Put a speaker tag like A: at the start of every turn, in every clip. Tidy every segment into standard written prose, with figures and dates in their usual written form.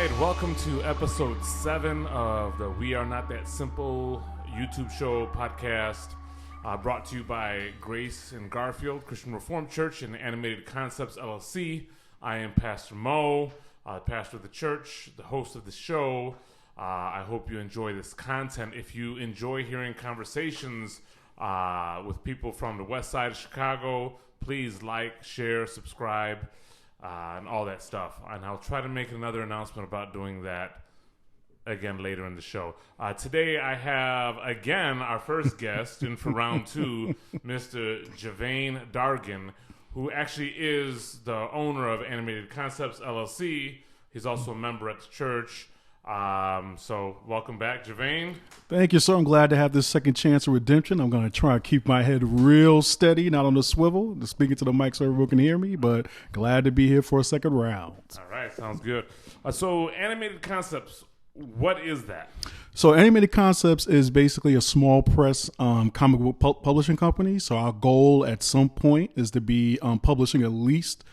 A: right, welcome to episode 7 of the We Are Not That Simple YouTube show podcast, brought to you by Grace and Garfield Christian Reformed Church and Animated Concepts LLC. I am Pastor Mo, pastor of the church, the host of the show. I hope you enjoy this content. If you enjoy hearing conversations with people from the west side of Chicago, please like, share, subscribe, and all that stuff. And I'll try to make another announcement about doing that again later in the show. Today I have, again, our first guest in for round 2, Mr. Gevian Dargan, who actually is the owner of Animated Concepts LLC. He's also a member at the church. So welcome back, Gevian.
B: Thank you, sir. I'm glad to have this second chance of redemption. I'm going to try and keep my head real steady, not on the swivel, speaking to the mic so everyone can hear me, but glad to be here for a second round.
A: All right, sounds good. So Animated Concepts, what is that?
B: So Animated Concepts is basically a small press comic book publishing company. So our goal at some point is to be publishing at least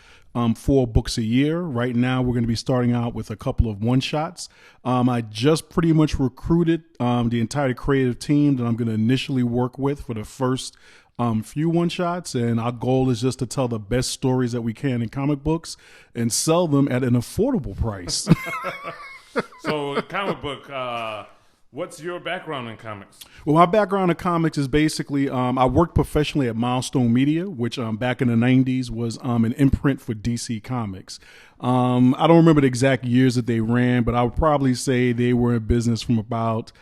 B: 4 books a year. Right now, we're going to be starting out with a couple of one-shots. I just pretty much recruited the entire creative team that I'm going to initially work with for the first few one-shots, and our goal is just to tell the best stories that we can in comic books and sell them at an affordable price.
A: So, comic book, what's your background in comics?
B: Well, my background in comics is basically I worked professionally at Milestone Media, which back in the 90s was an imprint for DC Comics. I don't remember the exact years that they ran, but I would probably say they were in business from about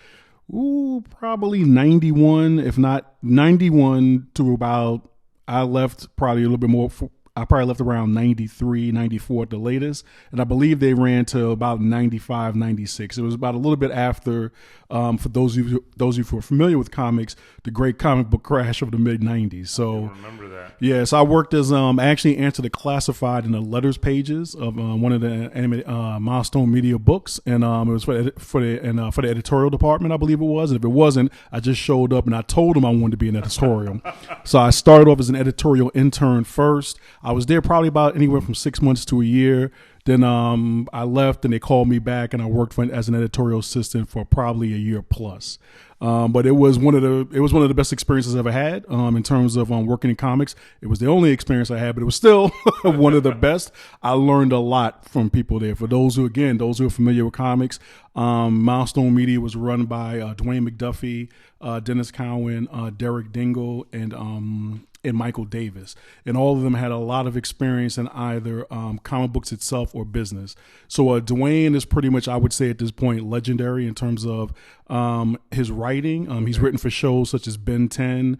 B: probably 91, if not 91 to about, I left probably a little bit more. I probably left around 93, 94 at the latest. And I believe they ran to about 95, 96. It was about a little bit after, for those of you who are familiar with comics, the great comic book crash of the mid-90s. So
A: I remember that.
B: Yeah, so I worked as, I actually answered the classified in the letters pages of one of the animated Milestone Media books. And it was for the editorial department, I believe it was. And if it wasn't, I just showed up and I told them I wanted to be an editorial. So I started off as an editorial intern first. I was there probably about anywhere from 6 months to a year. Then I left and they called me back and I worked as an editorial assistant for probably a year plus. But it was one of the best experiences I ever had in terms of working in comics. It was the only experience I had, but it was still one of the best. I learned a lot from people there. For those who are familiar with comics, Milestone Media was run by Dwayne McDuffie, Dennis Cowan, Derek Dingle, and Michael Davis. And all of them had a lot of experience in either comic books itself or business. So Dwayne is pretty much, I would say at this point, legendary in terms of his writing. He's written for shows such as Ben 10,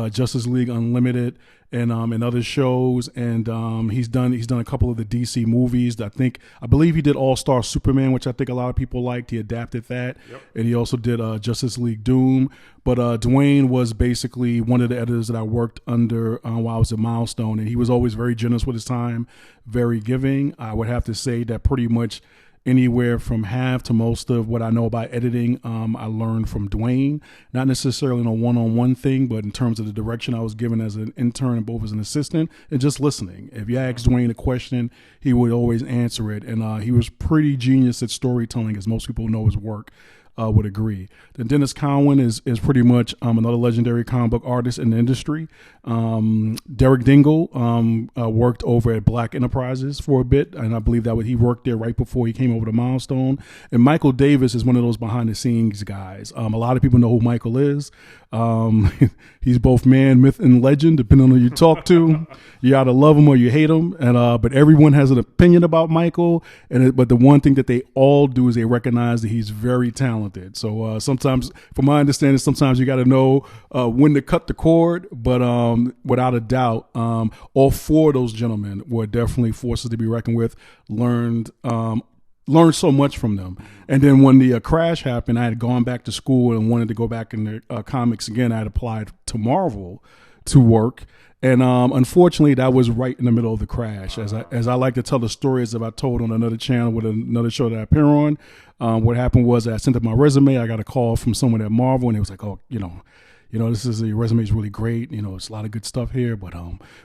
B: Justice League Unlimited, and other shows. And he's done a couple of the DC movies. I believe he did All-Star Superman, which I think a lot of people liked. He adapted that. Yep. And he also did Justice League Doom. But Dwayne was basically one of the editors that I worked under while I was at Milestone. And he was always very generous with his time, very giving. I would have to say that pretty much anywhere from half to most of what I know about editing, I learned from Dwayne. Not necessarily in a one-on-one thing, but in terms of the direction I was given as an intern and both as an assistant, and just listening. If you asked Dwayne a question, he would always answer it. And he was pretty genius at storytelling, as most people know his work. Would agree. Then Dennis Cowan is pretty much another legendary comic book artist in the industry. Derek Dingle worked over at Black Enterprises for a bit, and I believe he worked there right before he came over to Milestone. And Michael Davis is one of those behind the scenes guys. A lot of people know who Michael is. He's both man, myth, and legend, depending on who you talk to. You either love him or you hate him. And but everyone has an opinion about Michael. But the one thing that they all do is they recognize that he's very talented. So sometimes, from my understanding, sometimes you got to know when to cut the cord. But without a doubt, all 4 of those gentlemen were definitely forces to be reckoned with. Learned so much from them. And then when the crash happened, I had gone back to school and wanted to go back in the comics again. I had applied to Marvel to work. And unfortunately, that was right in the middle of the crash. As I like to tell the stories that I told on another channel with another show that I appear on, what happened was I sent up my resume. I got a call from someone at Marvel, and it was like, oh, Your resume is really great. It's a lot of good stuff here, but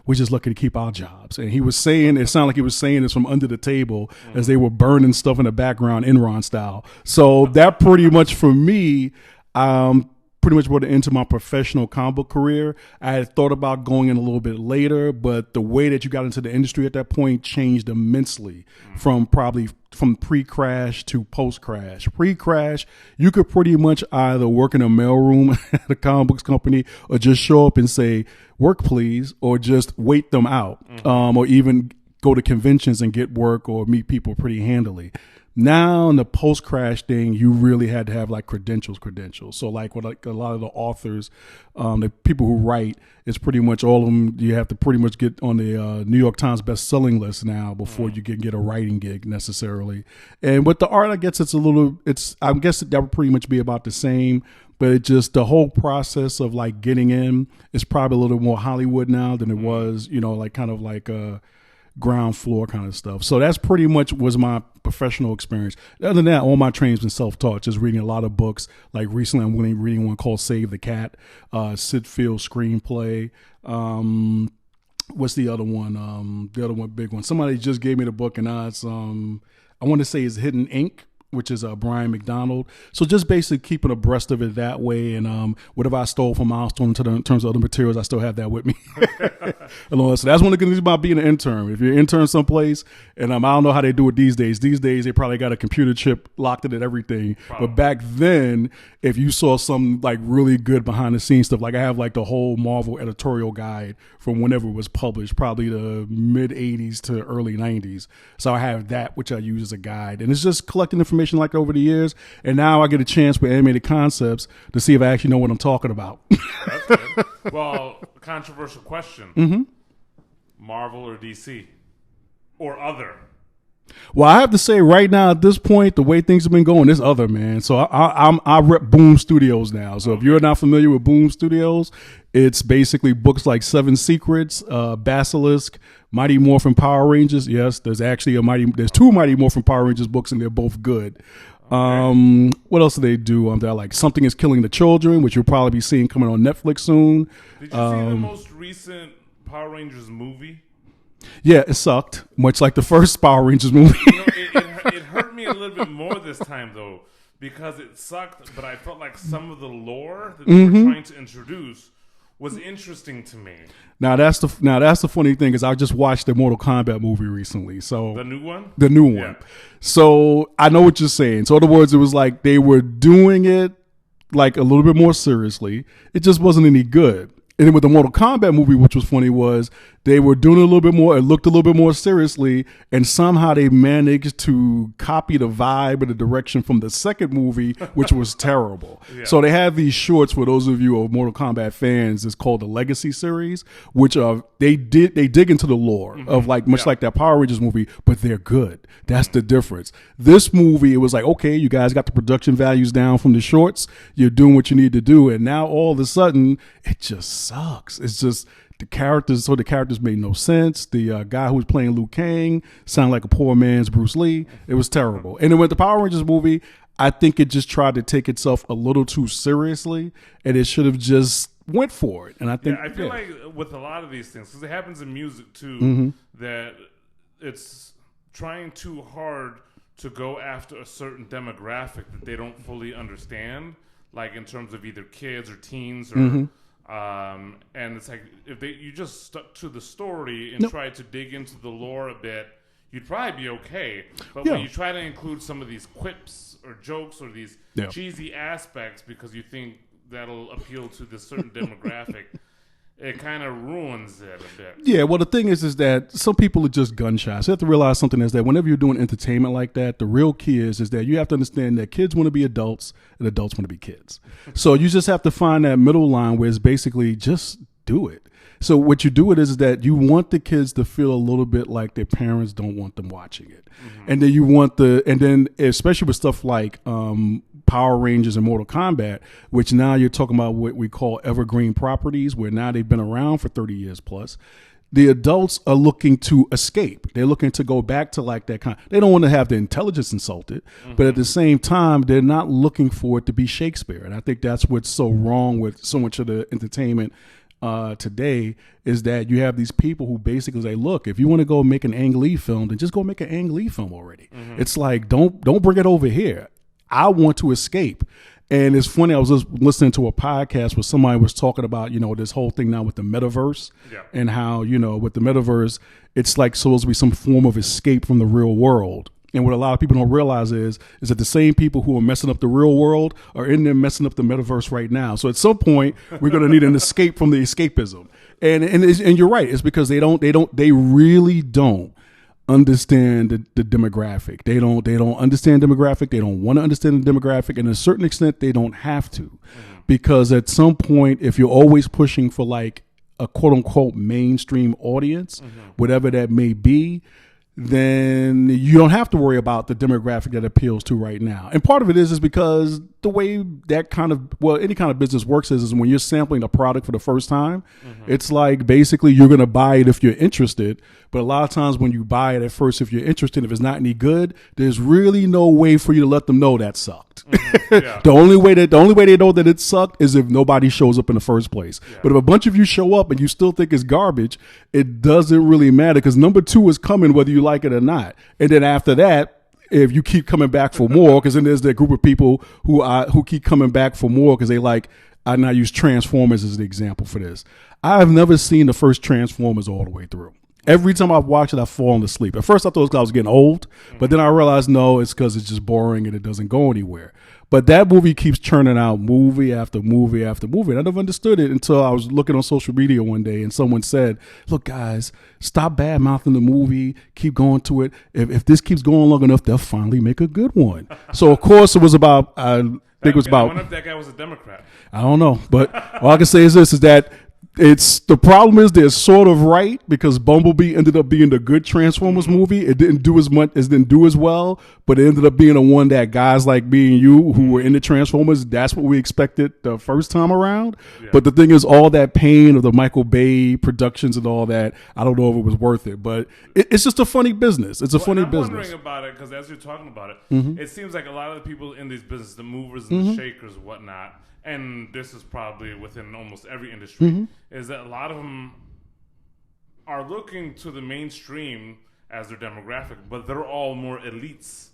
B: we're just lucky to keep our jobs. And he was saying, it sounded like he was saying this from under the table as they were burning stuff in the background, Enron style. So that pretty much for me, pretty much brought it into my professional comic book career. I had thought about going in a little bit later, but the way that you got into the industry at that point changed immensely from pre-crash to post-crash. Pre-crash, you could pretty much either work in a mailroom at a comic books company or just show up and say, work please, or just wait them out, or even go to conventions and get work or meet people pretty handily. Now in the post-crash thing, you really had to have like credentials. So like with like a lot of the authors, the people who write, it's pretty much all of them. You have to pretty much get on the New York Times best-selling list now before you can get a writing gig necessarily. And with the art, I guess I guess that would pretty much be about the same. But it just, the whole process of like getting in is probably a little more Hollywood now than it was, like kind of like ground floor kind of stuff. So that's pretty much was my professional experience. Other than that, all my training's been self-taught, just reading a lot of books. Like recently I'm reading one called Save the Cat, Sid Field's screenplay. What's the other one? The other one, big one. Somebody just gave me the book, and now it's, I want to say it's Hidden Ink, which is Brian McDonald. So just basically keeping abreast of it that way. And whatever I stole from Milestone in terms of other materials, I still have that with me. So that's one of the good things about being an intern. If you're an intern someplace, and I don't know how they do it these days. These days, they probably got a computer chip locked in and everything. Probably. But back then, if you saw some like really good behind the scenes stuff, like I have like the whole Marvel editorial guide from whenever it was published, probably the mid 80s to early 90s. So I have that, which I use as a guide. And it's just collecting information like over the years. And now I get a chance with Animated Concepts to see if I actually know what I'm talking about.
A: That's good. Well, controversial question. Marvel or DC? Or other?
B: Well, I have to say right now at this point, the way things have been going, it's other, man. So I rep Boom Studios now. So if you're not familiar with Boom Studios, it's basically books like Seven Secrets, Basilisk, Mighty Morphin Power Rangers. Yes, there's actually there's two Mighty Morphin Power Rangers books, and they're both good. What else do they do? They're like Something is Killing the Children, which you'll probably be seeing coming on Netflix soon.
A: Did you see the most recent Power Rangers movie?
B: Yeah, it sucked, much like the first Power Rangers movie.
A: It hurt me a little bit more this time, though, because it sucked, but I felt like some of the lore that they were trying to introduce was interesting to me. Now that's the funny thing is I just watched the Mortal Kombat movie recently. So
B: the new one. So I know what you're saying. So in other words, it was like they were doing it like a little bit more seriously. It just wasn't any good. And then with the Mortal Kombat movie, which was funny, was they were doing it a little bit more. It looked a little bit more seriously, and somehow they managed to copy the vibe and the direction from the second movie, which was terrible. Yeah. So they have these shorts for those of you who are Mortal Kombat fans. It's called the Legacy series, which they dig into the lore of like much like that Power Rangers movie, but they're good. That's the difference. This movie, it was like, okay, you guys got the production values down from the shorts. You're doing what you need to do, and now all of a sudden, it just sucks. It's just the characters made no sense. The guy who was playing Liu Kang sounded like a poor man's Bruce Lee. It was terrible. And then with the Power Rangers movie, I think it just tried to take itself a little too seriously, and it should have just went for it. And I think
A: I feel like with a lot of these things, because it happens in music too, that it's trying too hard to go after a certain demographic that they don't fully understand, like in terms of either kids or teens or and it's like if you just stuck to the story and tried to dig into the lore a bit, you'd probably be okay. But when you try to include some of these quips or jokes or these cheesy aspects because you think that'll appeal to this certain demographic, it kind of ruins it a bit.
B: Yeah, well, the thing is that some people are just gun shy. So you have to realize something is that whenever you're doing entertainment like that, the real key is that you have to understand that kids want to be adults and adults want to be kids. So you just have to find that middle line where it's basically just do it. So what you do it is that you want the kids to feel a little bit like their parents don't want them watching it. And then especially with stuff like Power Rangers and Mortal Kombat, which now you're talking about what we call evergreen properties, where now they've been around for 30 years plus. the adults are looking to escape. They're looking to go back to like that kind. They don't want to have their intelligence insulted, but at the same time, they're not looking for it to be Shakespeare. And I think that's what's so wrong with so much of the entertainment today is that you have these people who basically say, look, if you want to go make an Ang Lee film, then just go make an Ang Lee film already. It's like, don't bring it over here. I want to escape. And it's funny, I was just listening to a podcast where somebody was talking about, this whole thing now with the metaverse and how, with the metaverse, it's like supposed to be some form of escape from the real world. And what a lot of people don't realize is that the same people who are messing up the real world are in there messing up the metaverse right now. So at some point, we're going to need an escape from the escapism. And you're right. It's because they really don't understand the demographic. They don't understand demographic. They don't want to understand the demographic. And to a certain extent, they don't have to. Because at some point, if you're always pushing for like a quote unquote mainstream audience, whatever that may be, then you don't have to worry about the demographic that appeals to right now. And part of it is because the way that any kind of business works is when you're sampling a product for the first time, it's like basically you're going to buy it if you're interested. But a lot of times when you buy it at first, if you're interested, if it's not any good, there's really no way for you to let them know that sucked. The only way they know that it sucked is if nobody shows up in the first place. But if a bunch of you show up and you still think it's garbage, it doesn't really matter because number 2 is coming whether you like it or not. And then after that, if you keep coming back for more, because then there's that group of people who keep coming back for more because they like, I now use Transformers as the example for this. I've never seen the first Transformers all the way through. Every time I've watched it, I've fallen asleep. At first, I thought it was 'cause I was getting old, but then I realized, no, it's because it's just boring and it doesn't go anywhere. But that movie keeps churning out movie after movie after movie. And I never understood it until I was looking on social media one day and someone said, look, guys, stop bad-mouthing the movie. Keep going to it. If this keeps going long enough, they'll finally make a good one. So, of course, it was about, I wonder
A: if that guy was a Democrat.
B: I don't know. But all I can say is this, is that the problem is they're sort of right because Bumblebee ended up being the good Transformers movie. It didn't do as well, but it ended up being the one that guys like me and you who were into Transformers, that's what we expected the first time around. But the thing is, all that pain of the Michael Bay productions and all that, I don't know if it was worth it, but it's just a funny business. It's a funny business. I'm wondering
A: about it because as you're talking about it, it seems like a lot of the people in these businesses, the movers and the shakers and whatnot, and this is probably within almost every industry, is that a lot of them are looking to the mainstream as their demographic, but they're all more elites.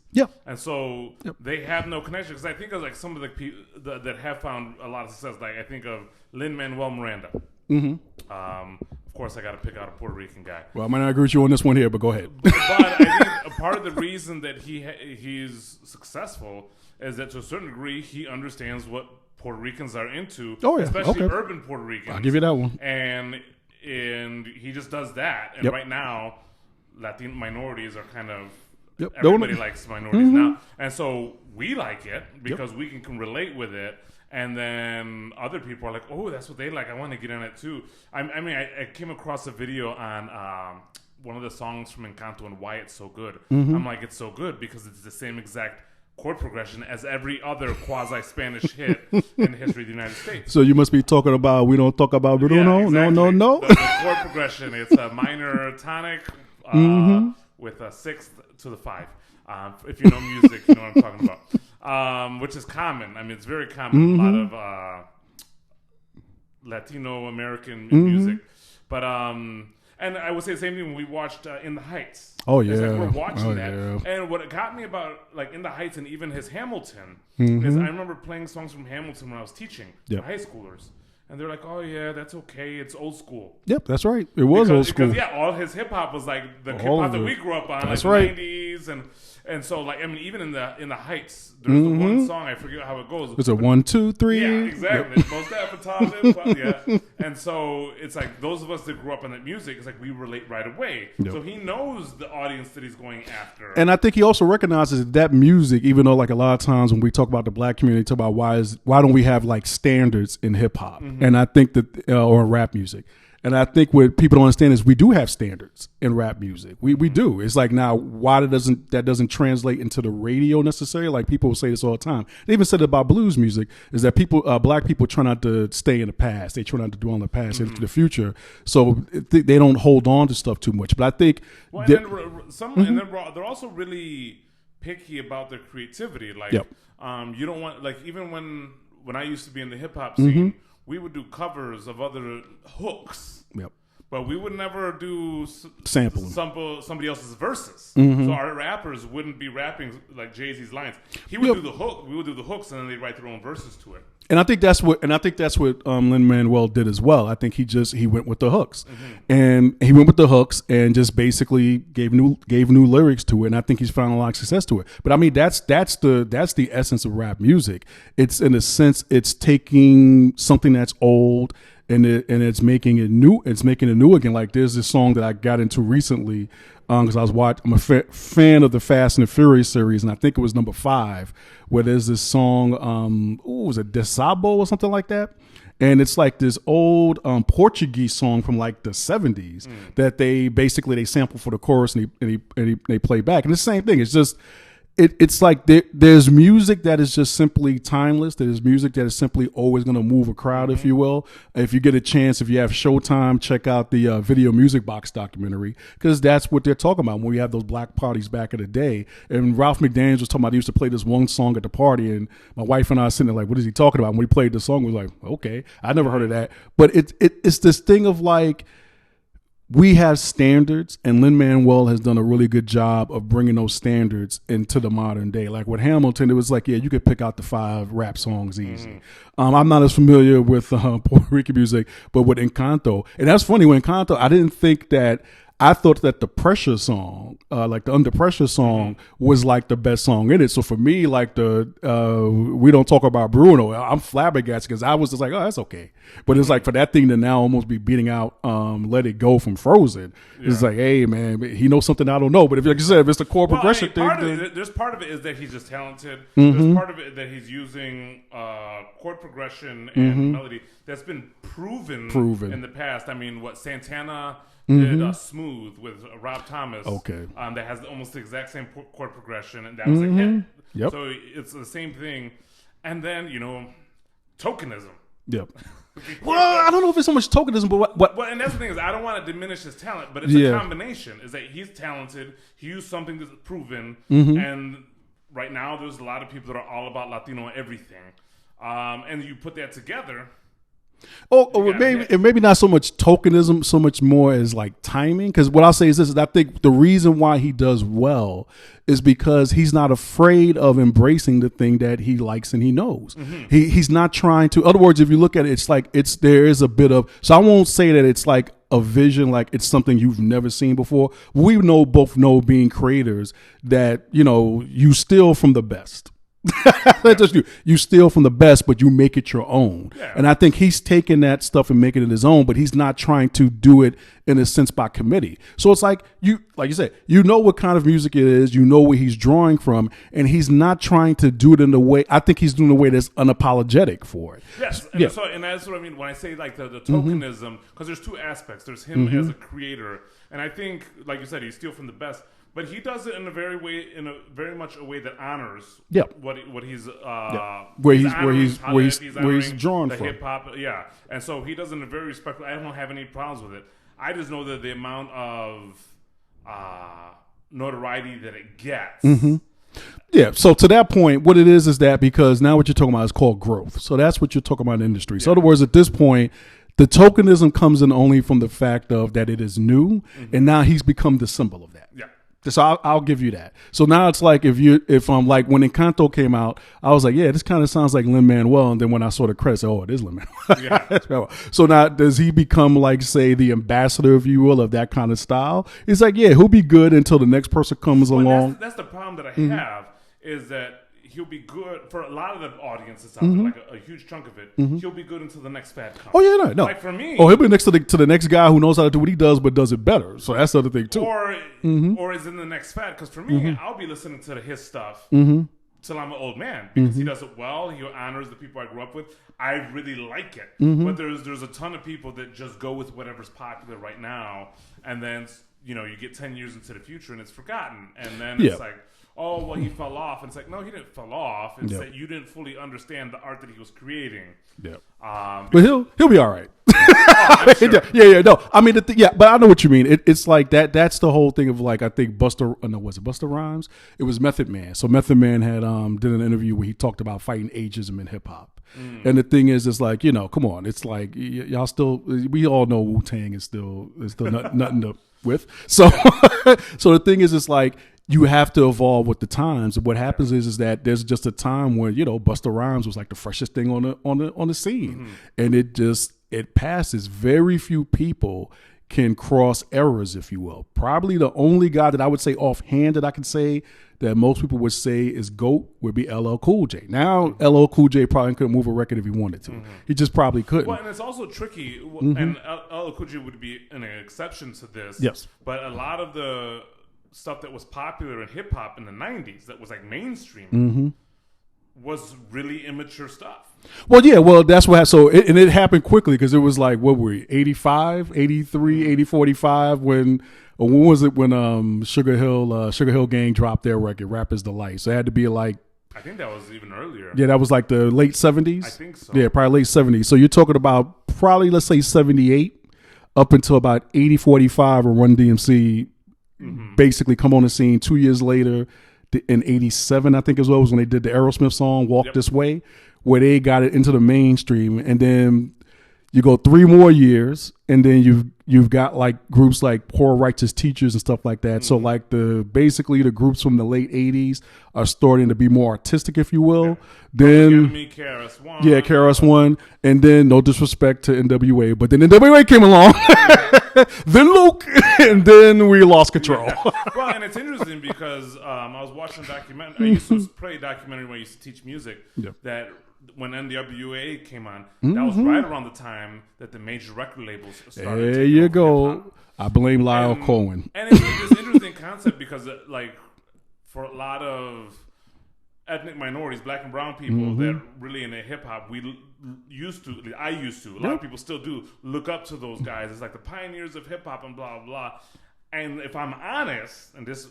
A: And so they have no connection. Because I think of like some of the people that have found a lot of success. Like I think of Lin-Manuel Miranda. Of course, I got to pick out a Puerto Rican guy.
B: Well, I might not agree with you on this one here, but go ahead.
A: But I think a part of the reason that he's successful is that to a certain degree he understands what Puerto Ricans are into, especially urban Puerto Ricans.
B: I'll give you that one.
A: And he just does that. And right now, Latino minorities are kind of everybody likes minorities now, and so we like it because we can relate with it. And then other people are like, "Oh, that's what they like. I want to get in it too." I came across a video on one of the songs from Encanto and why it's so good. I'm like, it's so good because it's the same exact chord progression as every other quasi-Spanish hit in the history of the United States.
B: So you must be talking about We Don't Talk About Bruno?
A: Exactly.
B: No.
A: The chord progression, it's a minor tonic with a sixth to the 5. If you know music, you know what I'm talking about. Which is common. I mean, it's very common. A lot of Latino American music. But and I would say the same thing when we watched In the Heights.
B: Oh, yeah.
A: It's like we're watching that. Yeah. And what got me about like In the Heights and even his Hamilton is I remember playing songs from Hamilton when I was teaching for high schoolers. And they're like, oh, yeah, that's okay. It's old school.
B: Yep, that's right. It was old school.
A: Because, all his hip-hop was like the hip-hop that we grew up on.
B: That's
A: like
B: right.
A: The 90s. And so, like, I mean, even in the Heights, there's the one song, I forget how it goes.
B: It's a 1, 2, 3.
A: Yeah, exactly. Most definitely. And so, it's like, those of us that grew up on that music, it's like we relate right away. Yep. So, he knows the audience that he's going after.
B: And I think he also recognizes that music, even though, like, a lot of times when we talk about the black community, talk about why don't we have, like, standards in hip-hop. And I think that, or rap music. And I think what people don't understand is we do have standards in rap music. We do. It's like, now, why that doesn't translate into the radio necessarily? Like, people will say this all the time. They even said it about blues music, is that black people try not to stay in the past. They try not to dwell on the past into the future. So they don't hold on to stuff too much. But I think
A: they're also really picky about their creativity. Like, you don't want, like, even when I used to be in the hip hop scene, we would do covers of other hooks.
B: Yep.
A: But we would never do
B: sampling
A: somebody else's verses. So our rappers wouldn't be rapping like Jay-Z's lines. He would do the hook. We would do the hooks, and then they'd write their own verses to it.
B: And I think that's what Lin-Manuel did as well. I think he went with the hooks, and just basically gave new lyrics to it. And I think he's found a lot of success to it. But I mean, that's the essence of rap music. It's, in a sense, it's taking something that's old and it's making it new. It's making it new again. Like, there's this song that I got into recently because I'm a fan of the Fast and the Furious series, and I think it was number 5, where there's this song, was it Desabo or something like that? And it's like this old Portuguese song from like the 70s that they sample for the chorus and they play back. And it's the same thing. It's just, it's like there's music that is just simply timeless. There's music that is simply always going to move a crowd, if you will. If you get a chance, if you have Showtime, check out the Video Music Box documentary, because that's what they're talking about when we have those black parties back in the day. And Ralph McDaniels was talking about, he used to play this one song at the party, and my wife and I are sitting there like, what is he talking about? And when he played the song, we were like, okay, I never heard of that. But it's this thing of like, we have standards, and Lin-Manuel has done a really good job of bringing those standards into the modern day. Like with Hamilton, it was like, yeah, you could pick out the 5 rap songs easy. I'm not as familiar with Puerto Rican music, but with Encanto, and that's funny, with Encanto, I thought that the Pressure song, like the Under Pressure song, was like the best song in it. So for me, like We Don't Talk About Bruno, I'm flabbergasted, because I was just like, oh, that's okay. But it's like, for that thing to now almost be beating out Let It Go from Frozen, it's like, hey, man, he knows something I don't know. But if, like you said, if it's the core progression thing,
A: there's part of it is that he's just talented. There's part of it that he's using chord progression and melody that's been proven in the past. I mean, Santana did Smooth with Rob Thomas. Okay. That has almost the exact same chord progression, and that was a hit. Yep. So it's the same thing. And then, tokenism.
B: Yep. Well, I don't know if it's so much tokenism, but what?
A: Well, and that's the thing, is I don't want to diminish his talent, but it's a combination. Is that he's talented, he used something that's proven, and right now there's a lot of people that are all about Latino everything. And you put that together.
B: Maybe not so much tokenism, so much more as like timing. Because what I'll say is this: I think the reason why he does well is because he's not afraid of embracing the thing that he likes and he knows. He's not trying to. In other words, if you look at it, it's like there is a bit of. So I won't say that it's like a vision, like it's something you've never seen before. We both know, being creators, that you steal from the best. Just you steal from the best, but you make it your own. And I think he's taking that stuff and making it his own, but he's not trying to do it in a sense by committee. So it's like you said, what kind of music it is, where he's drawing from, and he's not trying to do it in the way. I think he's doing the way that's unapologetic for it.
A: Yes, and that's what I mean when I say like the tokenism, because there's 2 aspects. There's him as a creator, and I think, like you said, he steals from the best. But he does it in a very much a way that honors what he's
B: where he's drawn from,
A: hip hop, and so he does it in a very respectful. I don't have any problems with it. I just know that the amount of notoriety that it gets.
B: Yeah, so to that point, what it is that because now what you're talking about is called growth. So that's what you're talking about in the industry. So in other words, at this point, the tokenism comes in only from the fact of that it is new, and now he's become the symbol of that. Yeah. So I'll give you that. So now it's like if I'm like when Encanto came out, I was like, yeah, this kind of sounds like Lin-Manuel. And then when I saw the credits, it is Lin-Manuel. So now does he become like, say, the ambassador, if you will, of that kind of style? It's like, yeah, he'll be good until the next person comes along.
A: That's the problem that I have is that he'll be good for a lot of the audiences out there, like a huge chunk of it. He'll be good until the next fad comes.
B: Oh yeah, no.
A: Like for me,
B: he'll be next to the next guy who knows how to do what he does, but does it better. So that's the other thing too.
A: Or is in the next fad, because for me, I'll be listening to his stuff till I'm an old man because he does it well. He honors the people I grew up with. I really like it. But there's a ton of people that just go with whatever's popular right now, and then you get 10 years into the future and it's forgotten, and then it's like, oh well, he fell off, and it's like, no, he didn't fall off. It's that you didn't fully understand the art that he was creating.
B: But he'll be all right.
A: I'm sure.
B: No. I mean, but I know what you mean. It's like that. That's the whole thing of like, I think was it Busta Rhymes? It was Method Man. So Method Man had did an interview where he talked about fighting ageism in hip hop. And the thing is, it's like, come on. It's like y'all still. We all know Wu-Tang is still nothing to with. So so the thing is, it's like, you have to evolve with the times. And what happens is that there's just a time when Busta Rhymes was like the freshest thing on the scene, and it passes. Very few people can cross errors, if you will. Probably the only guy that I would say offhand that I can say that most people would say is GOAT would be LL Cool J. Now LL Cool J probably couldn't move a record if he wanted to. He just probably couldn't.
A: Well, and it's also tricky, and LL Cool J would be an exception to this.
B: Yes,
A: but a lot of the stuff that was popular in hip hop in the 90s that was like mainstream was really immature stuff.
B: Well, that's what. So it happened quickly because it was like, what were we, 85, 83, 80, 45 when was it when Sugar Hill Gang dropped their record, Rap Is the Light. So it had to be like,
A: I think that was even earlier.
B: Yeah, that was like the late 70s.
A: I think so.
B: Yeah, probably late 70s. So you're talking about probably, let's say 78 up until about 80, 45 or Run DMC basically come on the scene. 2 years later, in 87, I think as well, was when they did the Aerosmith song Walk This Way, where they got it into the mainstream. And then you go 3 more years, and then you've got like groups like Poor Righteous Teachers and stuff like that. So like basically the groups from the late 80s are starting to be more artistic, if you will. Then KRS-One, and then no disrespect to NWA, but then NWA came along, then Luke, and then we lost control.
A: Well, and it's interesting because I was watching a documentary. I used to play a documentary when I used to teach music. That when NWA came on, that was right around the time that the major record labels started.
B: There you go. Hip-hop. I blame Lyle Cohen.
A: And it's this interesting concept because, like, for a lot of ethnic minorities, black and brown people that really into hip hop, I used to, a lot of people still do look up to those guys as like the pioneers of hip hop and blah, blah, blah. And if I'm honest, and this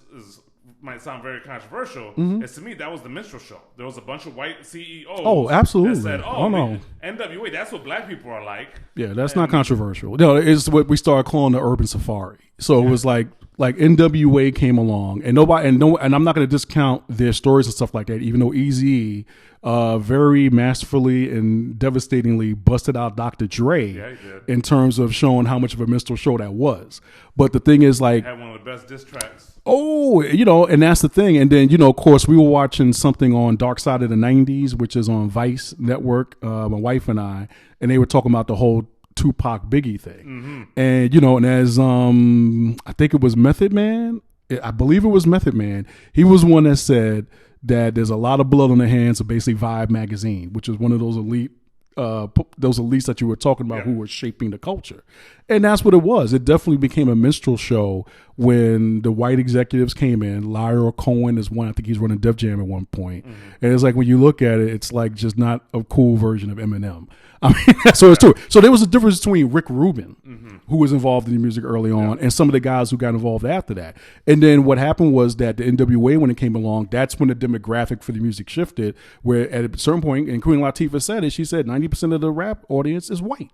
A: might sound very controversial, is to me that was the minstrel show. There was a bunch of white CEOs.
B: Oh, absolutely.
A: That said,
B: no.
A: NWA, that's what black people are like.
B: Yeah, that's not controversial. No, it's what we started calling the urban safari. So it was like NWA came along, and and I'm not going to discount their stories and stuff like that, even though Eazy very masterfully and devastatingly busted out Dr. Dre in terms of showing how much of a minstrel show that was. But the thing is, like,
A: had one of the best diss tracks.
B: Oh, and that's the thing. And then, of course, we were watching something on Dark Side of the 90s, which is on Vice Network, my wife and I, and they were talking about the whole Tupac Biggie thing. And, and as I think it was Method Man, I believe it was Method Man, he was one that said that there's a lot of blood on the hands of basically Vibe magazine, which is one of those elites that you were talking about who were shaping the culture. And that's what it was. It definitely became a minstrel show when the white executives came in. Lyra Cohen is one. I think he's running Def Jam at one point. And it's like, when you look at it, it's like just not a cool version of Eminem. I mean, so it's true. So there was a difference between Rick Rubin, who was involved in the music early on, and some of the guys who got involved after that. And then what happened was that the NWA, when it came along, that's when the demographic for the music shifted, where at a certain point, and Queen Latifah said it, she said 90% of the rap audience is white.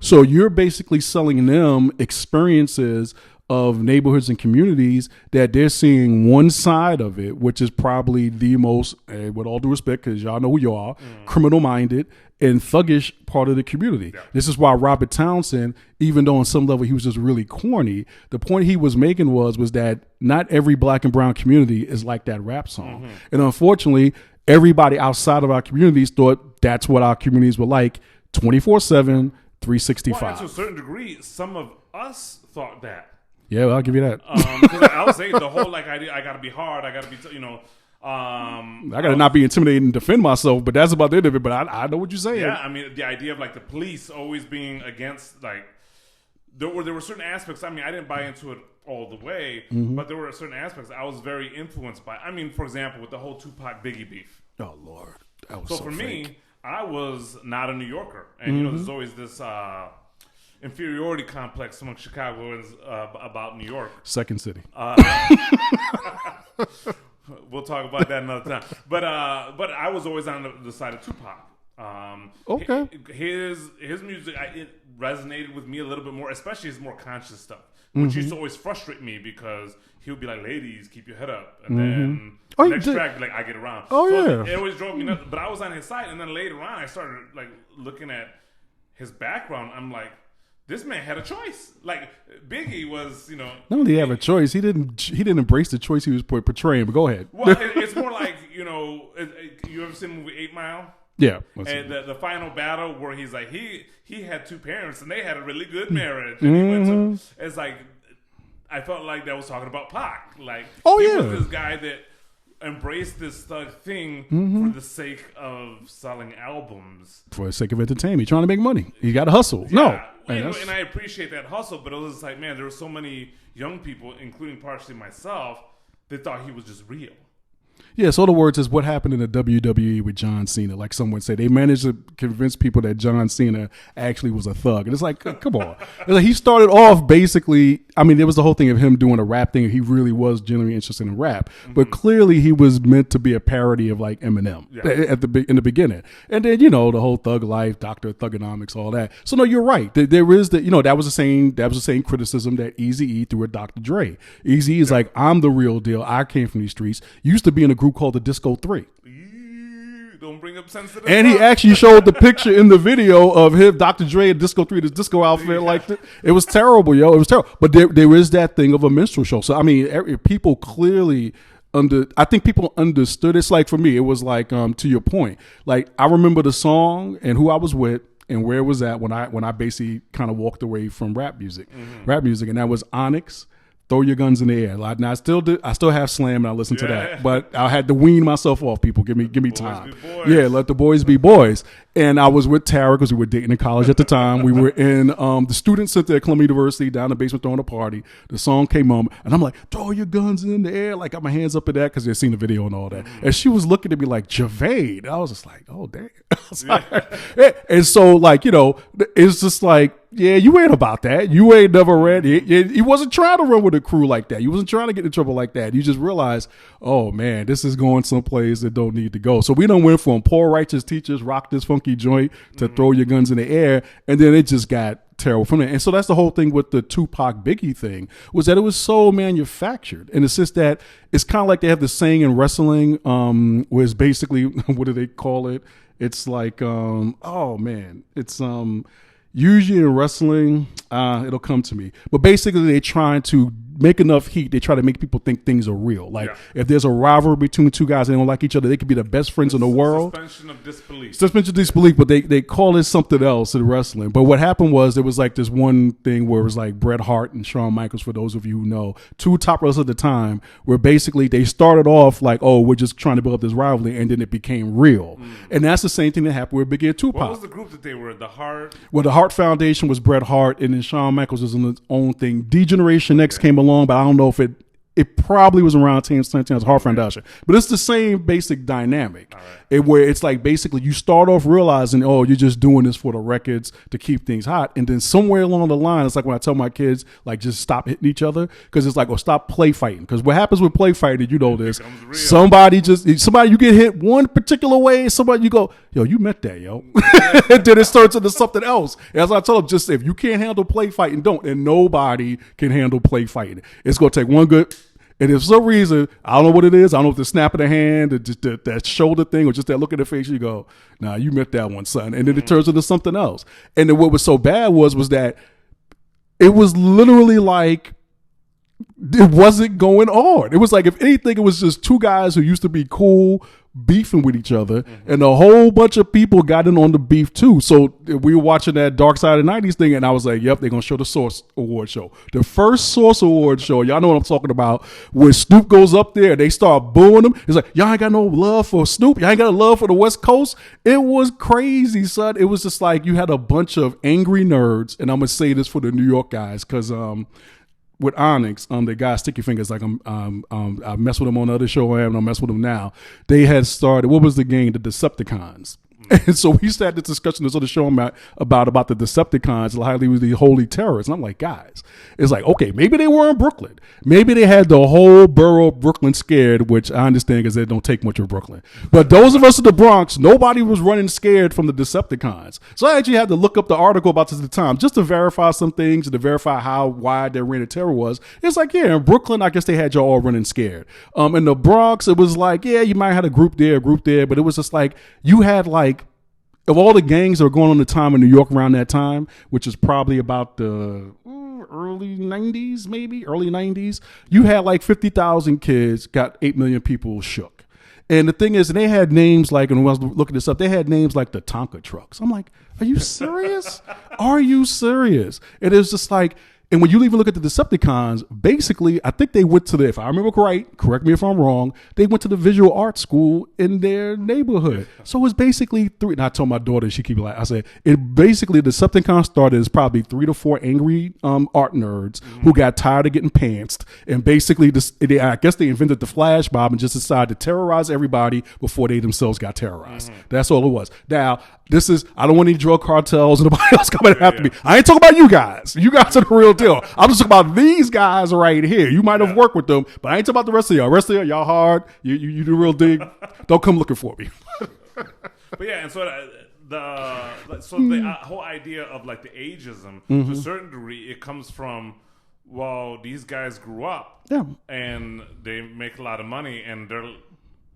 B: So you're basically selling them experiences of neighborhoods and communities that they're seeing one side of it, which is probably the most, with all due respect, because y'all know who you are, criminal-minded and thuggish part of the community. This is why Robert Townsend, even though on some level he was just really corny, the point he was making was that not every black and brown community is like that rap song. And unfortunately, everybody outside of our communities thought that's what our communities were like 24/7, 365.
A: Well, and to a certain degree, some of us thought that.
B: Yeah, well, I'll give you that.
A: I was saying the whole idea, I got to be hard, I got to be,
B: I got to not be intimidated and defend myself, but that's about the end of it. But I know what you're saying.
A: Yeah, I mean, the idea of like the police always being against, like, there were certain aspects. I mean, I didn't buy into it all the way, but there were certain aspects I was very influenced by. I mean, for example, with the whole Tupac Biggie beef.
B: Oh Lord, that was
A: So
B: so
A: for
B: fake.
A: me, I was not a New Yorker, and you know, there's always this inferiority complex among Chicagoans about New York.
B: Second city.
A: We'll talk about that another time. But I was always on the side of Tupac.
B: Okay.
A: His music it resonated with me a little bit more, especially his more conscious stuff, which used to always frustrate me because he would be like, "Ladies, keep your head up," and then next track, like, "I get around."
B: Oh,
A: so
B: yeah.
A: it always drove me nuts. But I was on his side, and then later on, I started like looking at his background. I'm like, this man had a choice. Like Biggie was, you know.
B: Not only did he have a choice, he didn't embrace the choice he was portraying. But go ahead.
A: Well, it's more like, you know, you ever seen the movie 8 Mile?
B: Yeah.
A: And the final battle where he's like, he had two parents and they had a really good marriage. And he went to, it's like, I felt like that was talking about Pac. Like, he was this guy that embraced this thug thing for the sake of selling albums.
B: For the sake of entertainment. Trying to make money. You got to hustle. No.
A: And I appreciate that hustle, but it was like, man, there were so many young people, including partially myself, that thought he was just real.
B: Yeah, so the words is what happened in the WWE with John Cena. Like someone said, they managed to convince people that John Cena actually was a thug. And it's like, come on. It's like he started off basically, I mean, there was the whole thing of him doing a rap thing. He really was genuinely interested in rap. But clearly he was meant to be a parody of like Eminem in the beginning. And then, you know, the whole thug life, Dr. Thugonomics, all that. So no, you're right. There is the, you know, that was the same criticism that Eazy-E threw at Dr. Dre. Eazy-E is like, I'm the real deal. I came from these streets. Used to be in a group called the Disco 3.
A: Don't bring up sensitive.
B: And he actually showed the picture in the video of him, Dr. Dre, at Disco 3, this disco outfit. Like, it was terrible, yo. It was terrible. But there is that thing of a minstrel show. So, I mean, people clearly I think people understood. It's like, for me, it was like, to your point, like, I remember the song and who I was with and where it was at when I basically kind of walked away from rap music. And that was Onyx, Throw Your Guns in the Air. Like, now I still have Slam and I listen to that, but I had to wean myself off. People, give me time. Yeah, let the boys be boys. And I was with Tara because we were dating in college at the time. We were in the student center at Columbia University down in the basement throwing a party. The song came on, and I'm like, "Throw your guns in the air!" Like, got my hands up in that because they'd seen the video and all that. And she was looking at me like, "Javade." I was just like, "Oh damn!" And so, like, you know, it's just like, yeah, you ain't about that. You ain't never read it. He wasn't trying to run with a crew like that. He wasn't trying to get in trouble like that. You just realize, oh man, this is going someplace that don't need to go. So we done went from poor righteous teachers rock this funky joint to throw your guns in the air, and then it just got terrible from there. And so that's the whole thing with the Tupac Biggie thing, was that it was so manufactured. And it's just that it's kind of like they have this saying in wrestling, where it's basically, what do they call it? It's like, oh man, it's usually in wrestling, it'll come to me. But basically, they're trying to make enough heat. They try to make people think things are real. Like, if there's a rivalry between two guys and they don't like each other, they could be the best friends in the world.
A: Suspension of disbelief.
B: Suspension of disbelief, but they call it something else in wrestling. But what happened was, there was like this one thing where it was like Bret Hart and Shawn Michaels, for those of you who know, two top wrestlers at the time, where basically they started off like, oh, we're just trying to build up this rivalry, and then it became real. And that's the same thing that happened with Biggie and Tupac.
A: What was the group that they were? The Hart?
B: Well, the Hart Foundation was Bret Hart, and then Shawn Michaels was on his own thing. D-Generation X came along, but I don't know if it probably was around same time as Hart Foundation. But it's the same basic dynamic, where it's like, basically you start off realizing, oh, you're just doing this for the records to keep things hot. And then somewhere along the line, it's like when I tell my kids, like, just stop hitting each other, because it's like, or stop play fighting. Because what happens with play fighting, you know this, somebody you get hit one particular way, somebody you go, yo, you meant that, yo. And then it turns into something else. As I tell them, just if you can't handle play fighting, don't. And nobody can handle play fighting. It's going to take one good. And if for some reason, I don't know what it is, I don't know if the snap of the hand, or just that shoulder thing, or just that look in the face, you go, nah, you meant that one, son. And then it turns into something else. And then what was so bad was that it was literally like, it wasn't going on. It was like, if anything, it was just two guys who used to be cool, beefing with each other, and a whole bunch of people got in on the beef too. So we were watching that Dark Side of the 90s thing, and I was like, yep, they're gonna show the Source Award show. The first Source Award show, y'all know what I'm talking about, when Snoop goes up there, they start booing him. It's like, y'all ain't got no love for Snoop, y'all ain't got no love for the West Coast. It was crazy, son. It was just like, you had a bunch of angry nerds, and I'm gonna say this for the New York guys, because Onyx, the guy Sticky Fingers, like I mess with him on the other show, and I mess with him now. They had started, what was the game? The Decepticons. And so we started this discussion this other show about the Decepticons, like it was the holy terrorists. And I'm like, guys, it's like, okay, maybe they were in Brooklyn. Maybe they had the whole borough of Brooklyn scared, which I understand because they don't take much of Brooklyn. But those of us in the Bronx, nobody was running scared from the Decepticons. So I actually had to look up the article about this at the time just to verify some things and to verify how wide their reign of terror was. It's like, yeah, in Brooklyn, I guess they had you all running scared. In the Bronx, it was like, yeah, you might have a group there, but it was just like, you had like, of all the gangs that were going on at the time in New York around that time, which is probably about the early 90s, you had like 50,000 kids, got 8 million people shook. And the thing is, they had names like, and when I was looking this up, they had names like the Tonka trucks. I'm like, are you serious? Are you serious? It is just like, and when you even look at the Decepticons, basically, I think they went to if I remember correct me if I'm wrong, they went to the visual arts school in their neighborhood. So it was basically and I told my daughter, she keep like, I said, it basically, the Decepticon started as probably 3 to 4 angry art nerds who got tired of getting pantsed. And basically, I guess they invented the flash mob and just decided to terrorize everybody before they themselves got terrorized. That's all it was. Now, I don't want any drug cartels and nobody else coming after me. I ain't talking about you guys. You guys are the real deal. I'm just talking about these guys right here. You might have worked with them, but I ain't talking about the rest of y'all. The rest of y'all hard. You do real dig. Don't come looking for me.
A: But yeah, and so the whole idea of like the ageism, to a certain degree, it comes from, well, these guys grew up and they make a lot of money and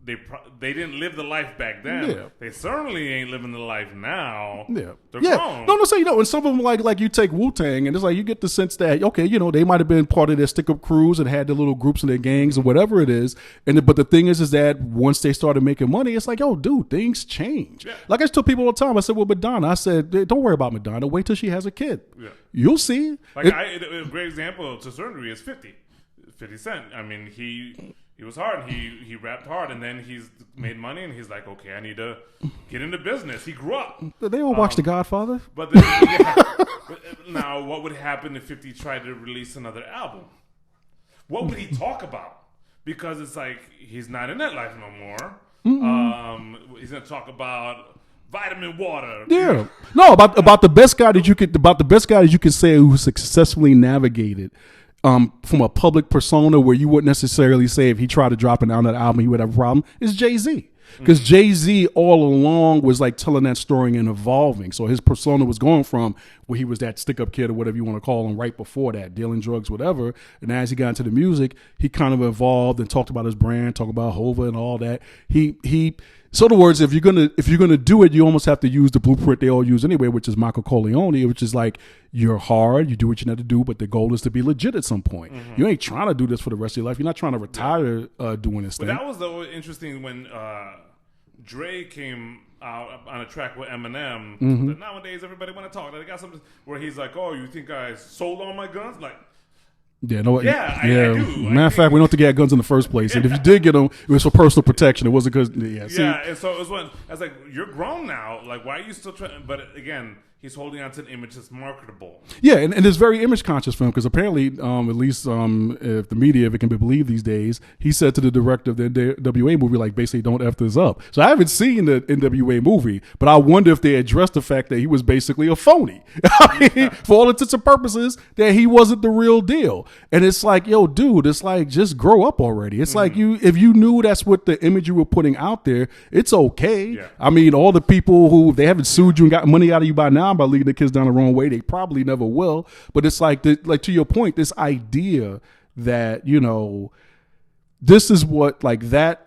A: they didn't live the life back then. Yeah. They certainly ain't living the life now. Yeah. They're grown.
B: No, so and some of them like you take Wu-Tang and it's like you get the sense that, okay, they might have been part of their stick-up crews and had their little groups and their gangs or whatever it is. But the thing is that once they started making money, it's like, dude, things change. Yeah. Like I tell people all the time, I said, well, Madonna, I said, don't worry about Madonna. Wait till she has a kid. Yeah. You'll see.
A: Like a great example to a certain degree is 50 Cent. I mean, he was hard. He rapped hard, and then he's made money, and he's like, okay, I need to get into business. He grew up.
B: They all watched The Godfather.
A: But now, what would happen if 50 tried to release another album? What would he talk about? Because it's like he's not in that life no more. He's going to talk about vitamin water.
B: Yeah. No, about the best guy that you could say who successfully navigated from a public persona where you wouldn't necessarily say if he tried to drop an album he would have a problem is Jay-Z. Because Jay-Z all along was like telling that story and evolving. So his persona was going from where he was that stick-up kid or whatever you want to call him right before that, dealing drugs, whatever. And as he got into the music, he kind of evolved and talked about his brand, talked about Hova and all that. So in other words, if you're gonna do it, you almost have to use the blueprint they all use anyway, which is Michael Corleone, which is like you're hard, you do what you need to do, but the goal is to be legit at some point. You ain't trying to do this for the rest of your life. You're not trying to retire doing this thing.
A: But that was the interesting when Dre came out on a track with Eminem. That nowadays everybody want to talk. They got something where he's like, "Oh, you think I sold all my guns?" Like.
B: Yeah, no,
A: I do.
B: Matter of fact, we don't have to get guns in the first place. And if you did get them, it was for personal protection. It wasn't because,
A: and so it was when I was like, you're grown now. Like, why are you still trying? But again, he's holding on to an image that's marketable.
B: Yeah, and it's very image conscious for him because apparently, at least if the media, if it can be believed these days, he said to the director of the NWA movie, like, basically, don't F this up. So I haven't seen the NWA movie, but I wonder if they addressed the fact that he was basically a phony. I mean, for all intents and purposes, that he wasn't the real deal. And it's like, yo, dude, it's like, just grow up already. It's like if you knew that's what the image you were putting out there, it's okay. Yeah. I mean, all the people who, they haven't sued you and got money out of you by now by leading the kids down the wrong way, they probably never will. But it's like to your point, this idea that, this is what, like, that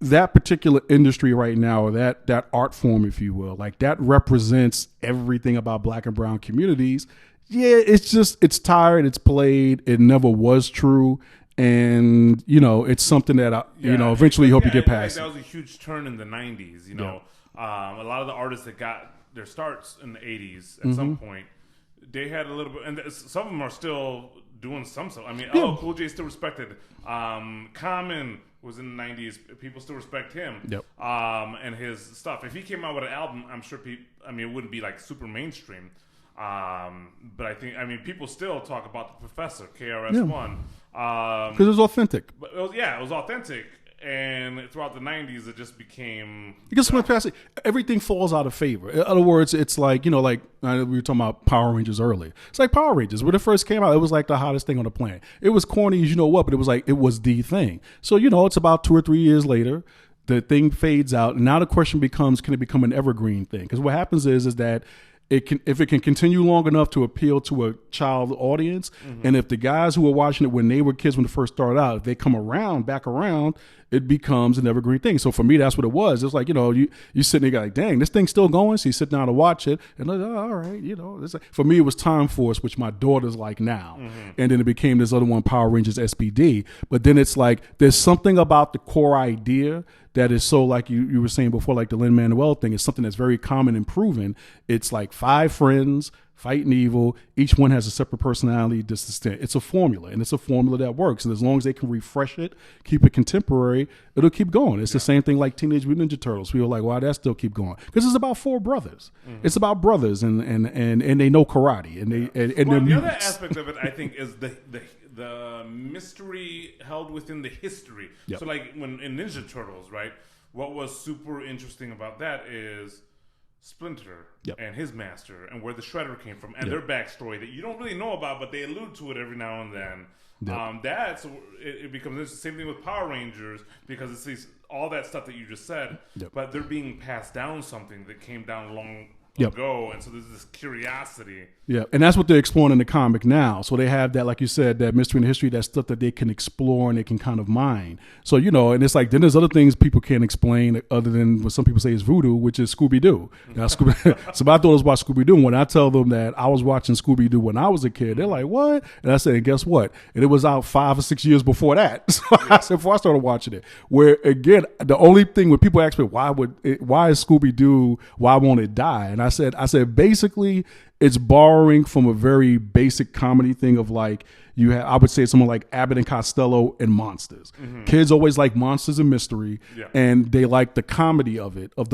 B: particular industry right now, or that art form, if you will, like, that represents everything about Black and brown communities. Yeah, it's tired, it's played, it never was true. And, it's something that, eventually hope you get past.
A: That was a huge turn in the 90s, a lot of the artists that got their starts in the 80s at some point, they had a little bit, and some of them are still doing some stuff. I mean, Cool J still respected. Common was in the 90s. People still respect him. Yep. And his stuff. If he came out with an album, I'm sure it wouldn't be like super mainstream. But I mean, people still talk about the Professor, KRS-One.
B: Because it was authentic.
A: But it was authentic. And throughout the 90s, it just became...
B: Because everything falls out of favor. In other words, it's like, we were talking about Power Rangers earlier. It's like Power Rangers. When it first came out, it was like the hottest thing on the planet. It was corny as you know what, but it was the thing. So, it's about 2 or 3 years later, the thing fades out. And now the question becomes, can it become an evergreen thing? Because what happens is that if it can continue long enough to appeal to a child audience, and if the guys who were watching it when they were kids when it first started out, if they come back around, it becomes an evergreen thing. So for me, that's what it was. It's like, you sitting there like, dang, this thing's still going. So you sit down to watch it, and like, oh, all right, it's like, for me, it was Time Force, which my daughter's like now, and then it became this other one, Power Rangers SPD. But then it's like there's something about the core idea that is so, like you were saying before, like the Lin-Manuel thing is something that's very common and proven. It's like 5 friends fighting evil. Each one has a separate personality. It's a formula, and it's a formula that works. And as long as they can refresh it, keep it contemporary, it'll keep going. It's the same thing like Teenage Mutant Ninja Turtles. People are like, why that still keep going? Because it's about 4 brothers. It's about brothers, and they know karate, and
A: the other aspect of it, I think, is the mystery held within the history.
B: Yep.
A: So like when in Ninja Turtles, right? What was super interesting about that is Splinter and his master and where the Shredder came from and their backstory that you don't really know about, but they allude to it every now and then. It becomes the same thing with Power Rangers because it's all that stuff that you just said, but they're being passed down something that came down long ago, and so there's this curiosity. Yeah, and that's what they're exploring in the comic now. So they have that, like you said, that mystery and history, that stuff that they can explore and they can kind of mine. So, and it's like, then there's other things people can't explain other than what some people say is voodoo, which is Scooby-Doo. Now, so my daughters watch Scooby-Doo, and when I tell them that I was watching Scooby-Doo when I was a kid, they're like, what? And I said, and guess what? And it was out 5 or 6 years before that. So I said, before I started watching it, where, again, the only thing when people ask me, why is Scooby-Doo, why won't it die? And I said, basically, it's borrowing from a very basic comedy thing of like, I would say someone like Abbott and Costello and monsters. Kids always like monsters and mystery, and they like the comedy of it, of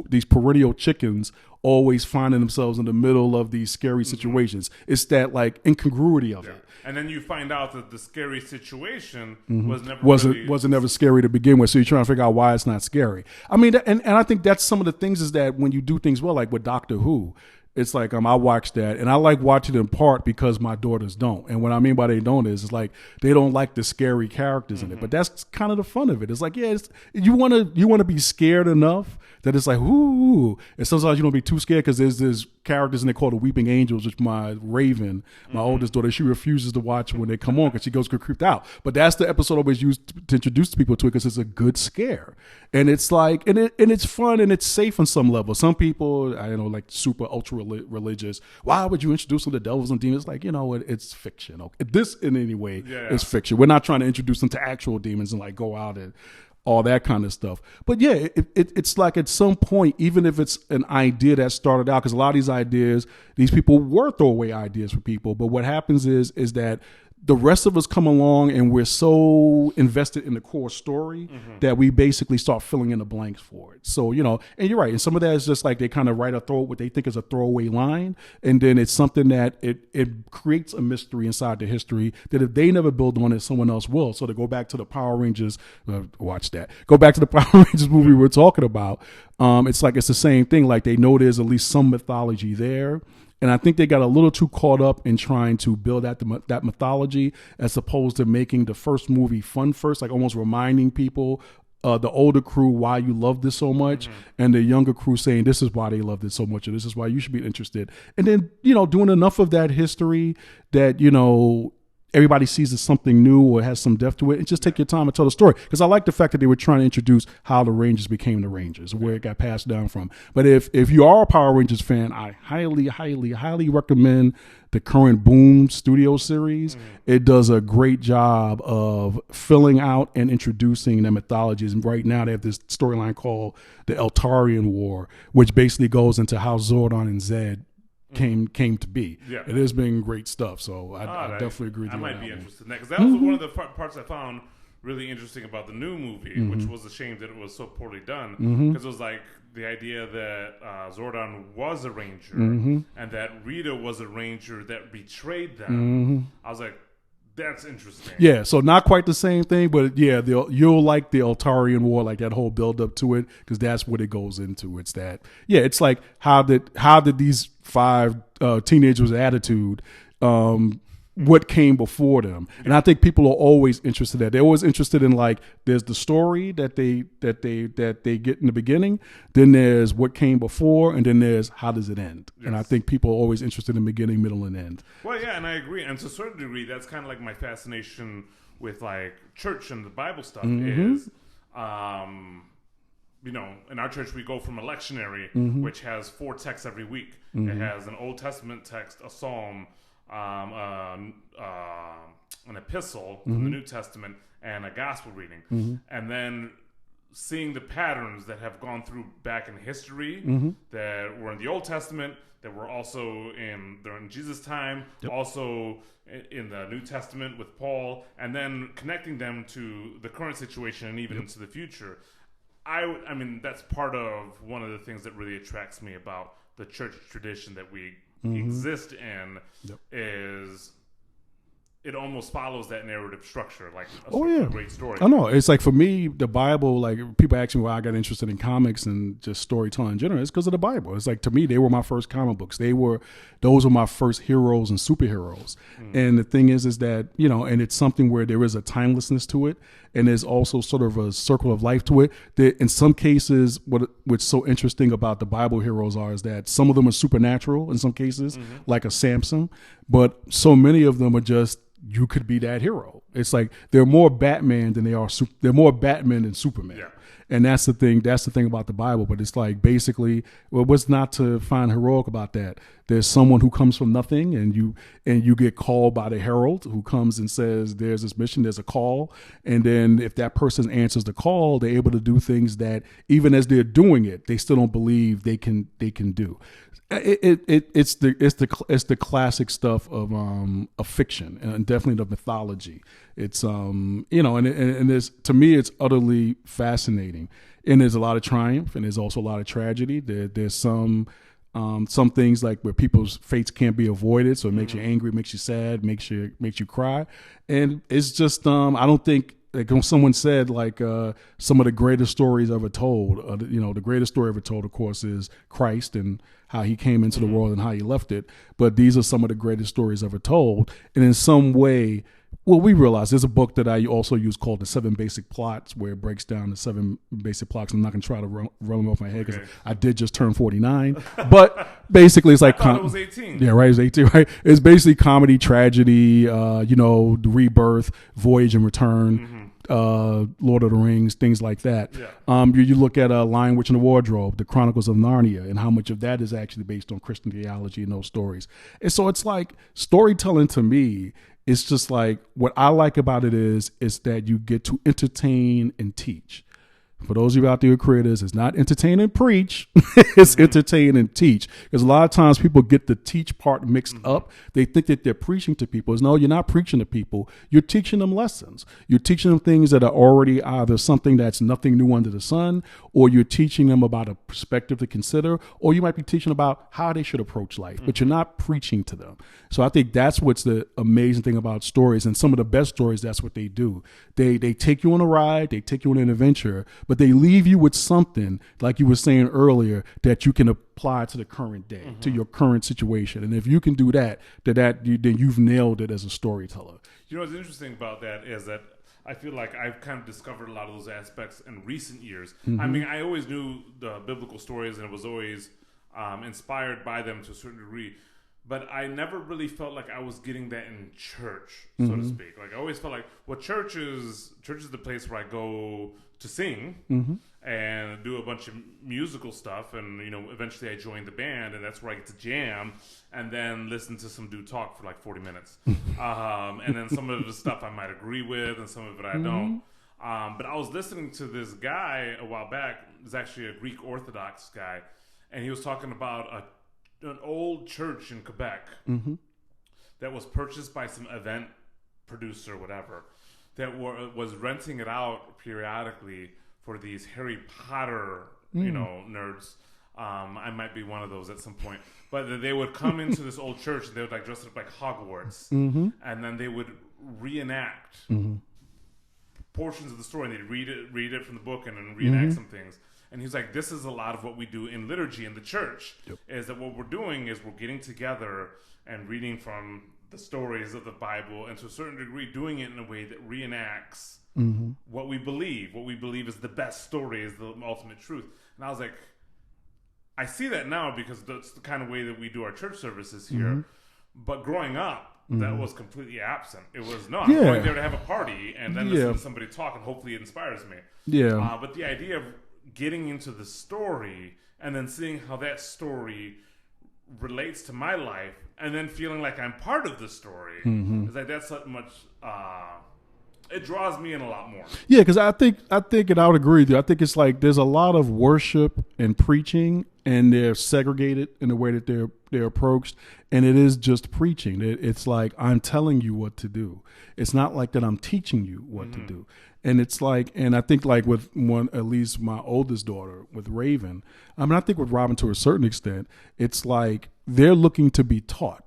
A: these perennial chickens always finding themselves in the middle of these scary situations. It's that like incongruity of it. And then you find out that the scary situation wasn't never scary to begin with. So you're trying to figure out why it's not scary. I mean, and I think that's some of the things is that when you do things well, like with Doctor Who, it's like I watch that, and I like watching it in part because my daughters don't. And what I mean by they don't is, it's like they don't like the scary characters in it. But that's kind of the fun of it. It's like, you want to be scared enough that it's like, ooh. And sometimes you don't be too scared because there's characters in there called the Weeping Angels, which my Raven, my oldest daughter, she refuses to watch when they come on because she goes creeped out. But that's the episode always used to introduce people to it because it's a good scare. And it's like, and it's fun and it's safe on some level. Some people, I know, like super ultra religious, why would you introduce them to devils and demons? Like, it's fiction. Okay? This in any way is fiction. We're not trying to introduce them to actual demons and like go out and all that kind of stuff. But it's like at some point, even if it's an idea that started out, because a lot of these ideas, these people were throwaway ideas for people. But what happens is that the rest of us come along and we're so invested in the core story that we basically start filling in the blanks for it. So, and you're right. And some of that is just like they kind of what they think is a throwaway line. And then it's something that it creates a mystery inside the history that if they never build on it, someone else will. So to go back to the Power Rangers, go back to the Power Rangers movie we were talking about. It's like, it's the same thing. Like they know there's at least some mythology there. And I think they got a little too caught up in trying to build that mythology as opposed to making the first movie fun first, like almost reminding people, the older crew, why you love this so much, and the younger crew saying this is why they loved it so much, or this is why you should be interested. And then, doing enough of that history that, everybody sees as something new or has some depth to it, and just take your time and tell the story. Because I like the fact that they were trying to introduce how the Rangers became the Rangers, where it got passed down from. But if you are a Power Rangers fan, I highly, highly, highly recommend the current Boom Studio series. It does a great job of filling out and introducing the mythologies. And right now they have this storyline called the Eltarian War, which basically goes into how Zordon and Zed came to be. It has been great stuff. So I definitely agree with you. I might be interested in that because that was one of the parts I found really interesting about the new movie, which was a shame that it was so poorly done because it was like the idea that Zordon was a ranger and that Rita was a ranger that betrayed them. I was like, that's interesting.
B: Yeah, so not quite the same thing, but yeah, you'll like the Altarian War, like that whole build up to it, because that's what it goes into. It's that, yeah, it's like how did these 5 teenagers' attitude, what came before them, and I think people are always interested in that. They're always interested in, like, there's the story that they get in the beginning, then there's what came before, and then there's how does it end. Yes. And I think people are always interested in beginning, middle, and end.
A: Well, yeah, and I agree. And to a certain degree, that's kind of like my fascination with, like, church and the Bible stuff is, you know, in our church we go from a lectionary, which has 4 texts every week. It has an Old Testament text, a psalm, an epistle from the New Testament, and a gospel reading, and then seeing the patterns that have gone through back in history that were in the Old Testament, that were also during Jesus' time, also in the New Testament with Paul, and then connecting them to the current situation and even into the future. I mean, that's part of one of the things that really attracts me about the church tradition that we exist in, is it almost follows that narrative structure, like a great story.
B: I know. It's like, for me, the Bible, like, people ask me why I got interested in comics and just storytelling in general. It's because of the Bible. It's like, to me, they were my first comic books. Those were my first heroes and superheroes. And the thing is that, you know, and it's something where there is a timelessness to it, and there's also sort of a circle of life to it. That in some cases, what's so interesting about the Bible heroes is that some of them are supernatural in some cases, like a Samson, but so many of them are just, you could be that hero. It's like they're more Batman than they're more Batman than Superman. Yeah. And that's the thing. That's the thing about the Bible. But it's like, basically, well, what's not to find heroic about that? There's someone who comes from nothing, and you get called by the herald who comes and says, there's this mission, there's a call. And then if that person answers the call, they're able to do things that, even as they're doing it, they still don't believe they can do. It's the classic stuff of fiction, and definitely the mythology. It's you know, and there's, to me, it's utterly fascinating, and there's a lot of triumph, and there's also a lot of tragedy. There's some things, like, where people's fates can't be avoided, so it makes you angry, makes you sad, makes you cry, and it's just I don't think, like someone said, like, some of the greatest stories ever told, you know, the greatest story ever told, of course, is Christ and how he came into the world and how he left it. But these are some of the greatest stories ever told. And in some way, well, we realize there's a book that I also use called The 7 Basic Plots, where it breaks down the 7 basic plots. I'm not going to try to run them off my head, because I did just turn 49. But basically, it's like,
A: I thought it was 18.
B: Yeah, right. It's 18, right? It's basically comedy, tragedy, you know, the rebirth, voyage and return. Lord of the Rings, things like that. Yeah. You look at Lion, Witch, and the Wardrobe, the Chronicles of Narnia, and how much of that is actually based on Christian theology in those stories. And so it's like, storytelling to me, it's just like, what I like about it is that you get to entertain and teach. For those of you out there who are creators, it's not entertain and preach, it's entertain and teach. Because a lot of times people get the teach part mixed up. They think that they're preaching to people. No, you're not preaching to people. You're teaching them lessons. You're teaching them things that are already either something that's nothing new under the sun, or you're teaching them about a perspective to consider, or you might be teaching about how they should approach life, but you're not preaching to them. So I think that's what's the amazing thing about stories, and some of the best stories, that's what they do. They take you on a ride, they take you on an adventure, but they leave you with something, like you were saying earlier, that you can apply to the current day, to your current situation. And if you can do that, then you've nailed it as a storyteller.
A: You know what's interesting about that is that I feel like I've kind of discovered a lot of those aspects in recent years. I mean, I always knew the biblical stories, and it was always inspired by them to a certain degree. But I never really felt like I was getting that in church, so to speak. Like, I always felt like, well, church is the place where I go to sing and do a bunch of musical stuff, and, you know, eventually I joined the band, and that's where I get to jam and then listen to some dude talk for like 40 minutes. And then some of the stuff I might agree with, and some of it I don't. But I was listening to this guy a while back. He's actually a Greek Orthodox guy, and he was talking about an old church in Quebec that was purchased by some event producer, whatever, that was renting it out periodically for these Harry Potter nerds. I might be one of those at some point. But they would come into this old church and they would like dress up like Hogwarts, and then they would reenact portions of the story, and they'd read it from the book, and then reenact some things. And he's like, this is a lot of what we do in liturgy in the church. Yep. Is that what we're doing is we're getting together and reading from the stories of the Bible, and to a certain degree doing it in a way that reenacts what we believe. What we believe is the best story, is the ultimate truth. And I was like, I see that now because that's the kind of way that we do our church services here. But growing up, that was completely absent. It was, I'm going there to have a party and then listen to somebody talk, and hopefully it inspires me. Yeah. But the idea of getting into the story and then seeing how that story relates to my life, and then feeling like I'm part of the story, is like that's so much. It draws me in a lot more.
B: Yeah, because I think, and I would agree with you. I think it's like there's a lot of worship and preaching, and they're segregated in the way that they're approached, and it is just preaching. It's like I'm telling you what to do. It's not like that I'm teaching you what to do. And it's like, and I think like with one, at least my oldest daughter with Raven, I mean, I think with Robin to a certain extent, it's like they're looking to be taught.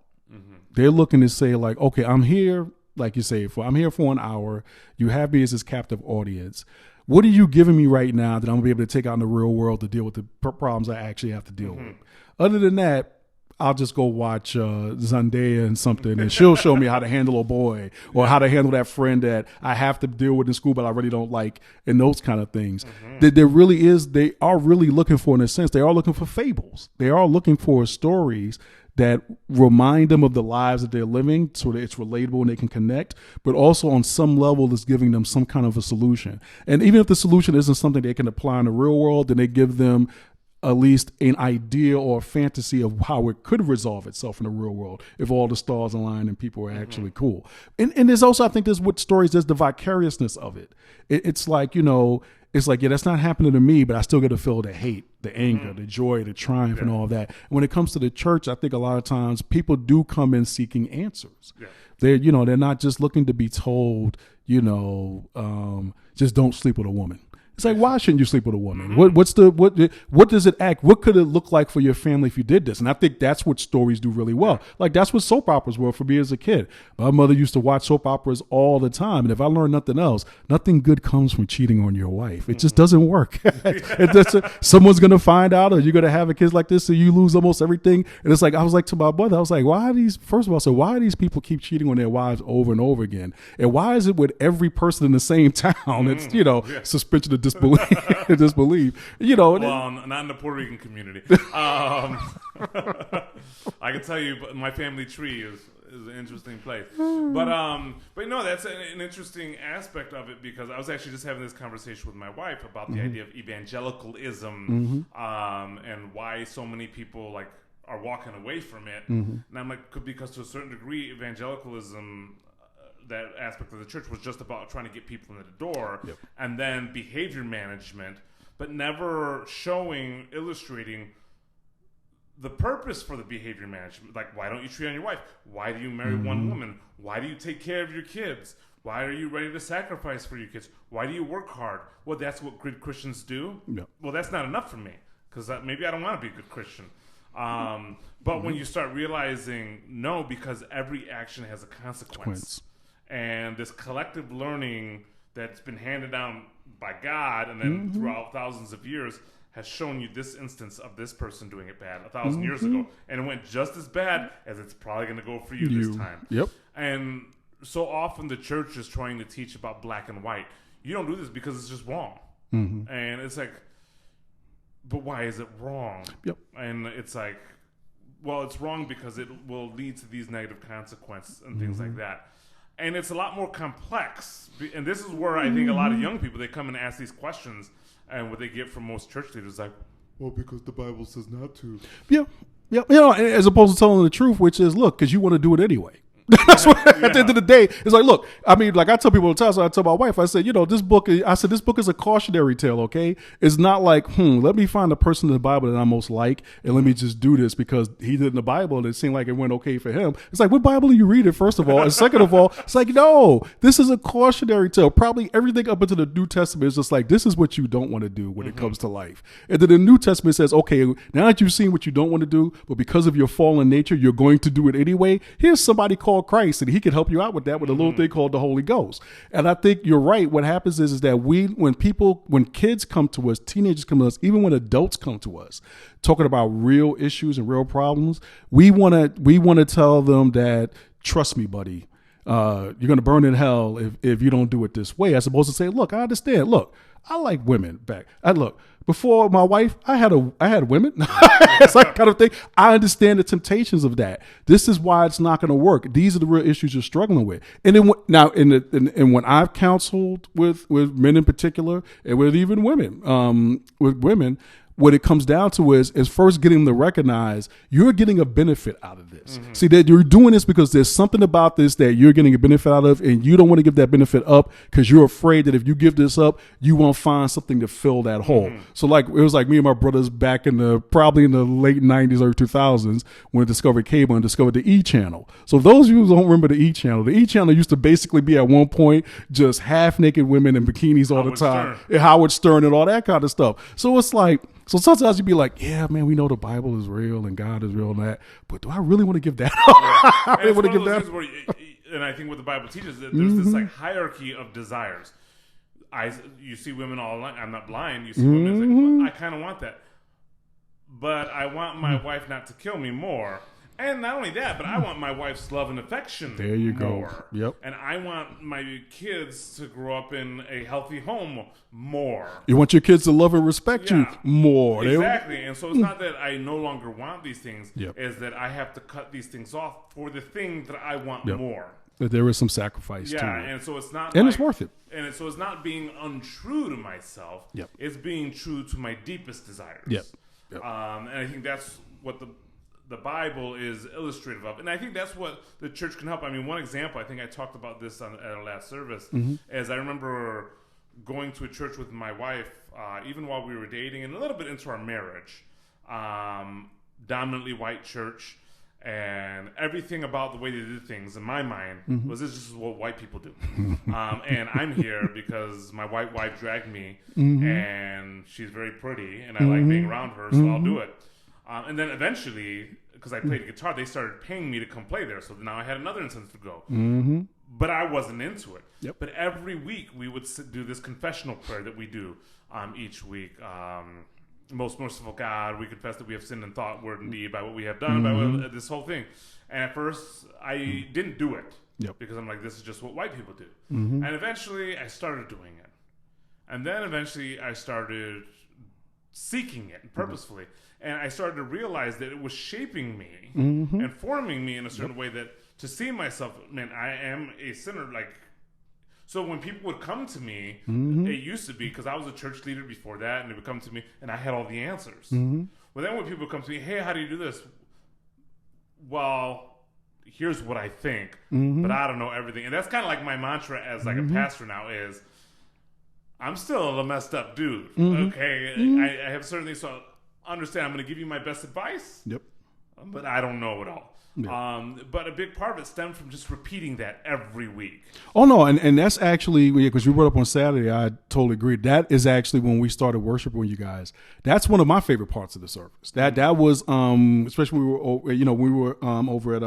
B: They're looking to say like, okay, I'm here. Like you say, I'm here for an hour. You have me as this captive audience. What are you giving me right now that I'm going to be able to take out in the real world to deal with the problems I actually have to deal with? Other than that, I'll just go watch Zendaya and something, and she'll show me how to handle a boy, or how to handle that friend that I have to deal with in school but I really don't like, and those kind of things. There really is, they are really looking for, in a sense, they are looking for fables. They are looking for stories that remind them of the lives that they're living so that it's relatable and they can connect, but also on some level is giving them some kind of a solution. And even if the solution isn't something they can apply in the real world, then they give them at least an idea or a fantasy of how it could resolve itself in the real world if all the stars align and people are actually cool. And there's also, I think there's what stories, there's the vicariousness of it. It's like, it's like, yeah, that's not happening to me, but I still get to feel the hate, the anger, the joy, the triumph, and all of that. And when it comes to the church, I think a lot of times people do come in seeking answers. They're not just looking to be told, just don't sleep with a woman. It's like, why shouldn't you sleep with a woman? What does it act? What could it look like for your family if you did this? And I think that's what stories do really well. Like that's what soap operas were for me as a kid. My mother used to watch soap operas all the time. And if I learned nothing else, nothing good comes from cheating on your wife. It just doesn't work. Someone's going to find out, or you're going to have a kid like this, so you lose almost everything. And it's like, I was like to my brother, I was like, why do these people keep cheating on their wives over and over again? And why is it with every person in the same town? It's, suspension of disbelief. Well,
A: not in the Puerto Rican community. I can tell you, but my family tree is an interesting place. But no, that's an interesting aspect of it, because I was actually just having this conversation with my wife about the idea of evangelicalism, and why so many people like are walking away from it. And I'm like, because to a certain degree, evangelicalism, that aspect of the church was just about trying to get people in the door, and then behavior management, but never illustrating the purpose for the behavior management. Like, why don't you cheat on your wife? Why do you marry one woman? Why do you take care of your kids? Why are you ready to sacrifice for your kids? Why do you work hard? Well, that's what good Christians do. Well, that's not enough for me, because maybe I don't want to be a good Christian. But when you start realizing, no, because every action has a consequence. And this collective learning that's been handed down by God, and then throughout thousands of years, has shown you this instance of this person doing it bad 1,000 years ago, and it went just as bad as it's probably going to go for you this time. And so often the church is trying to teach about black and white. You don't do this because it's just wrong. And it's like, but why is it wrong? And it's like, well, it's wrong because it will lead to these negative consequences and things like that. And it's a lot more complex. And this is where I think a lot of young people, they come and ask these questions, and what they get from most church leaders is like, well, because the Bible says not to. As opposed to telling the truth, which is, look, because you want to do it anyway.
B: That's what at the end of the day, it's like, look, I mean, like I tell people all the time, so I tell my wife, I said, this book is a cautionary tale, okay? It's not like, let me find the person in the Bible that I most like and let me just do this because he did in the Bible and it seemed like it went okay for him. It's like, what Bible are you reading, first of all? And second of all, it's like, no, this is a cautionary tale. Probably everything up into the New Testament is just like, this is what you don't want to do when it comes to life. And then the New Testament says, okay, now that you've seen what you don't want to do, but because of your fallen nature, you're going to do it anyway. Here's somebody called Christ, and he can help you out with that with a little thing called the Holy Ghost. And I think you're right. What happens is that when kids come to us, teenagers come to us, even when adults come to us, talking about real issues and real problems, we want to tell them that, trust me, buddy, you're going to burn in hell if you don't do it this way, as opposed to say, look, I understand. Look, I like women back. Before my wife, I had women. It's that kind of thing. I understand the temptations of that. This is why it's not going to work. These are the real issues you're struggling with. And then when I've counseled with men in particular, and with even women, what it comes down to is first getting them to recognize you're getting a benefit out of this. See, that you're doing this because there's something about this that you're getting a benefit out of, and you don't want to give that benefit up because you're afraid that if you give this up, you won't find something to fill that hole. So like, it was like me and my brothers back probably in the late 90s, early 2000s, when we discovered cable and discovered the E channel. So those of you who don't remember the E channel used to basically be at one point just half naked women in bikinis all the time. Howard Stern and all that kind of stuff. So it's like, so sometimes you'd be like, yeah, man, we know the Bible is real and God is real and that, but do I really want to give that up? I really want to give that up.
A: And I think what the Bible teaches, that there's this like hierarchy of desires. You see women all along. I'm not blind. You see women, it's like, well, I kind of want that. But I want my wife not to kill me more. And not only that, but I want my wife's love and affection.
B: There you
A: more.
B: go. Yep.
A: And I want my kids to grow up in a healthy home more.
B: You want your kids to love and respect you more.
A: Exactly. And so it's not that I no longer want these things.
B: Yep.
A: It's that I have to cut these things off for the thing that I want more.
B: That there is some sacrifice to it.
A: And so it's not,
B: and it's worth it.
A: And so it's not being untrue to myself.
B: Yep.
A: It's being true to my deepest desires.
B: Yep.
A: And I think that's what the Bible is illustrative of. And I think that's what the church can help. I mean, one example, I think I talked about this at our last service, is I remember going to a church with my wife, even while we were dating and a little bit into our marriage, dominantly white church. And everything about the way they did things in my mind was this is what white people do. And I'm here because my white wife dragged me and she's very pretty and I like being around her, so I'll do it. And then eventually, because I played guitar, they started paying me to come play there. So now I had another incentive to go. But I wasn't into it.
B: Yep.
A: But every week we would do this confessional prayer that we do each week. Most merciful God, we confess that we have sinned in thought, word, and deed by what we have done, by this whole thing. And at first, I didn't do it because I'm like, this is just what white people do. And eventually, I started doing it. And then eventually, I started seeking it purposefully. And I started to realize that it was shaping me and forming me in a certain way that to see myself, man, I am a sinner. Like, so when people would come to me, it used to be, because I was a church leader before that, and they would come to me, and I had all the answers. Well, then when people would come to me, hey, how do you do this? Well, here's what I think, but I don't know everything. And that's kind of like my mantra as like a pastor now is, I'm still a messed up dude, okay? I have certain things, so understand I'm going to give you my best advice, but I don't know it all. But a big part of it stemmed from just repeating that every week.
B: Oh, no, and that's actually, because you brought up on Saturday, I totally agree. That is actually when we started worshiping with you guys. That's one of my favorite parts of the service. That was, especially when we were over at,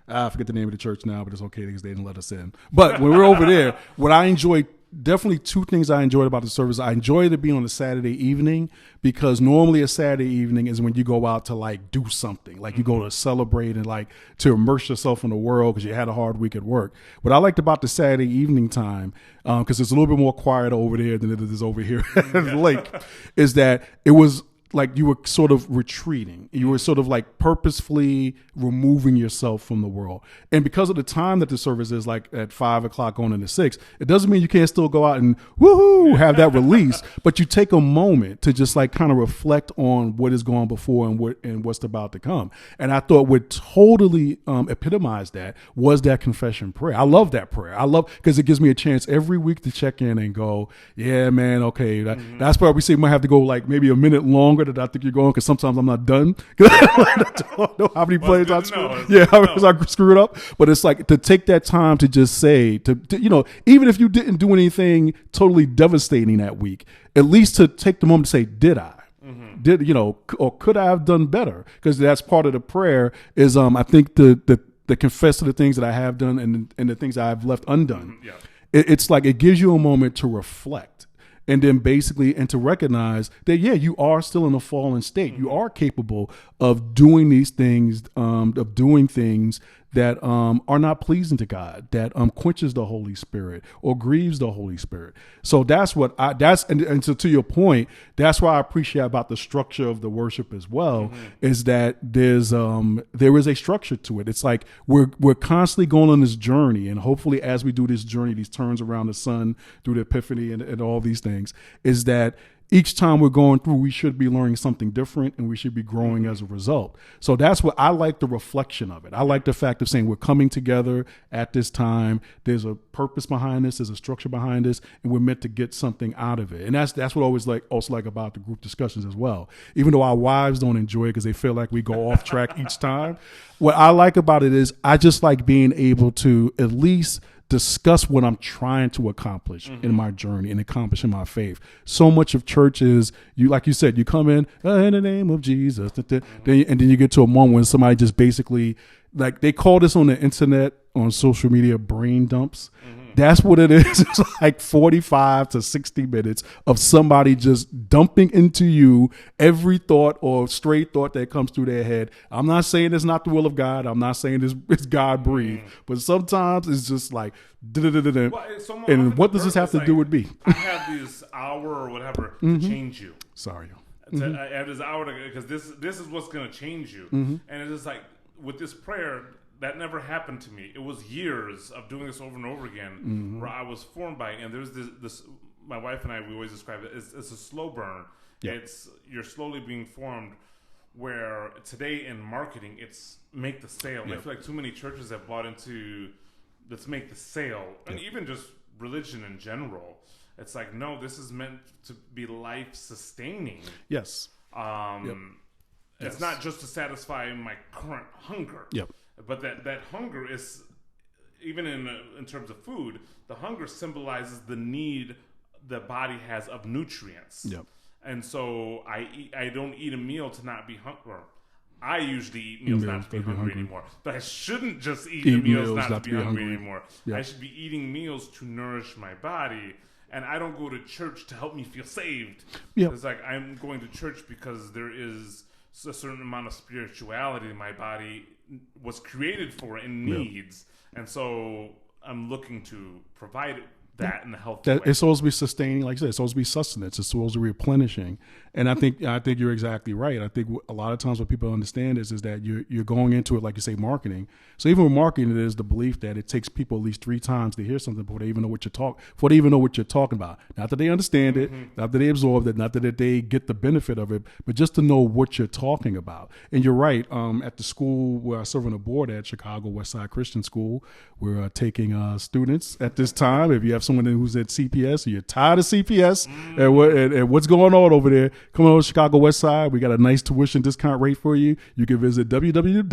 B: I forget the name of the church now, but it's okay because they didn't let us in. But when we were over there, what I enjoyed, definitely two things I enjoyed about the service. I enjoyed it being on a Saturday evening because normally a Saturday evening is when you go out to like do something, like you go to celebrate and like to immerse yourself in the world because you had a hard week at work. What I liked about the Saturday evening time, because it's a little bit more quiet over there than it is over here at the lake, is that it was like you were sort of retreating. You were sort of like purposefully removing yourself from the world. And because of the time that the service is like at 5 o'clock going into 6, it doesn't mean you can't still go out and woohoo, have that release, but you take a moment to just like kind of reflect on what is going before and what's about to come. And I thought what totally epitomized that was that confession prayer. I love that prayer. I love, because it gives me a chance every week to check in and go, yeah, man, okay. That's why we say we might have to go like maybe a minute longer that I think you're going, because sometimes I'm not done. I don't know how many plays I screwed. Yeah, I screwed up. But it's like to take that time to just say, to even if you didn't do anything totally devastating that week, at least to take the moment to say, did I? Did or could I have done better? Because that's part of the prayer. Is I think the confess to the things that I have done and the things I have left undone. Yeah. It's like it gives you a moment to reflect. And then basically, and to recognize that, yeah, you are still in a fallen state. You are capable of doing these things, that are not pleasing to God, that quenches the Holy Spirit or grieves the Holy Spirit. So that's what and so to your point, that's why I appreciate about the structure of the worship as well, is that there is a structure to it. It's like we're constantly going on this journey, and hopefully as we do this journey, these turns around the sun through the Epiphany and all these things, is that each time we're going through, we should be learning something different, and we should be growing as a result. So that's what I like, the reflection of it. I like the fact of saying we're coming together at this time. There's a purpose behind this. There's a structure behind this, and we're meant to get something out of it. And that's what I always also like about the group discussions as well. Even though our wives don't enjoy it because they feel like we go off track each time. What I like about it is I just like being able to at least discuss what I'm trying to accomplish in my journey and accomplish in my faith. So much of church is, like you said, you come in the name of Jesus, and then you get to a moment when somebody just basically, like they call this on the internet, on social media, brain dumps. That's what it is. It's like 45 to 60 minutes of somebody just dumping into you every thought or stray thought that comes through their head. I'm not saying it's not the will of God. I'm not saying it's God breathed, but sometimes it's just like, and what does this have to do with me?
A: I have this hour or whatever to change you.
B: Sorry.
A: I have this hour because this is what's going to change you. And it's just like with this prayer, that never happened to me. It was years of doing this over and over again where I was formed by it. And there's this my wife and I, we always describe it, it's a slow burn. Yeah. You're slowly being formed, where today in marketing, it's make the sale. Yeah. I feel like too many churches have bought into let's make the sale. And even just religion in general. It's like, no, this is meant to be life sustaining.
B: Yes.
A: It's not just to satisfy my current hunger.
B: Yep.
A: But that hunger is, even in terms of food, the hunger symbolizes the need the body has of nutrients.
B: Yep.
A: And so I don't eat a meal to not be hungry. I usually eat meals not to be hungry anymore. But I shouldn't just eat the meals not to be hungry anymore. Yep. I should be eating meals to nourish my body. And I don't go to church to help me feel saved. Yep. It's like I'm going to church because there is a certain amount of spirituality my body was created for and needs. And so I'm looking to provide that in a healthy way.
B: It's supposed to be sustaining, like I said, it's supposed to be sustenance. It's supposed to be replenishing. And I think you're exactly right. I think a lot of times what people understand is that you're going into it, like you say, marketing. So even with marketing, it is the belief that it takes people at least 3 times to hear something before they even know what you're talking about. Not that they understand it, not that they absorb it, not that they get the benefit of it, but just to know what you're talking about. And you're right. At the school where I serve on the board at, Chicago Westside Christian School, we're taking students at this time. If you have someone who's at CPS, or you're tired of CPS and what's going on over there, come on over to Chicago West Side. We got a nice tuition discount rate for you. You can visit www.cwscs.org.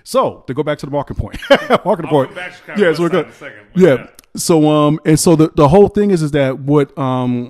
B: So to go back to the market point,
A: Yeah, so we're good.
B: Yeah. So so the whole thing is that what our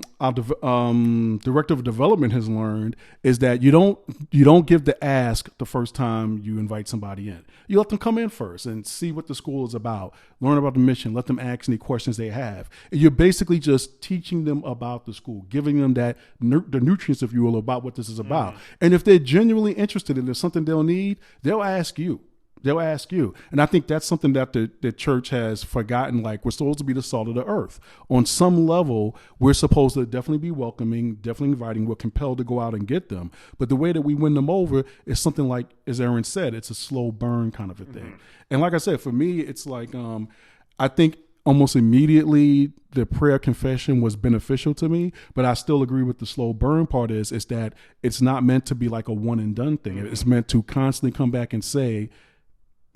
B: director of development has learned is that you don't give the ask the first time you invite somebody in. You let them come in first and see what the school is about, learn about the mission, let them ask any questions they have. And you're basically just teaching them about the school, giving them the nutrients, if you will, about what this is about. And if they're genuinely interested in there's something they'll need, they'll ask you. They'll ask you. And I think that's something that the church has forgotten. Like, we're supposed to be the salt of the earth. On some level, we're supposed to definitely be welcoming, definitely inviting. We're compelled to go out and get them. But the way that we win them over is something like, as Aaron said, it's a slow burn kind of a thing. And like I said, for me, it's like, I think almost immediately the prayer confession was beneficial to me, but I still agree with the slow burn part is that it's not meant to be like a one and done thing. It's meant to constantly come back and say,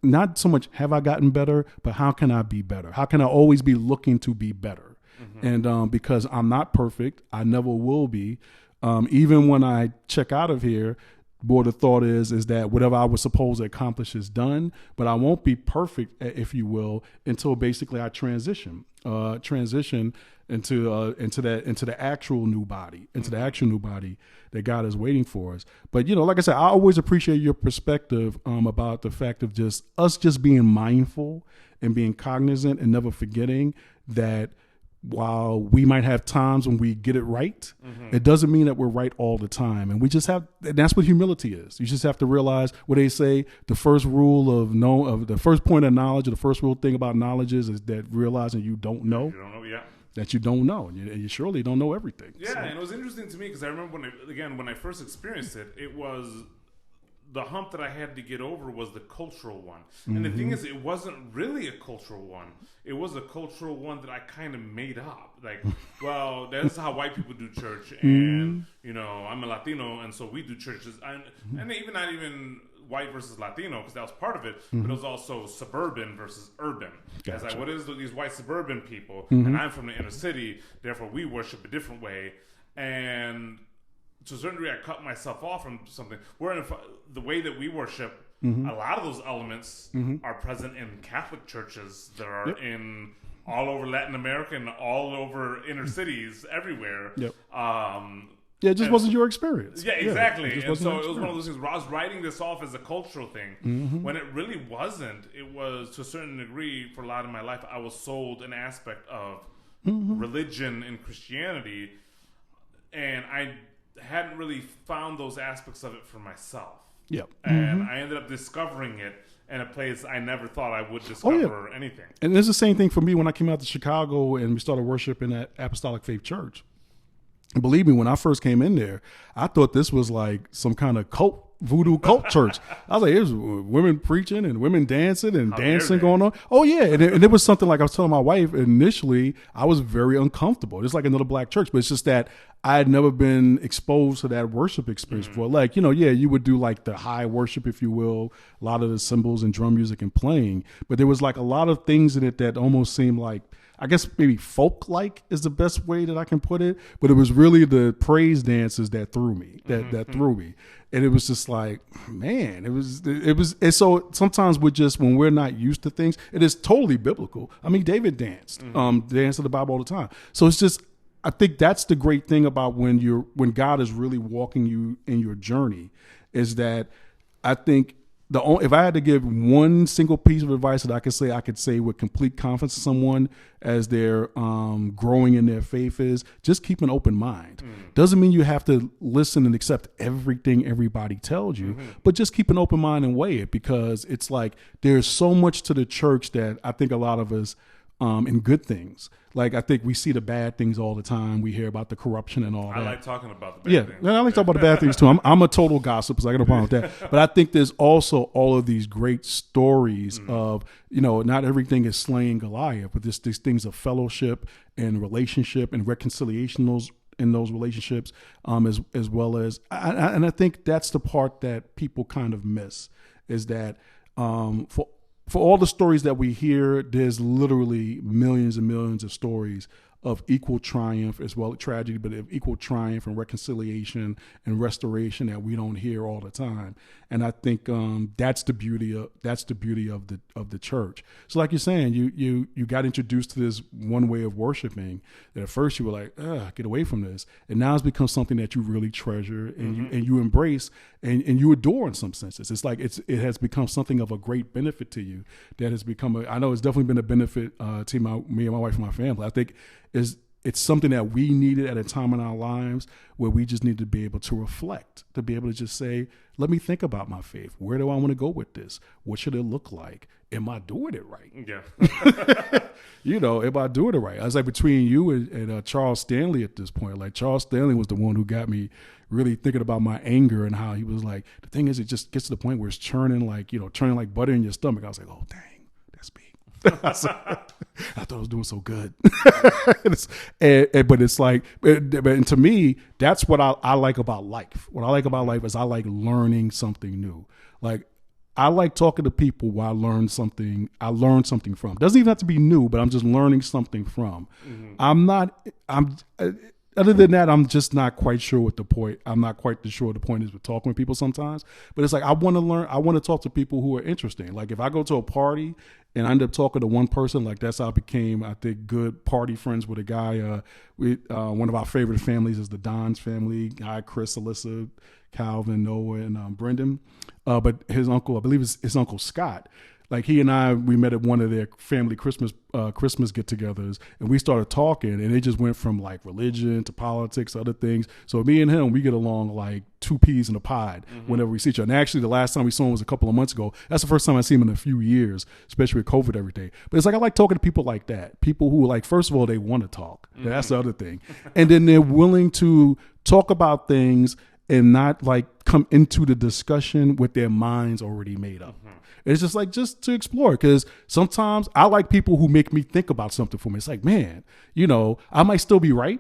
B: not so much have I gotten better, but how can I be better? How can I always be looking to be better? And because I'm not perfect, I never will be. Even when I check out of here, boy, the thought is that whatever I was supposed to accomplish is done, but I won't be perfect, if you will, until basically I transition into the actual new body, that God is waiting for us. But, like I said, I always appreciate your perspective about the fact of just being mindful and being cognizant and never forgetting that while we might have times when we get it right, it doesn't mean that we're right all the time. And that's what humility is. You just have to realize what they say, the first rule of the first point of knowledge, or the first rule thing about knowledge is that realizing you don't know.
A: You don't know, yeah.
B: That you don't know, and you surely don't know everything.
A: Yeah, so. And it was interesting to me because I remember when I first experienced it, it was the hump that I had to get over was the cultural one. And the thing is, it wasn't really a cultural one. It was a cultural one that I kind of made up. Like, well, that's how white people do church, and I'm a Latino, and so we do churches, and even not even white versus Latino, because that was part of it, but it was also suburban versus urban. Gotcha. It's like, what is these white suburban people? And I'm from the inner city, therefore we worship a different way. And to a certain degree, I cut myself off from something. The way that we worship, a lot of those elements are present in Catholic churches that are in all over Latin America and all over inner cities everywhere.
B: Yeah, it just wasn't your experience.
A: Yeah, exactly. And so it was one of those things where I was writing this off as a cultural thing when it really wasn't. It was, to a certain degree, for a lot of my life, I was sold an aspect of religion and Christianity, and I hadn't really found those aspects of it for myself. Yep. And I ended up discovering it in a place I never thought I would discover anything.
B: And it's the same thing for me when I came out to Chicago and we started worshiping at Apostolic Faith Church. And believe me, when I first came in there, I thought this was like some kind of voodoo cult church. I was like, it was women preaching and women dancing and dancing going on. Oh yeah. And it was something like I was telling my wife initially, I was very uncomfortable. It's like another black church, but it's just that I had never been exposed to that worship experience before. Like, you would do like the high worship, if you will, a lot of the cymbals and drum music and playing, but there was like a lot of things in it that almost seemed like, I guess maybe folk-like is the best way that I can put it, but it was really the praise dances that threw me, that threw me. And it was just like, man, it was, and so sometimes when we're not used to things, it is totally biblical. I mean, David danced, danced in the Bible all the time. So it's just, I think that's the great thing about when God is really walking you in your journey, is that I think if I had to give one single piece of advice that I could say with complete confidence to someone as they're growing in their faith is just keep an open mind. Doesn't mean you have to listen and accept everything everybody tells you, but just keep an open mind and weigh it, because it's like there's so much to the church that I think a lot of us in good things. Like, I think we see the bad things all the time. We hear about the corruption and all that.
A: I like talking about the bad things.
B: Yeah, I like talking about the bad things too. I'm a total gossip, so I got no problem with that. But I think there's also all of these great stories of, not everything is slaying Goliath, but there's these things of fellowship and relationship and reconciliation in those relationships, as well as, and I think that's the part that people kind of miss, is that for all the stories that we hear, there's literally millions and millions of stories of equal triumph as well as tragedy, but of equal triumph and reconciliation and restoration that we don't hear all the time. And I think that's the beauty of the church. So like you're saying, you got introduced to this one way of worshiping that at first you were like, get away from this. And now it's become something that you really treasure and you embrace and you adore in some senses. It's like it has become something of a great benefit to you that has become I know it's definitely been a benefit to me and my wife and my family. I think it's something that we needed at a time in our lives where we just need to be able to reflect, to be able to just say, let me think about my faith. Where do I want to go with this? What should it look like? Am I doing it right?
A: Yeah.
B: Am I doing it right? I was like, between you and Charles Stanley at this point, like Charles Stanley was the one who got me really thinking about my anger and how he was like, the thing is, it just gets to the point where it's churning like butter in your stomach. I was like, oh, dang, that's me. I thought I was doing so good. But it's like, and to me, that's what I like about life. What I like about life is I like learning something new. Like, I like talking to people where I learn something from. Doesn't even have to be new, but I'm just learning something from. Other than that, I'm just not quite sure what the point. I'm not quite sure what the point is with talking with people sometimes. But it's like, I want to learn. I want to talk to people who are interesting. Like, if I go to a party and I end up talking to one person, like, that's how I became, I think, good party friends with a guy. One of our favorite families is the Don's family. Guy, Chris, Alyssa, Calvin, Noah, and Brendan. But his uncle, I believe his uncle Scott, like, he and I, we met at one of their family Christmas get-togethers, and we started talking, and it just went from like religion to politics, other things. So me and him, we get along like two peas in a pod whenever we see each other. And actually, the last time we saw him was a couple of months ago. That's the first time I see him in a few years, especially with COVID every day. But it's like, I like talking to people like that. People who, like, first of all, they want to talk. That's the other thing. And then they're willing to talk about things and not like come into the discussion with their minds already made up. It's just like, just to explore, because sometimes I like people who make me think about something for me. It's like, man, I might still be right,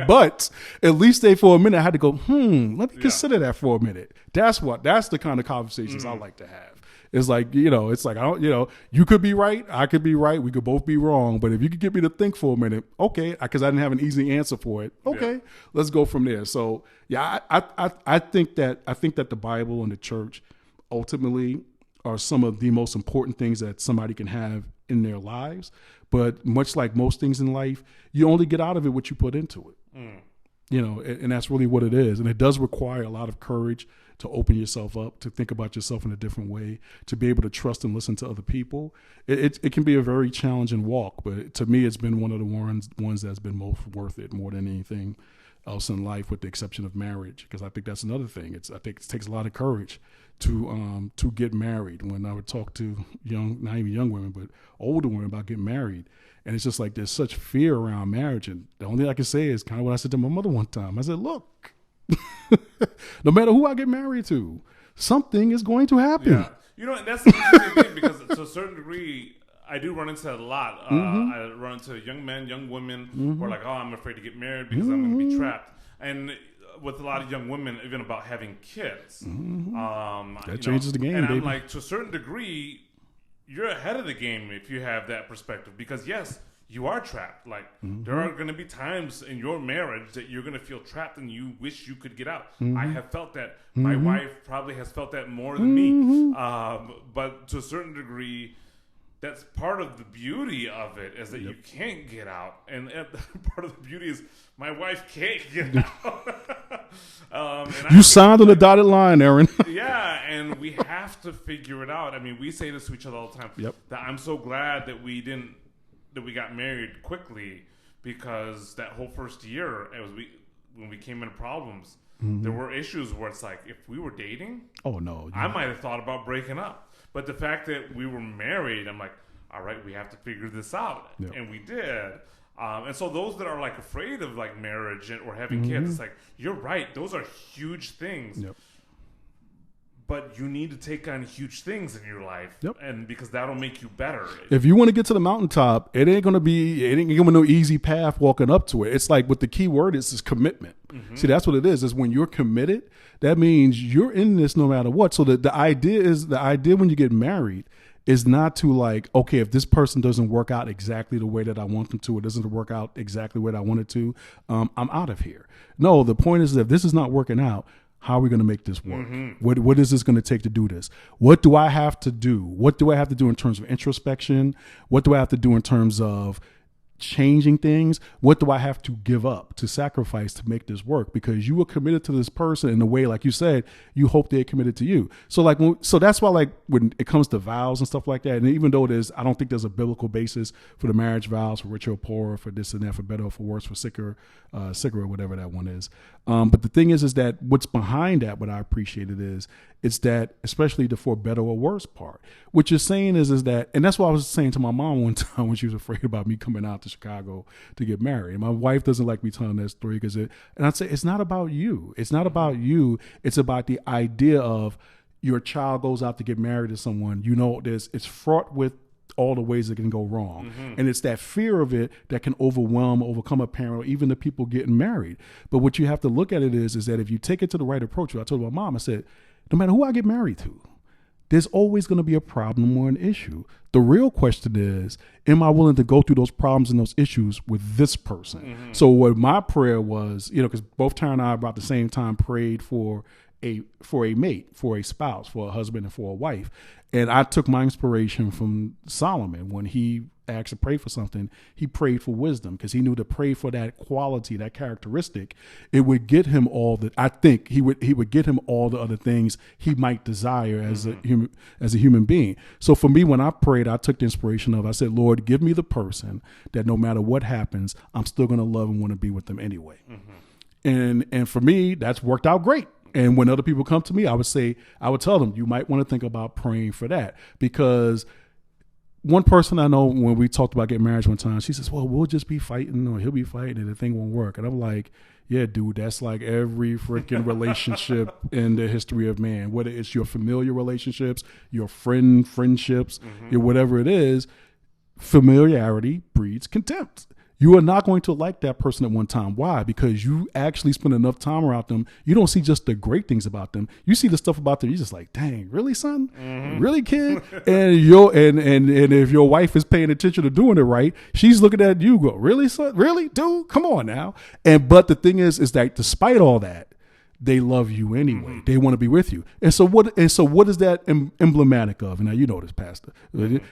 B: but at least for a minute I had to go, let me consider that for a minute. That's the kind of conversations I like to have. It's like, it's like, I don't, you could be right, I could be right, we could both be wrong, but if you could get me to think for a minute, okay, because I didn't have an easy answer for it, okay, let's go from there. So yeah, I think that the Bible and the church ultimately are some of the most important things that somebody can have in their lives. But much like most things in life, you only get out of it what you put into it. And that's really what it is. And it does require a lot of courage to open yourself up, to think about yourself in a different way, to be able to trust and listen to other people. It can be a very challenging walk, but to me, it's been one of the ones that's been most worth it more than anything else in life, with the exception of marriage, because I think that's another thing. I think it takes a lot of courage to get married. When I would talk to not even young women, but older women about getting married, and it's just like there's such fear around marriage. And the only thing I can say is kind of what I said to my mother one time. I said, look, no matter who I get married to, something is going to happen.
A: Yeah. And that's the interesting thing, because to a certain degree, I do run into that a lot. I run into young men, young women who are like, oh, I'm afraid to get married because I'm going to be trapped. And with a lot of young women, even about having kids.
B: That changes the game,
A: and
B: baby.
A: I'm like, to a certain degree, you're ahead of the game if you have that perspective. Because, yes, you are trapped. Like, there are going to be times in your marriage that you're going to feel trapped and you wish you could get out. I have felt that. My wife probably has felt that more than me. But to a certain degree, that's part of the beauty of it, is that you can't get out. And part of the beauty is my wife can't get out.
B: You signed on the dotted line, Aaron.
A: Yeah, and we have to figure it out. I mean, we say this to each other all the time. That I'm so glad that we got married quickly, because that whole first year, when we came into problems, there were issues where it's like, if we were dating, I might have thought about breaking up. But the fact that we were married, I'm like, all right, we have to figure this out. And we did. And so those that are like afraid of like marriage or having kids, it's like, you're right. Those are huge things. But you need to take on huge things in your life, and because that'll make you better.
B: If you want to get to the mountaintop, it ain't gonna be no easy path walking up to it. It's like, what the key word is commitment. See, that's what it is. Is when you're committed, that means you're in this no matter what. So the idea when you get married is not to like, okay, if this person doesn't work out exactly the way that I want them to, it doesn't work out exactly the way that I want it to, I'm out of here. No, the point is that if this is not working out, how are we going to make this work? What is this going to take to do this? What do I have to do? What do I have to do in terms of introspection? What do I have to do in terms of changing things. What do I have to give up, to sacrifice to make this work? Because you were committed to this person in a way, like you said, you hope they're committed to you. So so that's why, like, when it comes to vows and stuff like that, and even though I don't think there's a biblical basis for the marriage vows, for richer or poorer, for this and that, for better or for worse, for sicker or whatever that one is. But the thing is that what's behind that, what I appreciated it's that, especially the for better or worse part, what you're saying is that, and that's what I was saying to my mom one time when she was afraid about me coming out to Chicago to get married. And my wife doesn't like me telling that story and I'd say, it's not about you. It's not about you. It's about the idea of your child goes out to get married to someone, it's fraught with all the ways it can go wrong. And it's that fear of it that can overcome a parent or even the people getting married. But what you have to look at it is that if you take it to the right approach, I told my mom, I said, no matter who I get married to, there's always going to be a problem or an issue. The real question is, am I willing to go through those problems and those issues with this person? So what my prayer was, because both Tara and I about the same time prayed for a mate, for a spouse, for a husband and for a wife. And I took my inspiration from Solomon. When he asked to pray for something, he prayed for wisdom, because he knew to pray for that quality, that characteristic, it would get him he would get him all the other things he might desire as a human being. So for me, when I prayed, I took the inspiration I said, Lord, give me the person that no matter what happens, I'm still going to love and want to be with them anyway. And for me, that's worked out great. And when other people come to me, I would tell them, you might want to think about praying for that. Because one person I know, when we talked about getting married one time, she says, well, we'll just be fighting, or he'll be fighting and the thing won't work. And I'm like, yeah, dude, that's like every freaking relationship in the history of man, whether it's your familiar relationships, your friendships, your whatever it is, familiarity breeds contempt. You are not going to like that person at one time. Why? Because you actually spend enough time around them. You don't see just the great things about them. You see the stuff about them. You're just like, dang, really, son? Really, kid? And if your wife is paying attention to doing it right, she's looking at you, go, really, son? Really, dude? Come on now. But the thing is that despite all that, they love you anyway. They want to be with you. And so what is that emblematic of? And now you know this, Pastor.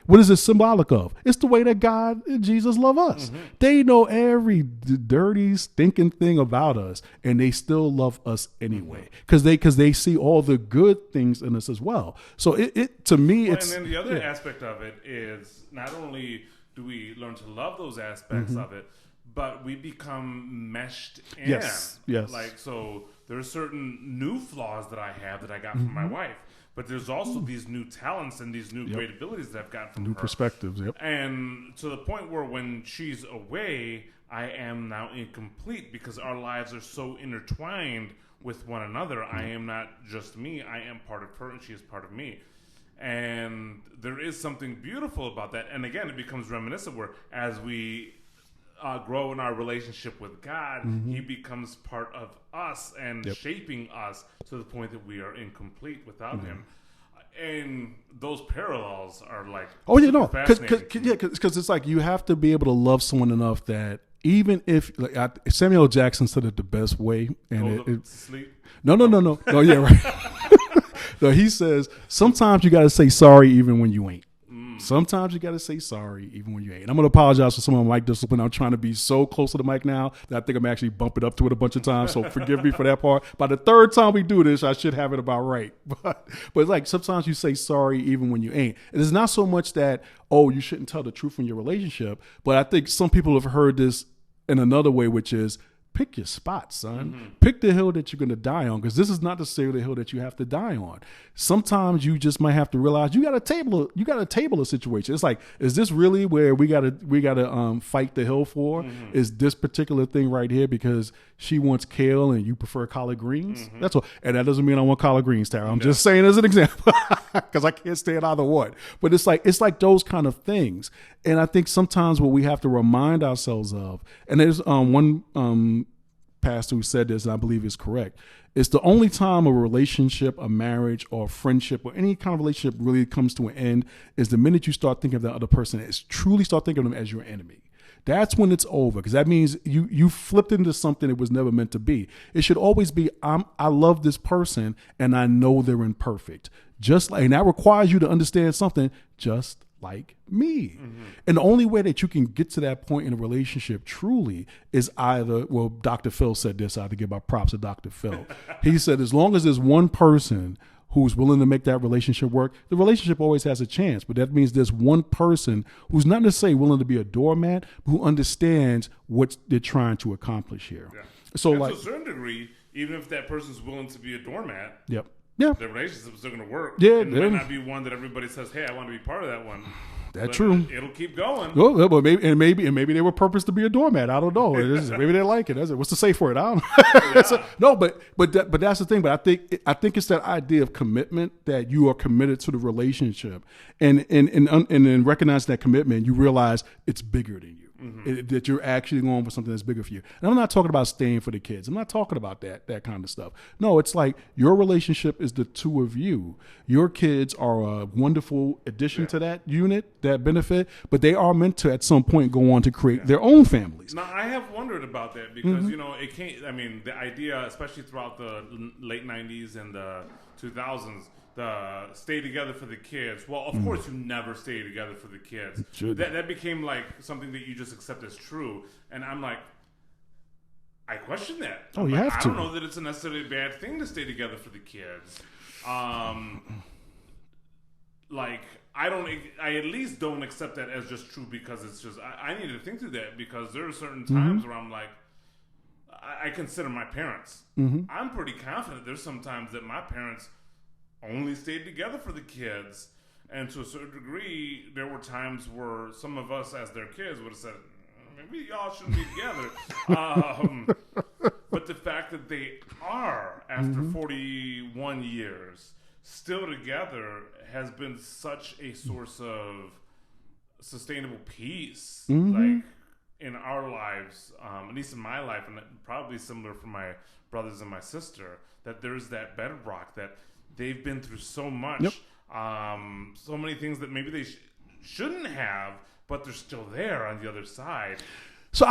B: What is it symbolic of? It's the way that God and Jesus love us. They know every dirty, stinking thing about us, and they still love us anyway, because they see all the good things in us as well. So it to me, it's.
A: And then the other aspect of it is, not only do we learn to love those aspects of it, but we become meshed in.
B: Yes.
A: Like, so there's certain new flaws that I have that I got from my wife, but there's also these new talents and these new great abilities that I've gotten from her.
B: New perspectives,
A: And to the point where when she's away, I am now incomplete, because our lives are so intertwined with one another. I am not just me. I am part of her, and she is part of me. And there is something beautiful about that. And again, it becomes reminiscent where, as we grow in our relationship with God, he becomes part of us and shaping us to the point that we are incomplete without him. And those parallels are like,
B: because it's like you have to be able to love someone enough that even if, like, Samuel L. Jackson said it the best way, and
A: sleep.
B: No, yeah, right. No, he says sometimes you got to say sorry even when you ain't. Sometimes you got to say sorry even when you ain't. I'm going to apologize for some of my mic discipline. I'm trying to be so close to the mic now that I think I'm actually bumping up to it a bunch of times. So forgive me for that part. By the third time we do this, I should have it about right. But it's like sometimes you say sorry even when you ain't. And it's not so much that, you shouldn't tell the truth in your relationship. But I think some people have heard this in another way, which is, pick your spot, son. Pick the hill that you're going to die on, because this is not necessarily the hill that you have to die on. Sometimes you just might have to realize you got to table a situation. It's like, is this really where we got to fight the hill for? Is this particular thing right here because she wants kale and you prefer collard greens? That's all. And that doesn't mean I want collard greens, Tara. I'm just saying as an example, because I can't stand either one. But it's like those kind of things. And I think sometimes what we have to remind ourselves of, and there's one pastor who said this, and I believe is correct. It's the only time a relationship, a marriage, or a friendship, or any kind of relationship really comes to an end is the minute you start thinking of that other person, is truly start thinking of them as your enemy. That's when it's over, because that means you flipped into something it was never meant to be. It should always be, I love this person and I know they're imperfect. And that requires you to understand something, just like me. And the only way that you can get to that point in a relationship truly is either, well, Dr. Phil said this, I have to give my props to Dr. Phil. He said, as long as there's one person who's willing to make that relationship work, the relationship always has a chance. But that means there's one person who's not necessarily willing to be a doormat, but who understands what they're trying to accomplish here.
A: Yeah.
B: So
A: and
B: like,
A: to a certain degree, even if that person's willing to be a doormat,
B: yep. Yeah.
A: the relationship's still going to work.
B: Yeah.
A: And it might not be one that everybody says, hey, I want to be part of that one.
B: That's true.
A: It'll keep going.
B: Well, but maybe they were purposed to be a doormat. I don't know. Maybe they like it. What's to say for it? I don't know. Yeah. So, no, but that's the thing. But I think it's that idea of commitment, that you are committed to the relationship, and in recognizing that commitment, you realize it's bigger than you. That you're actually going for something that's bigger for you. And I'm not talking about staying for the kids. I'm not talking about that kind of stuff. No, it's like your relationship is the two of you. Your kids are a wonderful addition to that unit, that benefit, but they are meant to at some point go on to create their own families.
A: Now, I have wondered about that because, it can't, the idea, especially throughout the late 90s and the 2000s, the stay together for the kids. Well, of course, you never stay together for the kids. That became like something that you just accept as true. And I'm like, I question that.
B: You have to.
A: I don't know that it's a necessarily bad thing to stay together for the kids. I at least don't accept that as just true because it's just, I need to think through that because there are certain times where I'm like, I consider my parents. I'm pretty confident there's some times that my parents only stayed together for the kids, and to a certain degree there were times where some of us as their kids would have said maybe y'all shouldn't be together. But the fact that they are after 41 years still together has been such a source of sustainable peace like in our lives, at least in my life, and probably similar for my brothers and my sister, that there's that bedrock that they've been through so much, so many things that maybe they shouldn't have, but they're still there on the other side.
B: So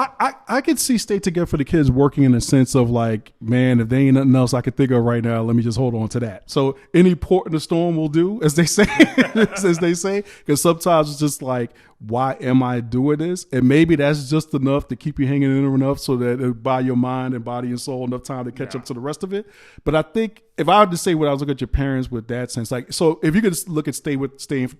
B: I could see stay together for the kids working in a sense of like, man, if there ain't nothing else I could think of right now, let me just hold on to that. So any port in the storm will do, as they say, because sometimes it's just like, why am I doing this? And maybe that's just enough to keep you hanging in there enough so that it'll buy your mind and body and soul enough time to catch up to the rest of it. But I think if I were to say what I was looking at your parents with that sense, like, so if you could just look at staying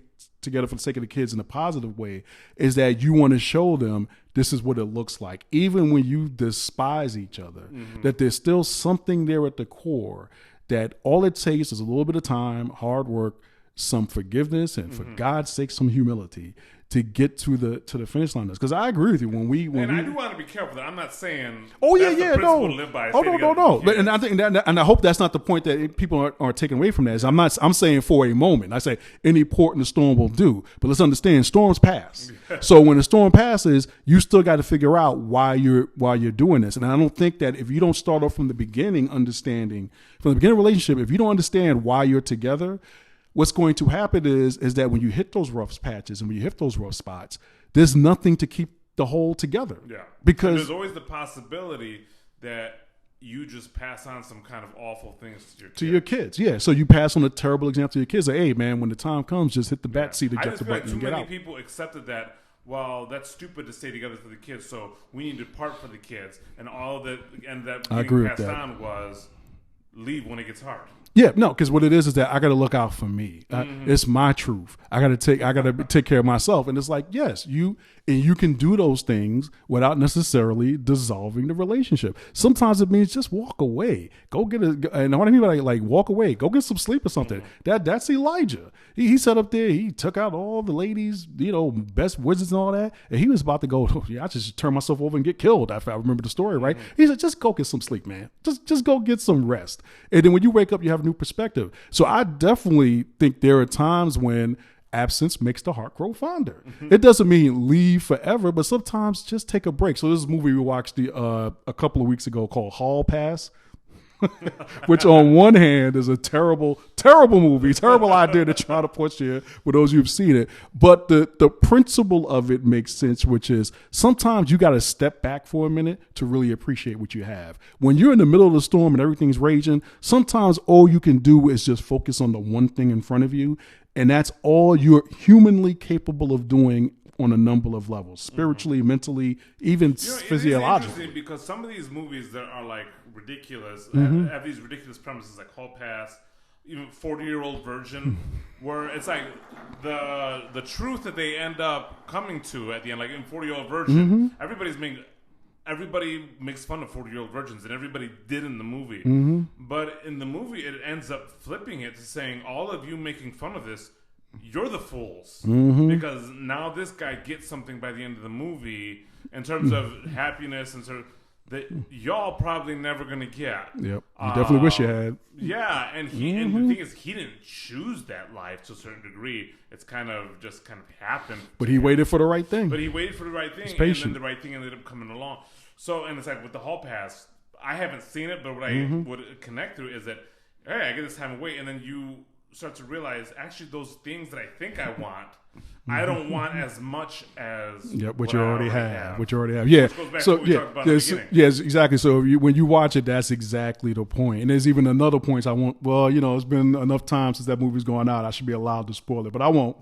B: together for the sake of the kids in a positive way, is that you want to show them this is what it looks like. Even when you despise each other, that there's still something there at the core, that all it takes is a little bit of time, hard work, some forgiveness, and for God's sake, some humility to get to the finish line. Because I agree with you. I
A: do want to be careful that I'm not saying.
B: No.
A: To live by,
B: No. But and I think and I hope that's not the point that people are taking away from that. I'm saying for a moment. I say any port in the storm will do. But let's understand, storms pass. So when the storm passes, you still got to figure out why you're doing this. And I don't think that if you don't start off from the beginning, understanding from the beginning of the relationship, if you don't understand why you're together, what's going to happen is that when you hit those rough patches and when you hit those rough spots, there's nothing to keep the whole together.
A: Yeah.
B: Because
A: and there's always the possibility that you just pass on some kind of awful things to your kids.
B: Yeah. So you pass on a terrible example to your kids. Like, hey, man, when the time comes, just hit the back seat, eject the button, and get out.
A: Too many people accepted that, well, that's stupid to stay together for the kids, so we need to part for the kids. And all that ended up getting passed on was leave when it gets hard.
B: Yeah, no, because what it is that I got to look out for me. It's my truth. I got to take care of myself. And it's like, yes, you can do those things without necessarily dissolving the relationship. Sometimes it means just walk away. Go get and what I mean by like walk away. Go get some sleep or something. That's Elijah. He sat up there. He took out all the ladies, best wizards and all that. And he was about to go, I just turn myself over and get killed. If I remember the story right. He said, just go get some sleep, man. Just go get some rest. And then when you wake up, you have new perspective. So I definitely think there are times when absence makes the heart grow fonder. It doesn't mean leave forever, but sometimes just take a break. So this is a movie we watched a couple of weeks ago called Hall Pass, which on one hand is a terrible movie, terrible idea to try to push here for those who've seen it. But the principle of it makes sense, which is sometimes you got to step back for a minute to really appreciate what you have. When you're in the middle of the storm and everything's raging, sometimes all you can do is just focus on the one thing in front of you. And that's all you're humanly capable of doing on a number of levels, spiritually, mentally, even physiologically.
A: It's interesting because some of these movies that are like ridiculous, have these ridiculous premises like Hall Pass, even 40-Year-Old Virgin, where it's like the truth that they end up coming to at the end, like in 40-Year-Old Virgin, everybody makes fun of 40-Year-Old virgins, and everybody did in the movie. But in the movie, it ends up flipping it to saying, all of you making fun of this, you're the fools. Because now this guy gets something by the end of the movie in terms of happiness and sort of that y'all probably never going to get.
B: Yep. You definitely wish you had.
A: Yeah, and and the thing is, he didn't choose that life to a certain degree. It's kind of happened.
B: But he waited for the right thing.
A: But he waited for the right thing,
B: He's patient.
A: And then the right thing ended up coming along. So, and it's like with the Hall Pass, I haven't seen it, but what I would connect to is that, hey, I get this time to wait, and then you start to realize, actually, those things that I think I want, I don't want as much as
B: what you already have. What you already have. Yeah.
A: So
B: yes, exactly. So when you watch it, that's exactly the point. And there's even another point I won't. Well, it's been enough time since that movie's going out. I should be allowed to spoil it, but I won't.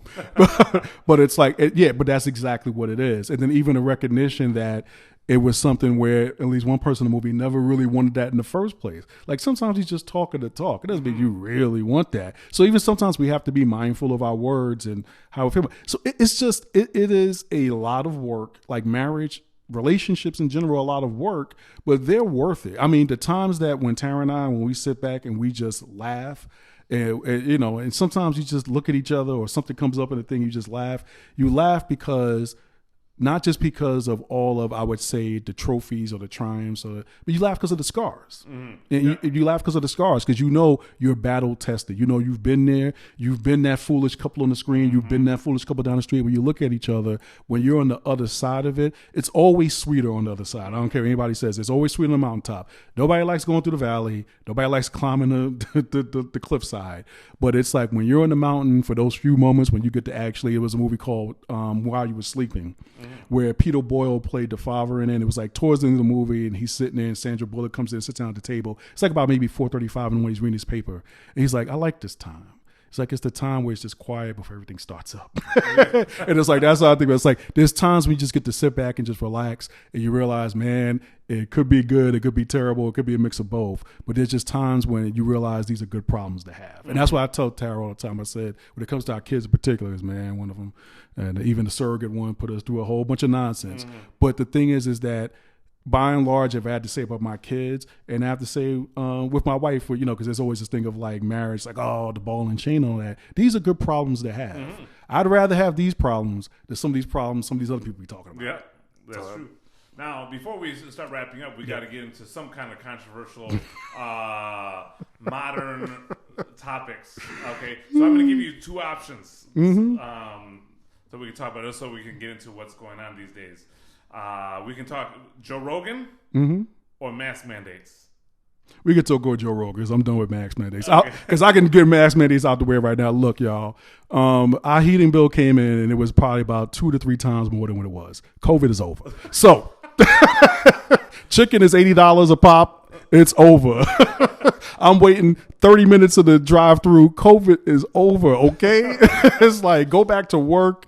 B: But it's like, but that's exactly what it is. And then even a recognition that it was something where at least one person in the movie never really wanted that in the first place. Like sometimes he's just talking to talk. It doesn't mean you really want that. So even sometimes we have to be mindful of our words and how we feel. So it's just, it is a lot of work, like marriage, relationships in general, a lot of work, but they're worth it. I mean, the times that when Tara and I, when we sit back and we just laugh, and sometimes you just look at each other or something comes up in the thing, you just laugh. You laugh because not just because of all of, I would say, the trophies or the triumphs, but you laugh because of the scars. And you laugh because of the scars, because you're battle tested. You've been there. You've been that foolish couple on the screen. You've been that foolish couple down the street. When you look at each other, when you're on the other side of it, it's always sweeter on the other side. I don't care what anybody says. It's always sweeter on the mountaintop. Nobody likes going through the valley. Nobody likes climbing the cliffside. But it's like when you're on the mountain for those few moments when you get to it was a movie called While You Were Sleeping, where Peter Boyle played the father in it. It was like towards the end of the movie, and he's sitting there, and Sandra Bullock comes in and sits down at the table. It's like about maybe 4:35 when he's reading his paper. And he's like, I like this time. It's like, it's the time where it's just quiet before everything starts up. And it's like, that's how I think. It's like, there's times when you just get to sit back and just relax, and you realize, man, it could be good, it could be terrible, it could be a mix of both. But there's just times when you realize these are good problems to have. And that's why I tell Tara all the time. I said, when it comes to our kids in particular, is, man, one of them, and even the surrogate one, put us through a whole bunch of nonsense. But the thing is that by and large, if I had to say about my kids, and I have to say with my wife, because there's always this thing of like marriage, like, oh, the ball and chain, all that. These are good problems to have. I'd rather have these problems than some of these problems some of these other people be talking about.
A: Yeah, that's true. Now, before we start wrapping up, we got to get into some kind of controversial modern topics. Okay, so I'm going to give you two options so we can talk about it, so we can get into what's going on these days. We can talk Joe Rogan or mask mandates.
B: We could still go Joe Rogan, because I'm done with mask mandates. Because I can get mask mandates out the way right now. Look, y'all, our heating bill came in, and it was probably about 2 to 3 times more than what it was. COVID is over. So chicken is $80 a pop. It's over. I'm waiting 30 minutes of the drive-through. COVID is over, okay? It's like, go back to work,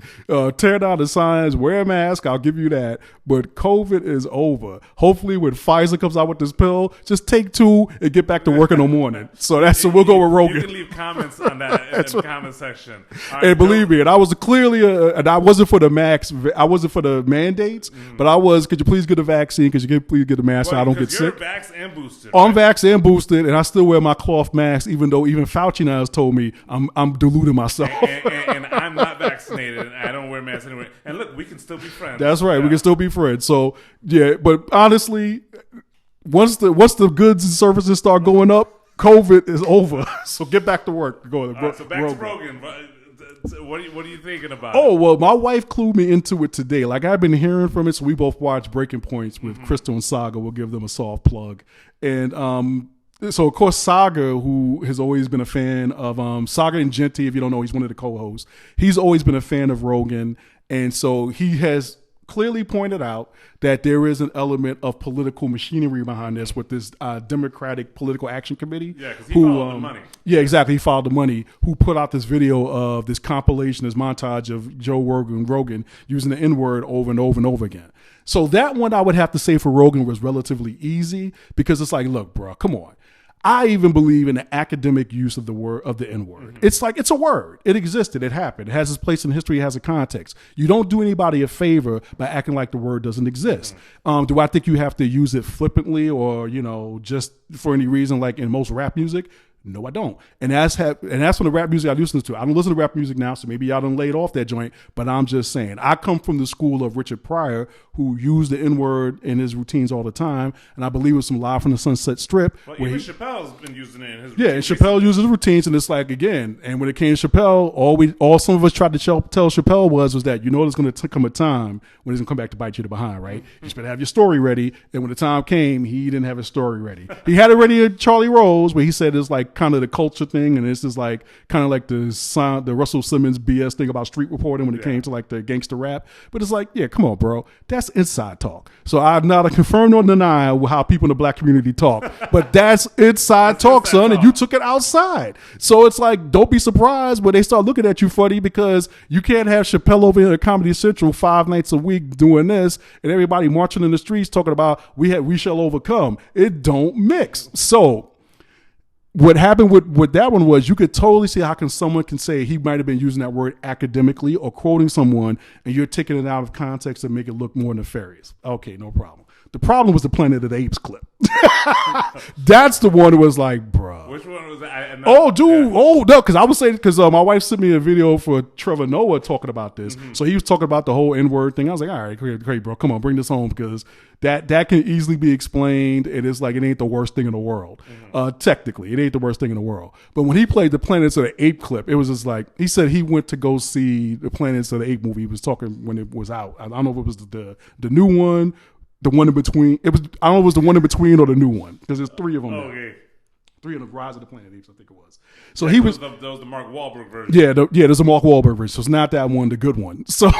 B: tear down the signs, wear a mask, I'll give you that. But COVID is over. Hopefully when Pfizer comes out with this pill, just take 2 and get back to work in the morning. So we'll go with Rogan.
A: You can leave comments on that in the comment section.
B: Right, and believe me, and I was clearly, and I wasn't for the I wasn't for the mandates, but I was, could you please get a vaccine? Could you please get a mask so I don't get sick?
A: You're vaxxed and boosted.
B: I'm vaxxed and boosted, and I still wear my cloth mask, even though even Fauci now has told me I'm deluding myself.
A: And I'm not vaccinated, and I don't wear masks anyway. And look, we can still be friends.
B: That's right. Yeah. We can still be friends. So, yeah, but honestly, once the goods and services start going up, COVID is over. So get back to work.
A: So back to Rogan. What are you thinking about?
B: Oh, well, my wife clued me into it today. Like, I've been hearing from it, so we both watched Breaking Points with Crystal and Saga. We'll give them a soft plug. And so, of course, Saga, who has always been a fan of Saga and Genty, if you don't know, he's one of the co-hosts. He's always been a fan of Rogan. And so he has clearly pointed out that there is an element of political machinery behind this with this Democratic Political Action Committee.
A: Yeah, because he followed the money.
B: Yeah, exactly. He followed the money. Who put out this video of this compilation, this montage of Joe Rogan using the N-word over and over and over again. So that one I would have to say for Rogan was relatively easy because it's like, look, bro, come on. I even believe in the academic use of the word of the N-word. Mm-hmm. It's like, it's a word. It existed. It happened. It has its place in history. It has a context. You don't do anybody a favor by acting like the word doesn't exist. Mm-hmm. Do I think you have to use it flippantly or, just for any reason, like in most rap music? No, I don't. And that's from the rap music I listen to. I don't listen to rap music now, so maybe y'all done laid off that joint, but I'm just saying. I come from the school of Richard Pryor, who used the N-word in his routines all the time, and I believe it was some Live from the Sunset Strip.
A: Well, even Chappelle's been using it in his routines.
B: Yeah, and Chappelle uses routines, and it's like, again, and when it came to Chappelle, all some of us tried to tell Chappelle was that, there's going to come a time when he's going to come back to bite you to behind, right? You just better have your story ready, and when the time came, he didn't have his story ready. He had it ready at Charlie Rose, where he said it's like kind of the culture thing, and this is like kind of like the Russell Simmons BS thing about street reporting when it came to like the gangster rap. But it's like, yeah, come on, bro, that's inside talk. So I'm not a confirm nor deny how people in the black community talk, but that's inside talk, son, and you took it outside. So it's like, don't be surprised when they start looking at you funny because you can't have Chappelle over here at Comedy Central 5 nights a week doing this, and everybody marching in the streets talking about we shall overcome. It don't mix. So what happened with that one was you could totally see how someone can say he might have been using that word academically or quoting someone, and you're taking it out of context to make it look more nefarious. Okay, no problem. The problem was the Planet of the Apes clip. That's the one that was like, bro.
A: Which one was that?
B: Oh, dude. Yeah. Oh, no, because I was saying, because my wife sent me a video for Trevor Noah talking about this. Mm-hmm. So he was talking about the whole N-word thing. I was like, all right, great, bro. Come on, bring this home because that can easily be explained. And it's like, it ain't the worst thing in the world. Mm-hmm. Technically, it ain't the worst thing in the world. But when he played the Planets of the Ape clip, it was just like, he said he went to go see the Planets of the Ape movie. He was talking when it was out. I don't know if it was the new one, the one in between. I don't know if it was the one in between or the new one because there's 3 of them. Okay. 3 of the Rise of the Planet Apes, I think it was. So he was.
A: That was the Mark Wahlberg version.
B: Yeah, there's a Mark Wahlberg version. So it's not that one, the good one. So,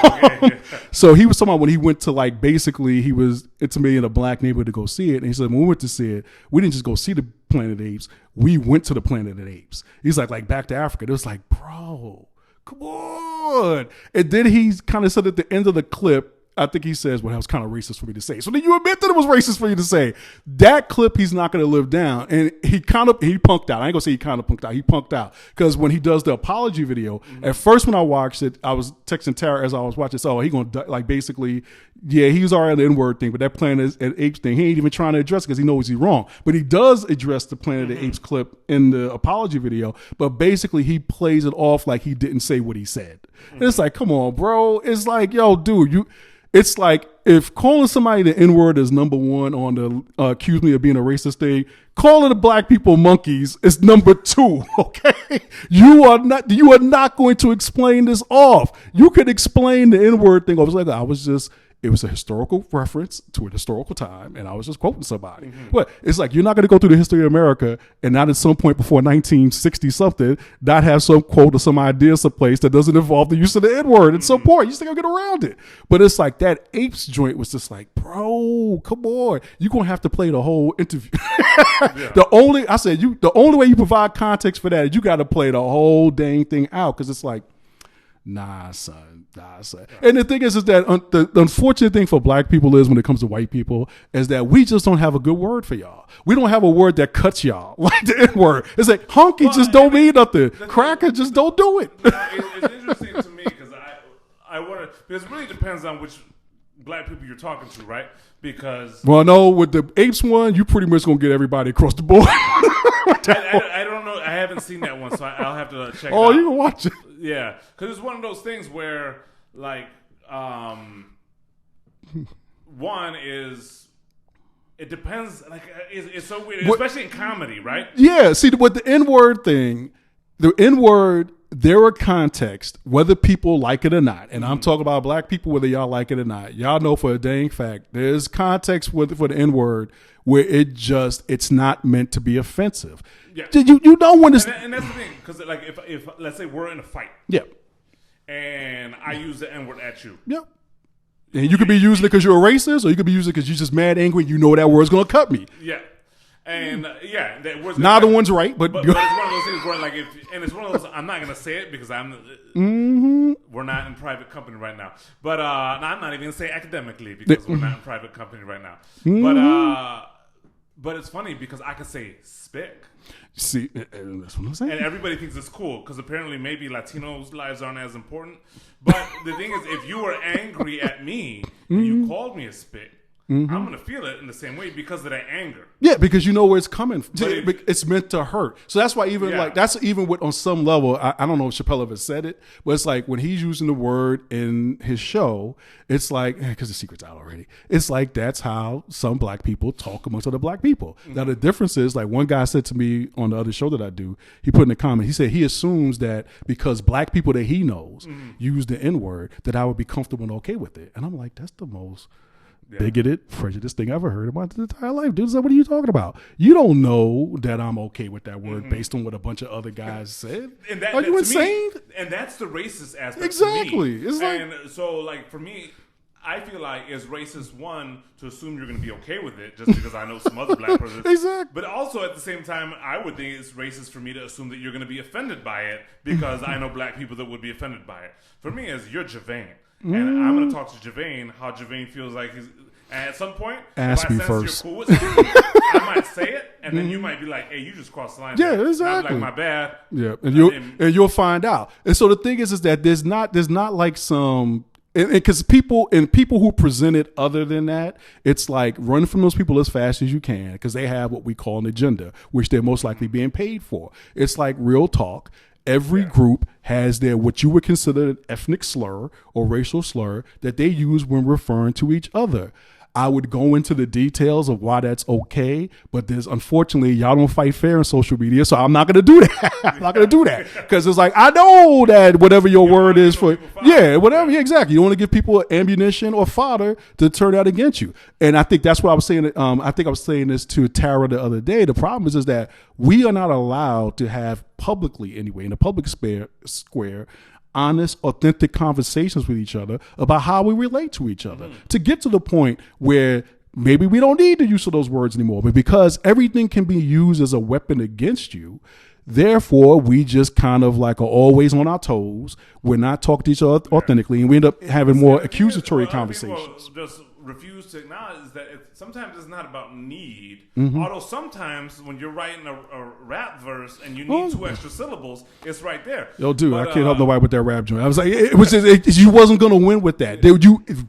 B: so he was talking about when he went to like basically he was intimating a black neighborhood to go see it, and he said when we went to see it, we didn't just go see the Planet of the Apes, we went to the Planet of the Apes. He's like back to Africa. It was like, bro, come on. And then he kind of said at the end of the clip, I think he says, well, that was kind of racist for me to say. So then you admit that it was racist for you to say. That clip he's not going to live down. And he punked out. I ain't going to say he kind of punked out. He punked out. Because when he does the apology video, at first when I watched it, I was texting Tara as I was watching. So he going to, like, basically, yeah, he was already on the N-word thing, but that Planet of the Apes thing, he ain't even trying to address it because he knows he's wrong. But he does address the Planet of the Apes clip in the apology video. But basically, he plays it off like he didn't say what he said. And it's like, come on, bro. It's like, yo, dude, it's like if calling somebody the N-word is number 1 on the accuse me of being a racist thing, calling the black people monkeys is number 2. Okay, you are not going to explain this off. You could explain the N-word thing. I was like, it was a historical reference to a historical time, and I was just quoting somebody. Mm-hmm. But it's like, you're not going to go through the history of America and not at some point before 1960 something, not have some quote or some idea someplace that doesn't involve the use of the N-word at some point. You just got to get around it. But it's like that Apes joint was just like, bro, come on. You're going to have to play the whole interview. Yeah. The only way you provide context for that is you got to play the whole dang thing out because it's like, Nah, son. And the thing is that the unfortunate thing for black people is when it comes to white people is that we just don't have a good word for y'all. We don't have a word that cuts y'all like the N-word. It's like honky just don't mean nothing. Cracker just don't do it.
A: It's interesting to me because I want to, because it really depends on which black people you're talking to, right? Because
B: no, with the Apes one, you pretty much gonna get everybody across the board.
A: I don't know. I haven't seen that one, so I'll have to check it out.
B: Oh, you can watch it.
A: Yeah, because it's one of those things where, like, one is it depends. Like, it's so weird, especially in comedy, right?
B: Yeah. See, with the N-word thing, the N-word, there are contexts, whether people like it or not. And I'm talking about black people, whether y'all like it or not. Y'all know for a dang fact, there's context for the N-word where it's not meant to be offensive.
A: Yeah.
B: You know when it's...
A: And that's the thing, because like if let's say we're in a fight.
B: Yeah.
A: And I use the N-word at you.
B: Yeah. And you could be using it because you're a racist, or you could be using it because you're just mad, angry, and you know that word's going to cut me.
A: Yeah. And that word's
B: neither one's right, but
A: it's one of those things where, like, and it's one of those. I'm not gonna say it because we're not in private company right now. But I'm not even gonna say academically because we're not in private company right now. But it's funny because I could say spick.
B: See, that's what I'm saying.
A: And everybody thinks it's cool because apparently maybe Latinos' lives aren't as important. But the thing is, if you were angry at me and you called me a spick, I'm going to feel it in the same way because of that anger. Yeah,
B: because you know where it's coming from. It's meant to hurt. So that's why that's even with, on some level, I don't know if Chappelle ever said it, but it's like when he's using the word in his show, it's like, because the secret's out already, it's like that's how some black people talk amongst other black people. Now the difference is, like, one guy said to me on the other show that I do, he put in a comment, he said he assumes that because black people that he knows use the N-word, that I would be comfortable and okay with it. And I'm like, that's the most bigoted, prejudiced thing I've ever heard about the entire life. Dude, so what are you talking about? You don't know that I'm okay with that word based on what a bunch of other guys said.
A: And are
B: you insane?
A: And that's the racist aspect.
B: Exactly.
A: It's like, and so, like, for me, I feel like it's racist, one, to assume you're going to be okay with it just because I know some other black person.
B: Exactly.
A: But also at the same time, I would think it's racist for me to assume that you're going to be offended by it because I know black people that would be offended by it. For me, it's you're Gevian. And I'm going to talk to Gevian how Gevian feels like he's. And at some point,
B: ask me
A: you're
B: first.
A: cool with something, I might say it, and then you might be like, "Hey, you just crossed the line."
B: Yeah,
A: there.
B: exactly.
A: And I'm like, my bad.
B: Yeah, and you'll find out. And so the thing is that there's not like some. Because people who present it other than that, it's like run from those people as fast as you can because they have what we call an agenda, which they're most likely being paid for. It's like real talk. Every group has their what you would consider an ethnic slur or racial slur that they use when referring to each other. I would go into the details of why that's okay, but there's unfortunately y'all don't fight fair in social media, so I'm not gonna do that. I'm not gonna do that because it's like I know that whatever your word is for, whatever, exactly. You don't want to give people ammunition or fodder to turn out against you, and I think that's what I was saying. I think I was saying this to Tara the other day. The problem is that we are not allowed to have publicly, anyway, in the public square. Honest, authentic conversations with each other about how we relate to each other to get to the point where maybe we don't need the use of those words anymore, but because everything can be used as a weapon against you, therefore we just kind of like are always on our toes. We're not talking to each other authentically, and we end up having more accusatory conversations.
A: Just refuse to acknowledge that sometimes it's not about need. Although sometimes when you're writing a rap verse and you need 2 extra syllables, it's right there.
B: Yo, dude, I can't help nobody with that rap joint. I was like, you wasn't gonna win with that.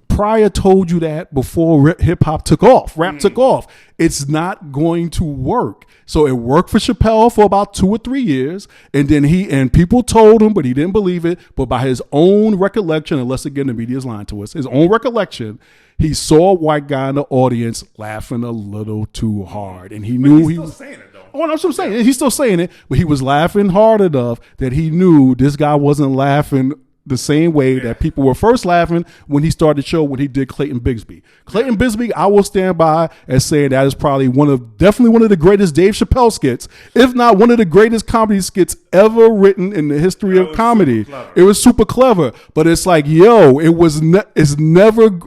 B: Pryor told you that before hip hop took off, rap took off. It's not going to work. So it worked for Chappelle for about 2 or 3 years, and then people told him, but he didn't believe it. But by his own recollection, unless again the media's lying to us, his own recollection, he saw a white guy in the audience laughing a little too hard, and he knew he was
A: saying it though.
B: Oh, that's what I'm saying. He's still saying it, but he was laughing hard enough that he knew this guy wasn't laughing the same way that people were first laughing when he started the show when he did Clayton Bigsby. Clayton Bigsby, I will stand by as saying that is probably definitely one of the greatest Dave Chappelle skits, if not one of the greatest comedy skits ever written in the history of comedy. It was super clever, but it's like, it's never,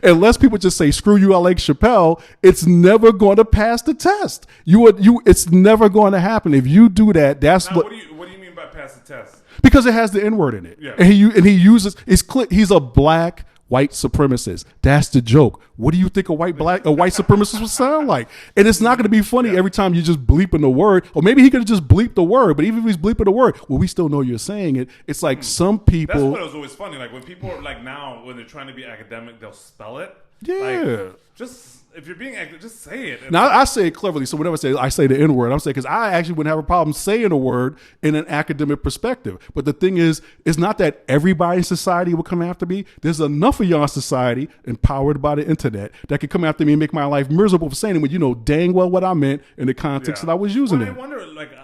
B: unless people just say, screw you, I like Chappelle, it's never going to pass the test. It's never going to happen. If you do that, that's
A: what do you mean by pass the test?
B: Because it has the N-word in it. Yeah. And he uses, he's a black white supremacist. That's the joke. What do you think a white supremacist would sound like? And it's not going to be funny every time you just bleeping the word. Or maybe he could have just bleeped the word. But even if he's bleeping the word, well, we still know you're saying it. It's like some people.
A: That's what was always funny. Like when people are like now, when they're trying to be academic, they'll spell it.
B: Yeah.
A: Like, if you're being active, just say it.
B: Now, I say it cleverly, so whenever I say the N-word, I'm saying because I actually wouldn't have a problem saying a word in an academic perspective. But the thing is, it's not that everybody in society will come after me. There's enough of y'all in society, empowered by the internet, that could come after me and make my life miserable for saying it when you know dang well what I meant in the context that I was using it.
A: I wonder,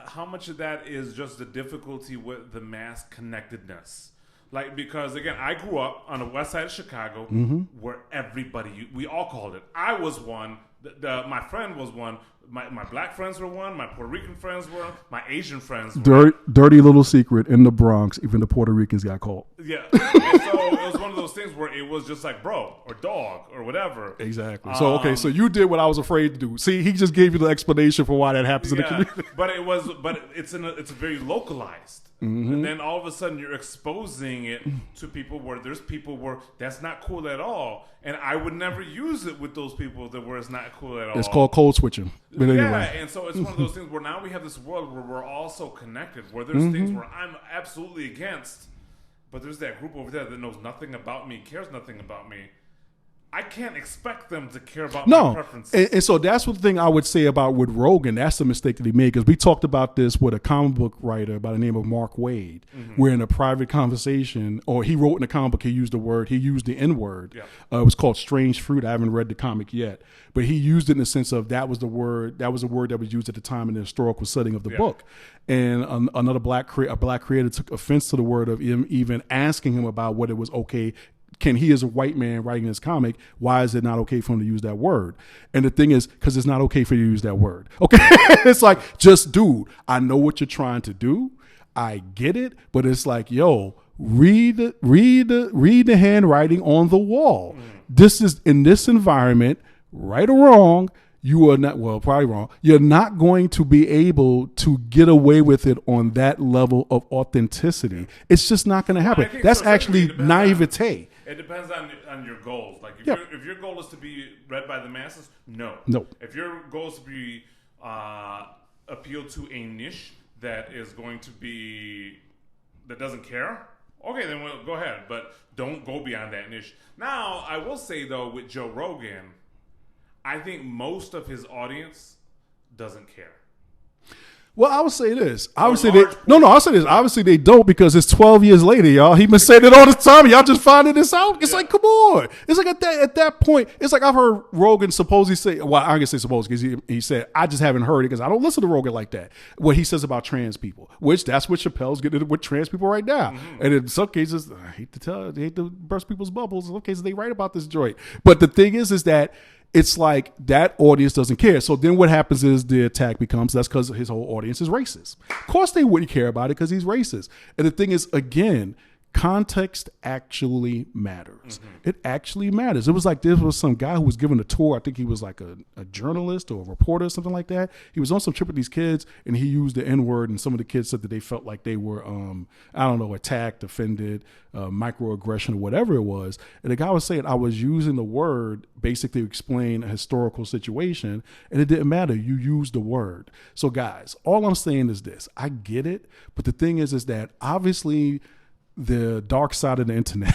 A: how much of that is just the difficulty with the mass connectedness. Because again, I grew up on the west side of Chicago where we all called it. I was one. My friend was one. My black friends were one. My Puerto Rican friends were. My Asian friends were.
B: Dirty little secret in the Bronx, even the Puerto Ricans got called.
A: Yeah. And so it was one of those things where it was just like bro or dog or whatever.
B: Exactly. So okay, so you did what I was afraid to do. See, he just gave you the explanation for why that happens in the community.
A: But it's very localized. And then all of a sudden you're exposing it to people where there's people where that's not cool at all. And I would never use it with those people where it's not cool at all.
B: It's called code switching. But anyway.
A: Yeah, and so it's one of those things where now we have this world where we're all so connected, where there's things where I'm absolutely against, but there's that group over there that knows nothing about me, cares nothing about me. I can't expect them to care about my preferences.
B: And so that's what the thing I would say about with Rogan. That's the mistake that he made, because we talked about this with a comic book writer by the name of Mark Wade, where in a private conversation, or he wrote in a comic book, he used the N-word. Yeah. It was called Strange Fruit. I haven't read the comic yet, but he used it in the sense of that was a word that was used at the time in the historical setting of the book. And another black creator took offense to the word of him even asking him about what it was okay. Can he, as a white man writing this comic, why is it not okay for him to use that word? And the thing is, because it's not okay for you to use that word. Okay. It's like, just dude, I know what you're trying to do. I get it. But it's like, yo, read the handwriting on the wall. This is in this environment, right or wrong. You are not, well, probably wrong. You're not going to be able to get away with it on that level of authenticity. It's just not going to happen. That's actually naivete.
A: It depends on your goals. Like if your goal is to be read by the masses, no. If your goal is to be appeal to a niche that is going to be that doesn't care, okay, then we'll go ahead. But don't go beyond that niche. Now, I will say though, with Joe Rogan, I think most of his audience doesn't care.
B: Well, I would say this. I'll say this. Obviously, they don't, because it's 12 years later, y'all. He been saying it all the time. Y'all just finding this out. It's like, come on. It's like at that point, it's like I've heard Rogan supposedly say, well, I'm going to say suppose, because he said, I just haven't heard it because I don't listen to Rogan like that. What he says about trans people, which that's what Chappelle's getting with trans people right now. And in some cases, I hate to burst people's bubbles. In some cases, they write about this joint. But the thing is that it's like that audience doesn't care. So then what happens is the attack becomes, that's because his whole audience is racist. Of course they wouldn't care about it because he's racist. And the thing is, again, context actually matters. It actually matters. It was like there was some guy who was giving a tour. I think he was like a journalist or a reporter or something like that. He was on some trip with these kids and he used the N-word, and some of the kids said that they felt like they were, attacked, offended, microaggression or whatever it was. And the guy was saying, I was using the word basically to explain a historical situation, and it didn't matter. You used the word. So guys, all I'm saying is this. I get it. But the thing is that obviously the dark side of the internet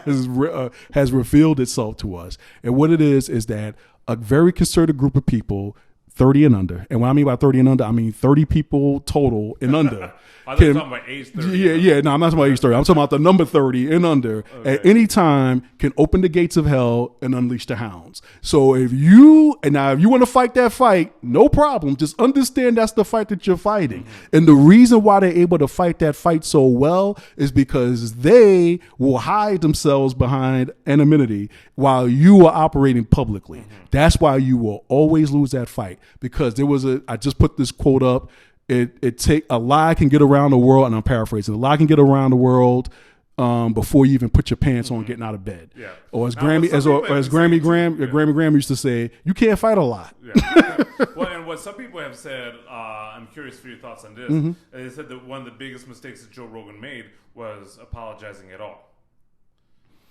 B: has revealed itself to us. And what it is that a very conservative group of people, 30 and under. And when I mean by 30 and under, I mean 30 people total and under.
A: I was talking about age 30.
B: Yeah. No, I'm not talking about age 30. I'm talking about the number 30 and under. Okay. At any time can open the gates of hell and unleash the hounds. So if you want to fight that fight, no problem. Just understand that's the fight that you're fighting. And the reason why they're able to fight that fight so well is because they will hide themselves behind anonymity while you are operating publicly. That's why you will always lose that fight, because I just put this quote up. A lie can get around the world, and I'm paraphrasing. A lie can get around the world before you even put your pants on getting out of bed. Yeah. Or as Grammy Graham used to say, you can't fight a lie.
A: Yeah. Well, and what some people have said, I'm curious for your thoughts on this. They said that one of the biggest mistakes that Joe Rogan made was apologizing at all.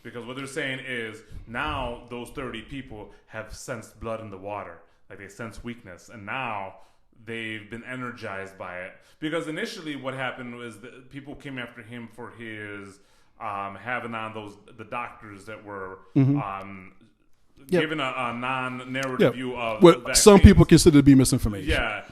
A: Because what they're saying is now those 30 people have sensed blood in the water. Like they sense weakness. And now they've been energized by it. Because initially what happened was that people came after him for his having on the doctors that were given a non-narrative view of
B: what some people consider to be misinformation.
A: Yeah.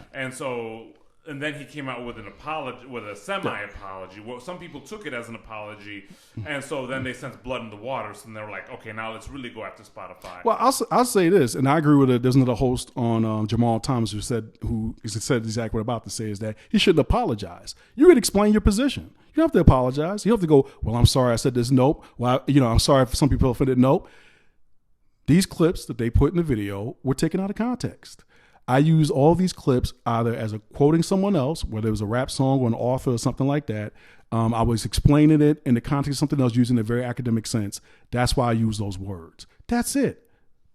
A: And then he came out with an apology, with a semi-apology. Well, some people took it as an apology, and so then they sensed blood in the water, so they were like, okay, now let's really go after Spotify.
B: Well, I'll say this, and I agree with it. There's another host on Jamal Thomas who said exactly what I'm about to say, is that he shouldn't apologize. You can explain your position. You don't have to apologize. You don't have to go, well, I'm sorry I said this. Nope. Well, I'm sorry if some people offended. Nope. These clips that they put in the video were taken out of context. I use all these clips either as a quoting someone else, whether it was a rap song or an author or something like that. I was explaining it in the context of something else using a very academic sense. That's why I use those words. That's it.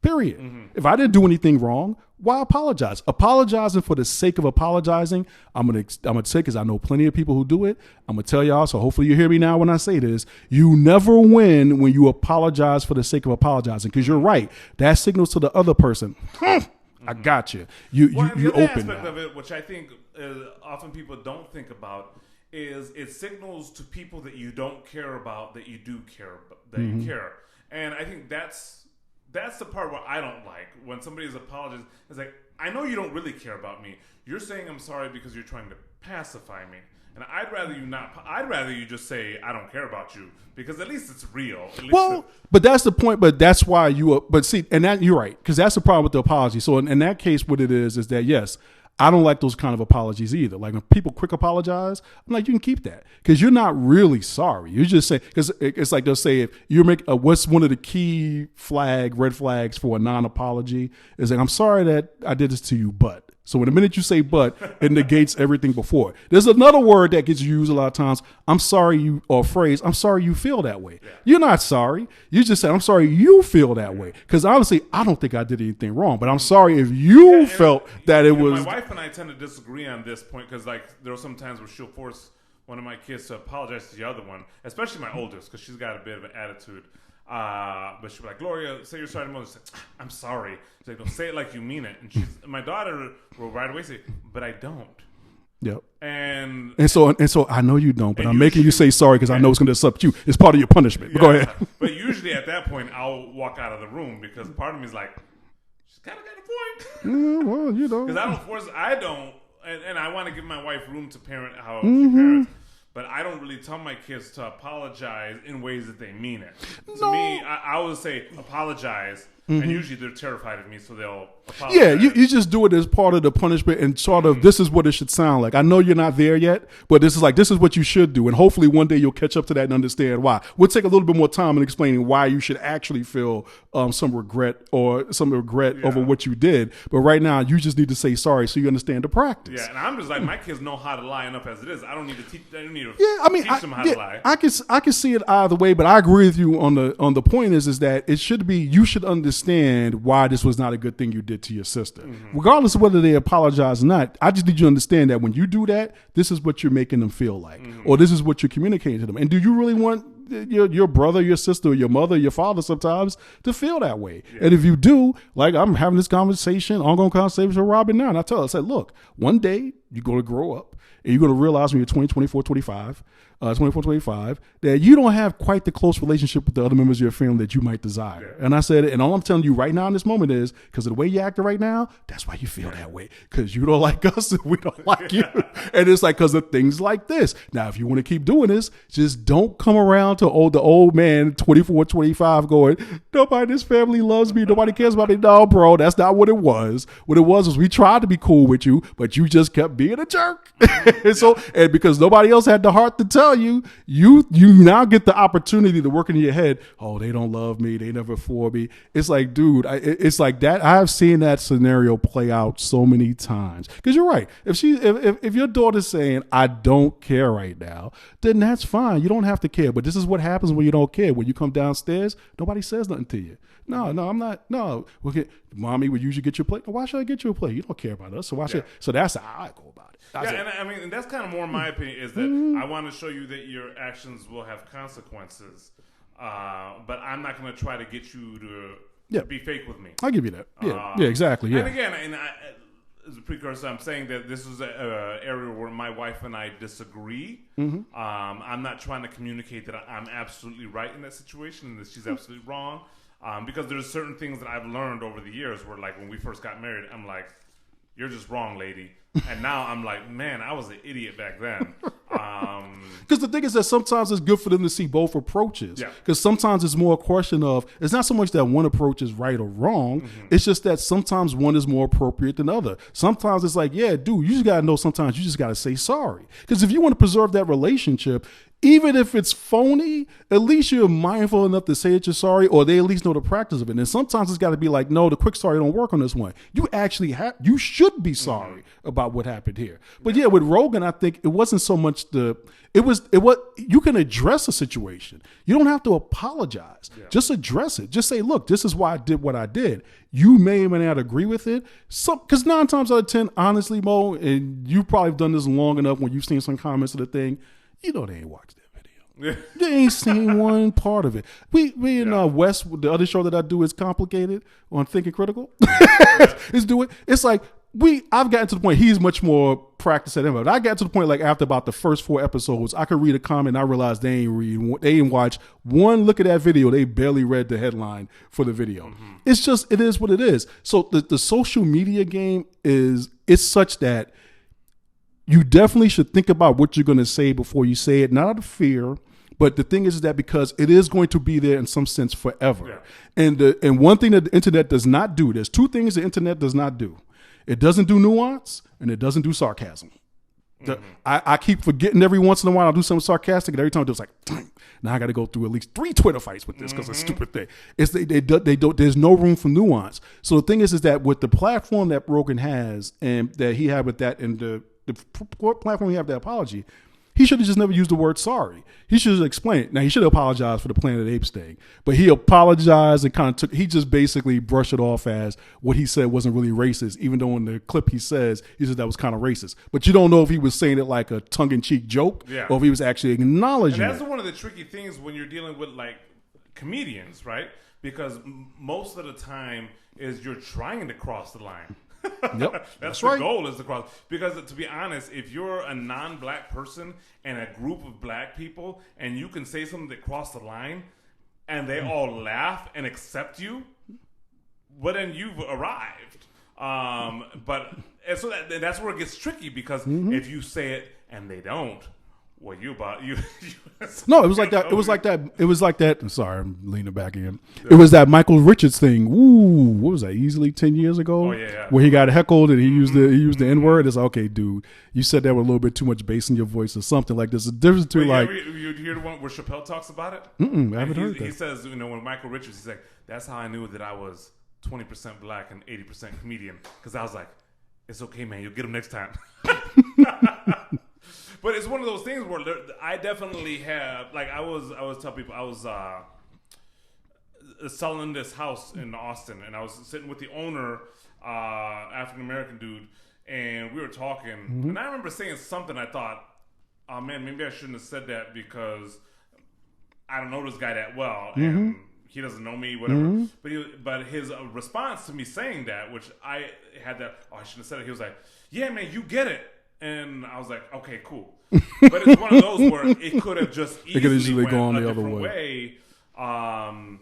B: Period. If I didn't do anything wrong, why apologize? Apologizing for the sake of apologizing, I'm gonna say, because I know plenty of people who do it. I'm gonna tell y'all, so hopefully you hear me now when I say this. You never win when you apologize for the sake of apologizing, because you're right. That signals to the other person, I got you. You open
A: aspect of it, which I think often people don't think about, is it signals to people that you don't care about that you do care, you care. And I think that's the part where I don't like when somebody's apologizing. It's like, I know you don't really care about me. You're saying I'm sorry because you're trying to pacify me. And I'd rather you not. I'd rather you just say I don't care about you, because at least it's real.
B: But that's the point. But that's why you. But see, and that you're right, because that's the problem with the apology. So in that case, what it is that yes, I don't like those kind of apologies either. Like when people quick apologize, I'm like, you can keep that, because you're not really sorry. You just say, because it's like they'll say, if you make what's one of the key red flags for a non-apology is like, I'm sorry that I did this to you, but. So in the minute you say but, it negates everything before. There's another word that gets used a lot of times. I'm sorry or phrase, I'm sorry you feel that way. Yeah. You're not sorry. You just said, I'm sorry you feel that way. Because honestly, I don't think I did anything wrong, but I'm sorry if you felt that it was.
A: My wife and I tend to disagree on this point, because like there are some times where she'll force one of my kids to apologize to the other one, especially my oldest, because she's got a bit of an attitude. But she'll be like, Gloria, say you're sorry to mother. She's like, I'm sorry. She's like, no, say it like you mean it. And my daughter will right away say, but I don't.
B: Yep.
A: And
B: so I know you don't, but I'm making you say sorry because I know it's going to disrupt you. It's part of your punishment. But go ahead.
A: But usually at that point, I'll walk out of the room, because part of me is like, she's kind of got a point.
B: Well, you know.
A: Because I don't, and I want to give my wife room to parent how she parents. But I don't really tell my kids to apologize in ways that they mean it. To me, I always say apologize, and usually they're terrified of me, so they'll apologize.
B: Yeah, you just do it as part of the punishment, and sort of this is what it should sound like. I know you're not there yet, but this is what you should do, and hopefully one day you'll catch up to that and understand why. We'll take a little bit more time in explaining why you should actually feel some regret over what you did. But right now, you just need to say sorry so you understand the practice.
A: Yeah, and I'm just like, my kids know how to lie enough as it is. I don't need to teach. I don't need to teach them how to lie.
B: I can see it either way, but I agree with you on the point is that it should be, you should understand why this was not a good thing you did to your sister, regardless of whether they apologize or not. I just need you to understand that when you do that, this is what you're making them feel like, or this is what you're communicating to them. And do you really want your brother, your sister, your mother, your father sometimes to feel that way? Yeah. And if you do, like I'm having this ongoing conversation with Robin now, and I tell her, I said, look, one day you're going to grow up and you're going to realize when you're 20, 24, 25, that you don't have quite the close relationship with the other members of your family that you might desire. Yeah. And I said, and all I'm telling you right now in this moment is, because of the way you acted right now, that's why you feel that way. Because you don't like us and we don't like you. And it's like, because of things like this. Now, if you want to keep doing this, just don't come around to the old man, 24, 25, going, nobody in this family loves me. Nobody cares about me. No, bro, that's not what it was. What it was we tried to be cool with you, but you just kept being a jerk. and because nobody else had the heart to tell you now get the opportunity to work in your head. Oh, they don't love me. They never for me. It's like, dude, it's like that. I've seen that scenario play out so many times. Because you're right. If your daughter's saying, I don't care right now, then that's fine. You don't have to care. But this is what happens when you don't care. When you come downstairs, nobody says nothing to you. No, I'm not. No, mommy would usually get you a plate. Why should I get you a plate? You don't care about us. So why should? So that's how I go about it.
A: And I mean, and that's kind of more my opinion, is that I want to show you that your actions will have consequences, but I'm not going to try to get you to be fake with me.
B: I'll give you that. Yeah, exactly. Yeah.
A: And again, as a precursor, I'm saying that this is an area where my wife and I disagree. I'm not trying to communicate that I'm absolutely right in that situation and that she's absolutely wrong, because there's certain things that I've learned over the years where, like, when we first got married, I'm like, you're just wrong, lady. And now I'm like, man, I was an idiot back then.
B: Because the thing is that sometimes it's good for them to see both approaches. Because sometimes it's more a question of, it's not so much that one approach is right or wrong. It's just that sometimes one is more appropriate than other. Sometimes it's like, yeah, dude, you just got to know sometimes you just got to say sorry. Because if you want to preserve that relationship, even if it's phony, at least you're mindful enough to say that you're sorry, or they at least know the practice of it. And sometimes it's got to be like, no, the quick sorry don't work on this one. You actually you should be sorry about what happened here. But yeah, with Rogan, I think it wasn't so much it was you can address a situation. You don't have to apologize. Yeah. Just address it. Just say, look, this is why I did what I did. You may or may not agree with it. Because 9 times out of 10, honestly, Mo, and you probably have done this long enough when you've seen some comments of the thing, you know they ain't watched that video. They ain't seen one part of it. We in West, the other show that I do is Complicated on Thinking Critical. Is do it. It's like I've gotten to the point, he's much more practiced at him. But I got to the point, like after about the first 4 episodes, I could read a comment and I realized they ain't watched one look at that video. They barely read the headline for the video. Mm-hmm. It is what it is. So the social media game it's such that you definitely should think about what you're going to say before you say it, not out of fear. But the thing is that because it is going to be there in some sense forever. Yeah. And one thing that the internet does not do, there's 2 things the internet does not do. It doesn't do nuance, and it doesn't do sarcasm. I keep forgetting every once in a while I'll do something sarcastic, and every time it's like, now I got to go through at least 3 Twitter fights with this because it's a stupid thing. They don't. There's no room for nuance. So the thing is that with the platform that Rogan has, and that he had with that, and the platform he had with that apology, he should have just never used the word sorry. He should have explained it. Now, he should have apologized for the Planet of the Apes thing, but he apologized and he just basically brushed it off as what he said wasn't really racist, even though in the clip he said that was kind of racist. But you don't know if he was saying it like a tongue-in-cheek joke or if he was actually acknowledging it.
A: And that's one of the tricky things when you're dealing with like comedians, right? Because most of the time is you're trying to cross the line.
B: Yep,
A: that's the goal is to cross. Because to be honest, if you're a non-black person and a group of black people and you can say something that crossed the line and they all laugh and accept you, well then you've arrived. So that's where it gets tricky because if you say it and they don't, well, you.
B: No, it was like that. It was like that. It was like that. I'm sorry, I'm leaning back in. It was that Michael Richards thing. Ooh, what was that? Easily 10 years ago.
A: Oh yeah.
B: Where he got heckled and he used the N word. It's like, okay, dude, you said that with a little bit too much bass in your voice or something like this. The difference between
A: you hear the one where Chappelle talks about it?
B: I haven't heard that.
A: He says, when Michael Richards, he's like, that's how I knew that I was 20% black and 80% comedian because I was like, it's okay, man, you'll get him next time. But it's one of those things where I definitely have, like I was telling people, I was selling this house in Austin, and I was sitting with the owner, African American dude, and we were talking, and I remember saying something. I thought, oh man, maybe I shouldn't have said that because I don't know this guy that well, and he doesn't know me, whatever. But his response to me saying that, which I had that, I shouldn't have said it. He was like, yeah, man, you get it. And I was like, okay, cool. But it's one of those where it could have just easily gone the other way. And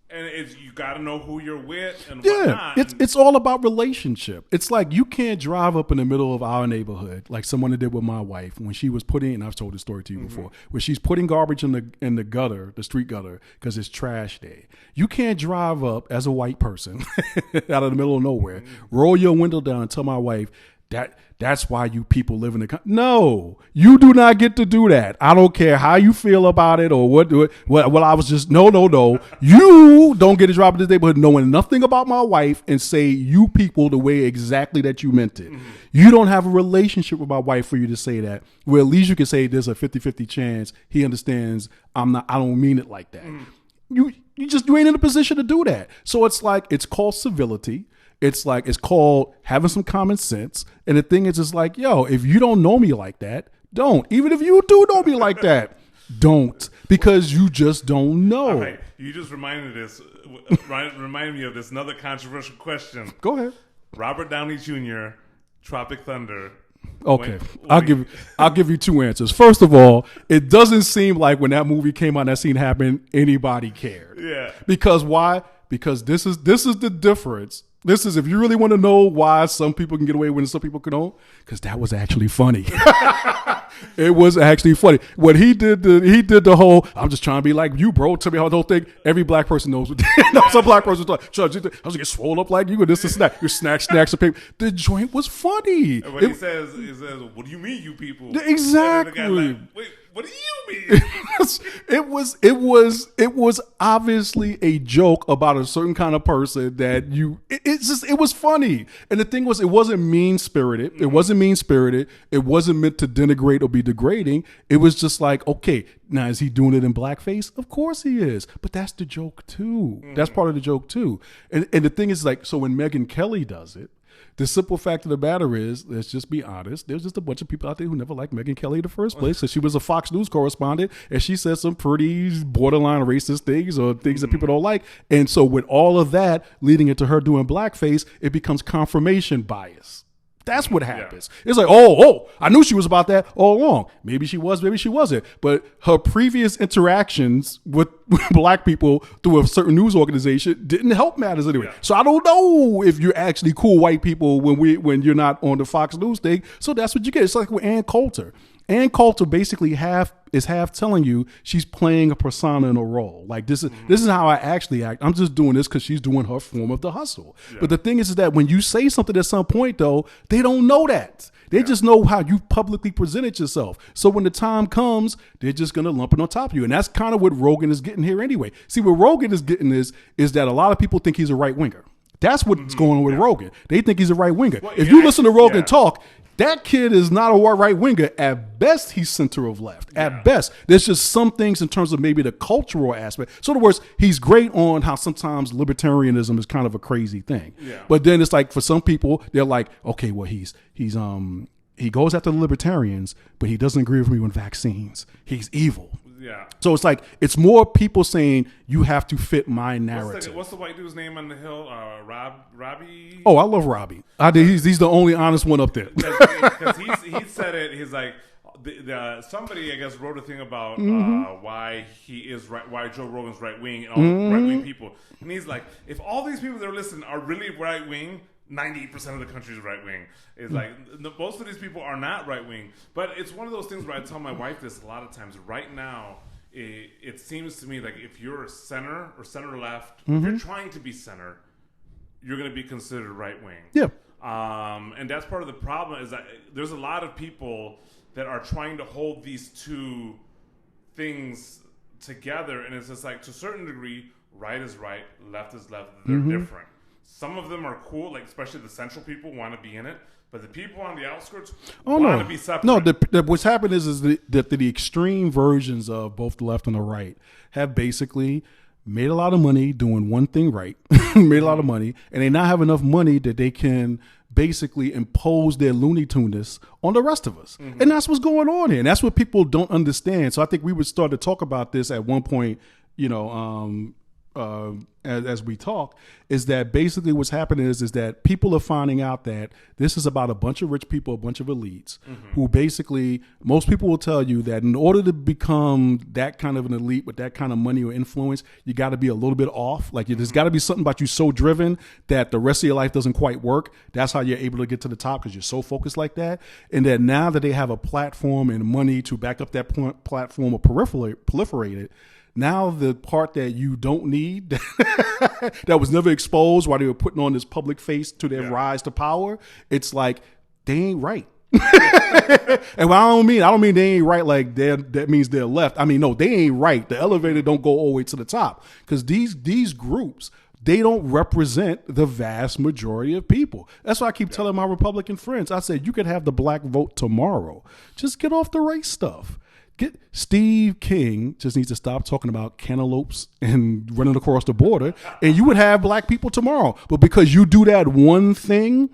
A: you got to know who you're with and whatnot.
B: It's all about relationship. It's like you can't drive up in the middle of our neighborhood like someone did with my wife when she was putting, and I've told this story to you before, where she's putting garbage in the gutter, the street gutter, because it's trash day. You can't drive up as a white person out of the middle of nowhere, roll your window down and tell my wife, that's why you people live in the country. No, you do not get to do that. I don't care how you feel about it or what. Well, I was just no. You don't get to drop in this neighborhood knowing nothing about my wife and say you people the way exactly that you meant it. You don't have a relationship with my wife for you to say that. Well, at least you can say there's a 50-50 chance he understands I don't mean it like that. You ain't in a position to do that. So it's like, it's called civility. It's called having some common sense. And the thing is, it's like, yo, if you don't know me like that, don't. Even if you do know me like that, don't. Because you just don't know.
A: All right. You just reminded me of this another controversial question.
B: Go ahead.
A: Robert Downey Jr., Tropic Thunder.
B: Okay, I'll give you 2 answers. First of all, it doesn't seem like when that movie came out, that scene happened, anybody cared.
A: Yeah.
B: Because why? Because this is the difference. This is, if you really want to know why some people can get away with it and some people don't, because that was actually funny. It was actually funny. When he did the whole, I'm just trying to be like you, bro. Tell me how the whole thing. Every black person knows what some black person thought. I was going to get swole up like you and this and that. You snacks of paper. The joint was funny.
A: And when he says, what do you mean, you people?
B: Exactly.
A: Like, What do you mean?
B: It was obviously a joke about a certain kind of person that it was funny. And the thing was, it wasn't mean spirited. It wasn't mean spirited. It wasn't meant to denigrate or be degrading. It was just like, okay, now is he doing it in blackface? Of course he is. But that's the joke too. That's part of the joke too. And the thing is, like, so when Megyn Kelly does it, the simple fact of the matter is, let's just be honest, there's just a bunch of people out there who never liked Megyn Kelly in the first place. So she was a Fox News correspondent, and she said some pretty borderline racist things or things that people don't like. And so with all of that leading into her doing blackface, it becomes confirmation bias. That's what happens. Yeah. It's like, oh, I knew she was about that all along. Maybe she was, maybe she wasn't. But her previous interactions with black people through a certain news organization didn't help matters anyway. Yeah. So I don't know if you're actually cool white people when you're not on the Fox News thing. So that's what you get. It's like with Ann Coulter. Ann Coulter basically is half telling you she's playing a persona in a role. Like this is how I actually act. I'm just doing this because she's doing her form of the hustle. Yeah. But the thing is that when you say something at some point, though, they don't know that. They just know how you publicly presented yourself. So when the time comes, they're just going to lump it on top of you. And that's kind of what Rogan is getting here anyway. See, what Rogan is getting is that a lot of people think he's a right winger. That's what's going on with Rogan. They think he's a right winger. Well, if you listen to Rogan talk, that kid is not a right winger. At best, he's center of left. At best, there's just some things in terms of maybe the cultural aspect. So in other words, he's great on how sometimes libertarianism is kind of a crazy thing. Yeah. But then it's like for some people, they're like, okay, well he goes after the libertarians, but he doesn't agree with me on vaccines. He's evil. Yeah. So it's like it's more people saying you have to fit my narrative.
A: What's the white dude's name on the hill? Robbie.
B: Oh, I love Robbie. He's the only honest one up there.
A: Because he said it. He's like somebody I guess wrote a thing about why he is right, why Joe Rogan's right wing and all right wing people, and he's like, if all these people that are listening are really right wing. 98% of the country is right wing. It's like most of these people are not right wing, but it's one of those things where I tell my wife this a lot of times. Right now, it seems to me like if you're a center or center left, if you're trying to be center, you're going to be considered right wing.
B: Yeah.
A: And that's part of the problem is that there's a lot of people that are trying to hold these two things together, and it's just like to a certain degree, right is right, left is left. They're different. Some of them are cool, like especially the central people want to be in it, but the people on the outskirts want to be separate.
B: No, what's happened is that the extreme versions of both the left and the right have basically made a lot of money doing one thing right, made a lot of money, and they now have enough money that they can basically impose their Looney Tunes on the rest of us. And that's what's going on here. And that's what people don't understand. So I think we would start to talk about this at one point, as we talk, is that basically what's happening is that people are finding out that this is about a bunch of rich people, a bunch of elites who basically, most people will tell you that in order to become that kind of an elite with that kind of money or influence, you got to be a little bit off. Like there's got to be something about you so driven that the rest of your life doesn't quite work. That's how you're able to get to the top because you're so focused like that. And that now that they have a platform and money to back up that platform or proliferate it, now the part that you don't need, that was never exposed while they were putting on this public face to their rise to power, it's like they ain't right. And what I don't mean they ain't right like that means they're left. I mean, no, they ain't right. The elevator don't go all the way to the top because these groups, they don't represent the vast majority of people. That's why I keep telling my Republican friends. I said, you could have the black vote tomorrow. Just get off the race stuff. Steve King just needs to stop talking about cantaloupes and running across the border, and you would have black people tomorrow. But because you do that one thing,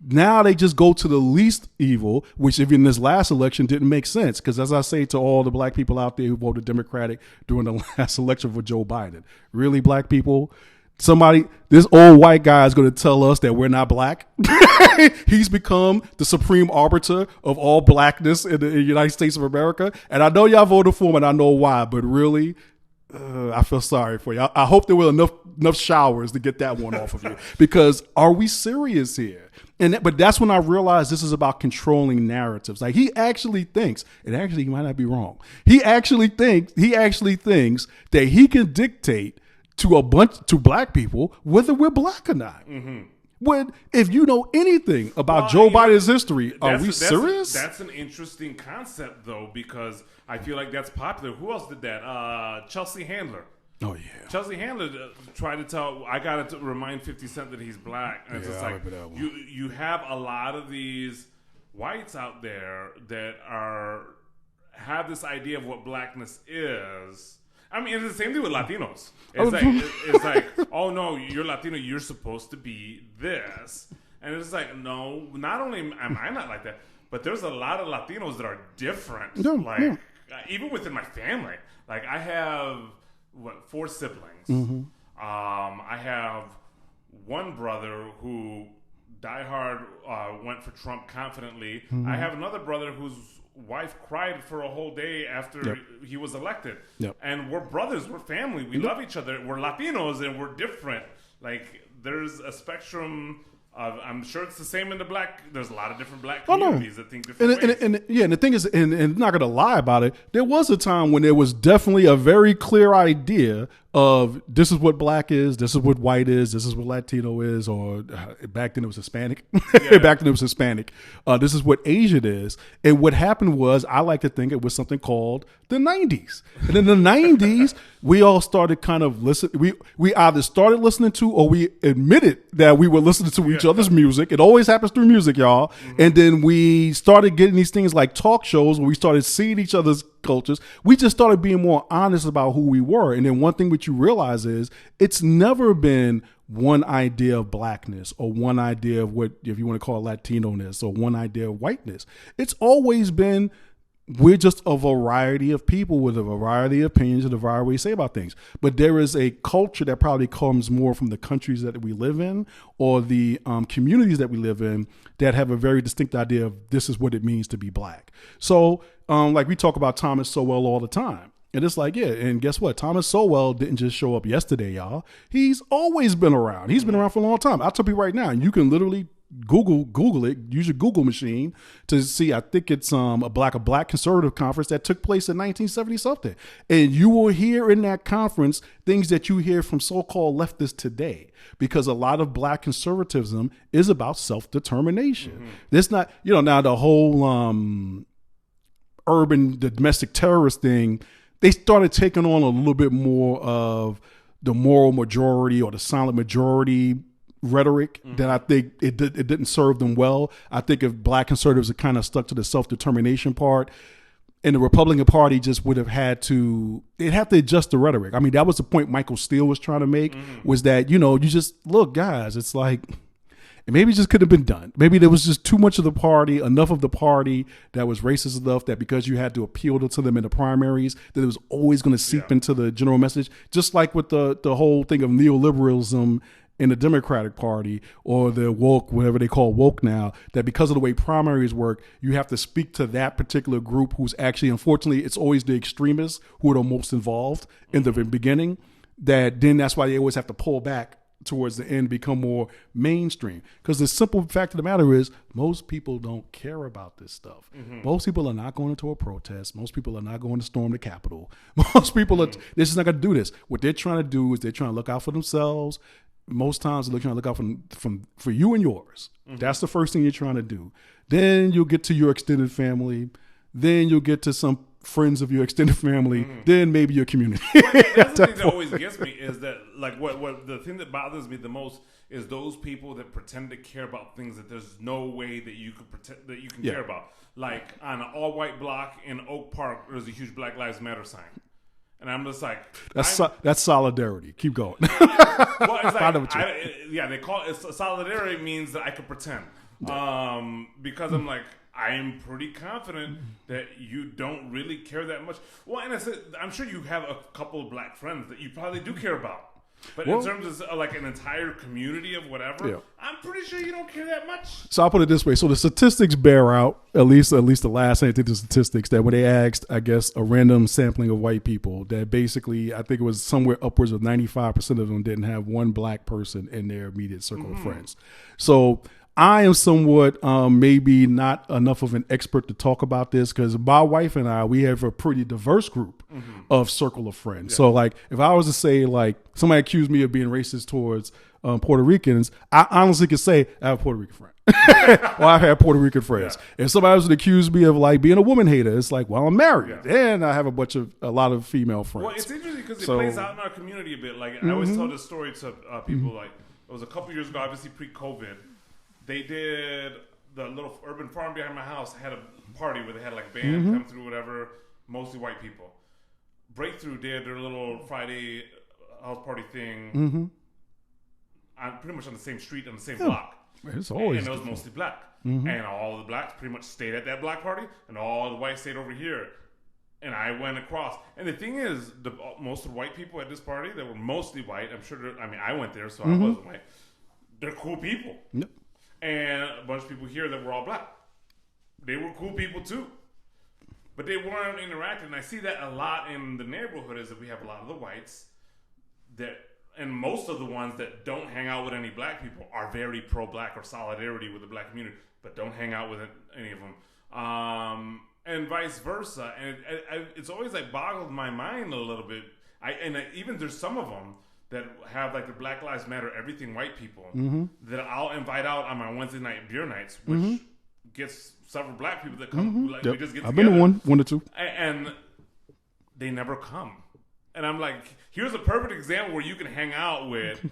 B: now they just go to the least evil, which if in this last election didn't make sense. Because as I say to all the black people out there who voted Democratic during the last election for Joe Biden, really black people, this old white guy is going to tell us that we're not black. He's become the supreme arbiter of all blackness in the United States of America. And I know y'all voted for him and I know why, but really, I feel sorry for you. I hope there were enough showers to get that one off of you, because are we serious here? But that's when I realized this is about controlling narratives. Like he actually thinks, and actually he might not be wrong. He actually thinks that he can dictate to black people whether we're black or not. If you know anything about Joe Biden's history, are we serious?
A: That's an interesting concept, though, because I feel like that's popular. Who else did that? Chelsea Handler.
B: Oh, yeah.
A: Chelsea Handler tried to tell, I got to remind 50 Cent that he's black. And it's just like, you have a lot of these whites out there that have this idea of what blackness is. I mean, it's the same thing with Latinos. It's like, oh no, you're Latino, you're supposed to be this. And it's like, no, not only am I not like that, but there's a lot of Latinos that are different. Even within my family. Like, I have, 4 siblings.
B: Mm-hmm.
A: I have one brother who diehard went for Trump confidently. Mm-hmm. I have another brother whose wife cried for a whole day after he was elected. And we're brothers, we're family, we love each other, we're Latinos and we're different. Like, there's a spectrum of, I'm sure it's the same in there's a lot of different black communities that think different ways.
B: And the thing is, and not going to lie about it, there was a time when there was definitely a very clear idea of this is what black is, this is what white is, this is what Latino is, or back then it was Hispanic. Back then it was Hispanic. This is what Asian is. And what happened was, I like to think it was something called the 90s. And in the 90s, we all started kind of listening. We either started listening to or we admitted that we were listening to each other's music. It always happens through music, y'all. Mm-hmm. And then we started getting these things like talk shows where we started seeing each other's cultures. We just started being more honest about who we were. And then one thing that you realize is it's never been one idea of blackness or one idea of what, if you want to call it Latino-ness, or one idea of whiteness. It's always been, we're just a variety of people with a variety of opinions and a variety of ways to say about things. But there is a culture that probably comes more from the countries that we live in or the communities that we live in that have a very distinct idea of this is what it means to be black. So like we talk about Thomas Sowell all the time. And it's like, and guess what? Thomas Sowell didn't just show up yesterday, y'all. He's always been around. He's been around for a long time. I'll tell you right now, you can literally Google it, use your Google machine to see, I think it's a black conservative conference that took place in 1970 something. And you will hear in that conference things that you hear from so-called leftists today, because a lot of black conservatism is about self-determination. Mm-hmm. It's not, now the whole the domestic terrorist thing, they started taking on a little bit more of the moral majority or the silent majority rhetoric that I think it didn't serve them well. I think if black conservatives had kind of stuck to the self-determination part, and the Republican Party just would have they'd have to adjust the rhetoric. I mean, that was the point Michael Steele was trying to make, was that, you just, look, guys, it's like, maybe it just could have been done. Maybe there was just too much of the party, enough of the party that was racist enough that because you had to appeal to them in the primaries, that it was always going to seep into the general message. Just like with the whole thing of neoliberalism in the Democratic Party, or the woke, whatever they call woke now, that because of the way primaries work, you have to speak to that particular group who's actually, unfortunately, it's always the extremists who are the most involved in the beginning, that's why they always have to pull back towards the end, become more mainstream. Because the simple fact of the matter is, most people don't care about this stuff. Mm-hmm. Most people are not going into a protest. Most people are not going to storm the Capitol. Most people are, they're just not going to do this. What they're trying to do is they're trying to look out for themselves. Most times they're trying to look out for you and yours. Mm-hmm. That's the first thing you're trying to do. Then you'll get to your extended family. Then you'll get to some friends of your extended family. Mm-hmm. Then maybe your community.
A: That's the thing that always gets me is that, like, what the thing that bothers me the most is those people that pretend to care about things that there's no way that you could pretend that you can care about. Like on an all-white block in Oak Park, there's a huge Black Lives Matter sign. And I'm just like,
B: that's solidarity. Keep going.
A: Well, it's like, they call it solidarity means that I could pretend. Because I'm like, I am pretty confident that you don't really care that much. Well, and I'm sure you have a couple of black friends that you probably do care about. But in terms of like an entire community of whatever, I'm pretty sure you don't care that much.
B: So I'll put it this way. So the statistics bear out, at least the last I think the statistics, that when they asked, I guess, a random sampling of white people, that basically, I think it was somewhere upwards of 95% of them didn't have one black person in their immediate circle of friends. So I am somewhat maybe not enough of an expert to talk about this because my wife and we have a pretty diverse group of circle of friends. Yeah. So like if I was to say like somebody accused me of being racist towards Puerto Ricans, I honestly could say I have a Puerto Rican friend. Well, I've had Puerto Rican friends. Yeah. If somebody was to accuse me of like being a woman hater, it's like, well, I'm married and I have a lot of female friends.
A: Well, it's interesting because it plays out in our community a bit. Like I always tell this story to people. Like it was a couple years ago, obviously pre-COVID. They did the little urban farm behind my house had a party where they had like band come through, whatever, mostly white people. Breakthrough did their little Friday house party thing on pretty much on the same street on the same block.
B: It's always
A: and it was mostly black. And all the blacks pretty much stayed at that black party, and all the whites stayed over here. And I went across. And the thing is, most of the white people at this party, they were mostly white. I'm sure. I went there, so I wasn't white. They're cool people.
B: Yep.
A: And a bunch of people here that were all black. They were cool people too. But they weren't interacting. And I see that a lot in the neighborhood is that we have a lot of the whites that, and most of the ones that don't hang out with any black people are very pro-black or solidarity with the black community, but don't hang out with any of them. And vice versa. And it's always like boggled my mind a little bit. Even there's some of them that have like the Black Lives Matter everything white people that I'll invite out on my Wednesday night beer nights, which gets several black people that come. Like we just get
B: I've
A: together.
B: been to one or two,
A: and they never come. And I'm like, here's a perfect example where you can hang out with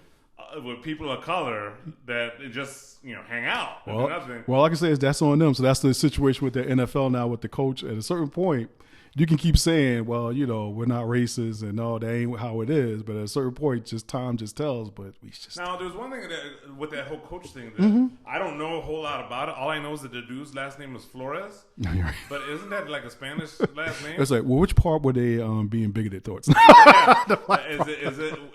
A: people of color that just hang out.
B: Well, like I say, that's on them. So that's the situation with the NFL now with the coach. At a certain point, you can keep saying, well, we're not racist and no, that ain't how it is. But at a certain point, time just tells. But we just
A: now. There's one thing that with that whole coach thing that I don't know a whole lot about it. All I know is that the dude's last name was Flores. But isn't that like a Spanish last name?
B: It's like, well, which part were they being bigoted towards?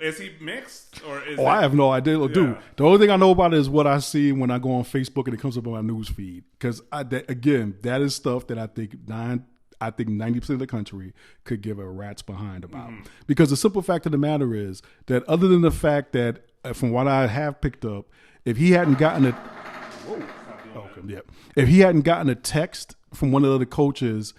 A: Is he mixed or is?
B: I have no idea. Dude, the only thing I know about it is what I see when I go on Facebook and it comes up on my news feed. Because that is stuff that I think 90% of the country could give a rat's behind about. Because the simple fact of the matter is that other than the fact that, from what I have picked up, if he hadn't gotten a text from one of the coaches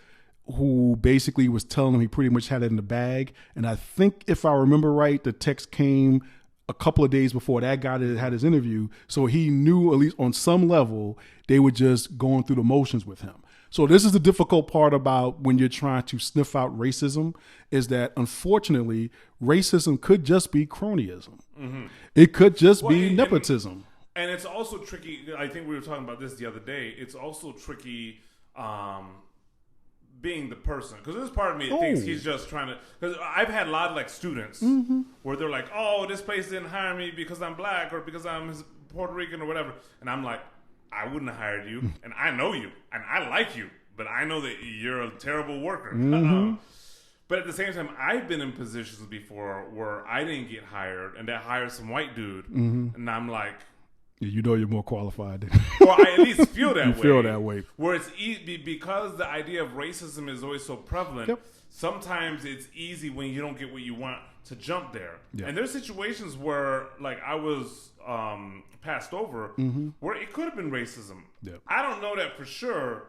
B: who basically was telling him he pretty much had it in the bag, and I think if I remember right, the text came a couple of days before that guy that had his interview, so he knew at least on some level they were just going through the motions with him. So this is the difficult part about when you're trying to sniff out racism is that, unfortunately, racism could just be cronyism. It could just be nepotism.
A: And it's also tricky. I think we were talking about this the other day. It's also tricky being the person. Because there's part of me that thinks he's just trying to... Because I've had a lot of like students where they're like, oh, this place didn't hire me because I'm black or because I'm Puerto Rican or whatever. And I'm like, I wouldn't have hired you, and I know you, and I like you, but I know that you're a terrible worker. But at the same time, I've been in positions before where I didn't get hired, and they hired some white dude, and I'm like...
B: you're more qualified.
A: Or I at least feel that way.
B: You feel that way.
A: Where it's easy, because the idea of racism is always so prevalent, sometimes it's easy when you don't get what you want to jump there. And there's situations where, like, I was... passed over where it could have been racism. I don't know that for sure.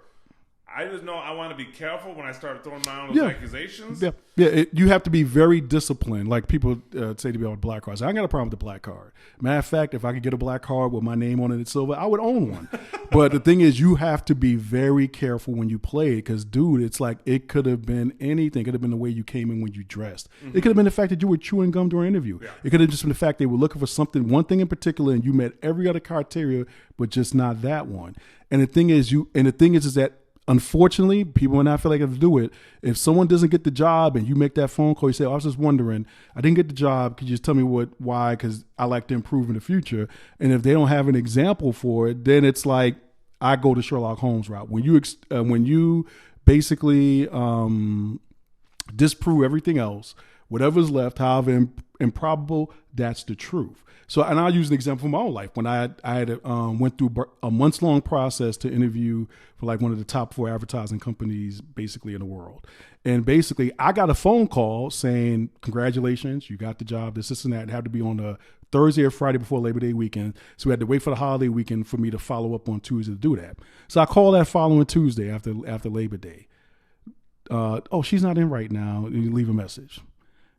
A: I just know I want to be careful when I start throwing my own accusations.
B: You have to be very disciplined. Like people say to me on black cards. I ain't got a problem with the black card. Matter of fact, if I could get a black card with my name on it in silver, I would own one. But the thing is, you have to be very careful when you play it because, dude, it's like it could have been anything. It could have been the way you came in when you dressed. It could have been the fact that you were chewing gum during an interview. It could have just been the fact they were looking for one thing in particular, and you met every other criteria, but just not that one. And the thing is, is that, unfortunately, people when I feel like I have to do it. If someone doesn't get the job and you make that phone call, you say, I was just wondering, I didn't get the job. Could you just tell me why? Because I like to improve in the future. And if they don't have an example for it, then it's like I go the Sherlock Holmes route. When you basically disprove everything else, whatever's left, however improbable, that's the truth. So, and I'll use an example from my own life. When I had went through a months-long process to interview for like one of the top 4 advertising companies basically in the world. And basically, I got a phone call saying, congratulations, you got the job, this and that. It had to be on a Thursday or Friday before Labor Day weekend. So we had to wait for the holiday weekend for me to follow up on Tuesday to do that. So I called that following Tuesday after Labor Day. Oh, she's not in right now. You leave a message.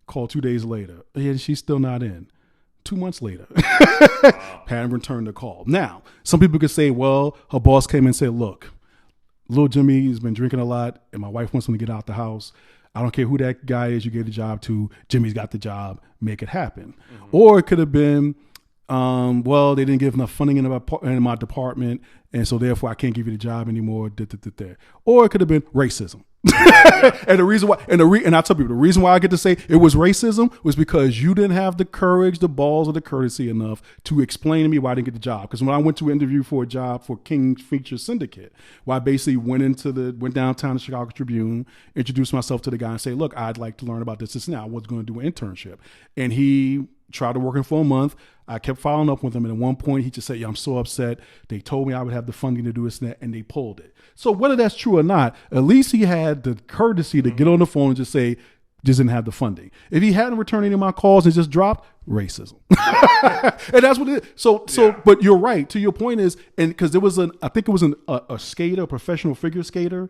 B: Call 2 days later. Yeah, she's still not in. 2 months later, hadn't returned the call. Now, some people could say, well, her boss came and said, look, little Jimmy has been drinking a lot and my wife wants him to get out the house. I don't care who that guy is you gave the job to. Jimmy's got the job. Make it happen. Mm-hmm. Or it could have been, well, they didn't give enough funding in my department, and so therefore I can't give you the job anymore. Or it could have been racism. And the reason why, and I tell people, the reason why I get to say it was racism was because you didn't have the courage, the balls, or the courtesy enough to explain to me why I didn't get the job. Because when I went to interview for a job for King Feature Syndicate, where I basically went downtown to Chicago Tribune, introduced myself to the guy and say, look, I'd like to learn about this now. I was going to do an internship. And he tried to work in for a month. I kept following up with him. And at one point he just said, yeah, I'm so upset. They told me I would have the funding to do this and that, and they pulled it. So whether that's true or not, at least he had the courtesy to get on the phone and just say, just didn't have the funding. If he hadn't returned any of my calls and just dropped, racism. And that's what it is. So, but you're right. To your point is, and because there was I think it was a skater, a professional figure skater.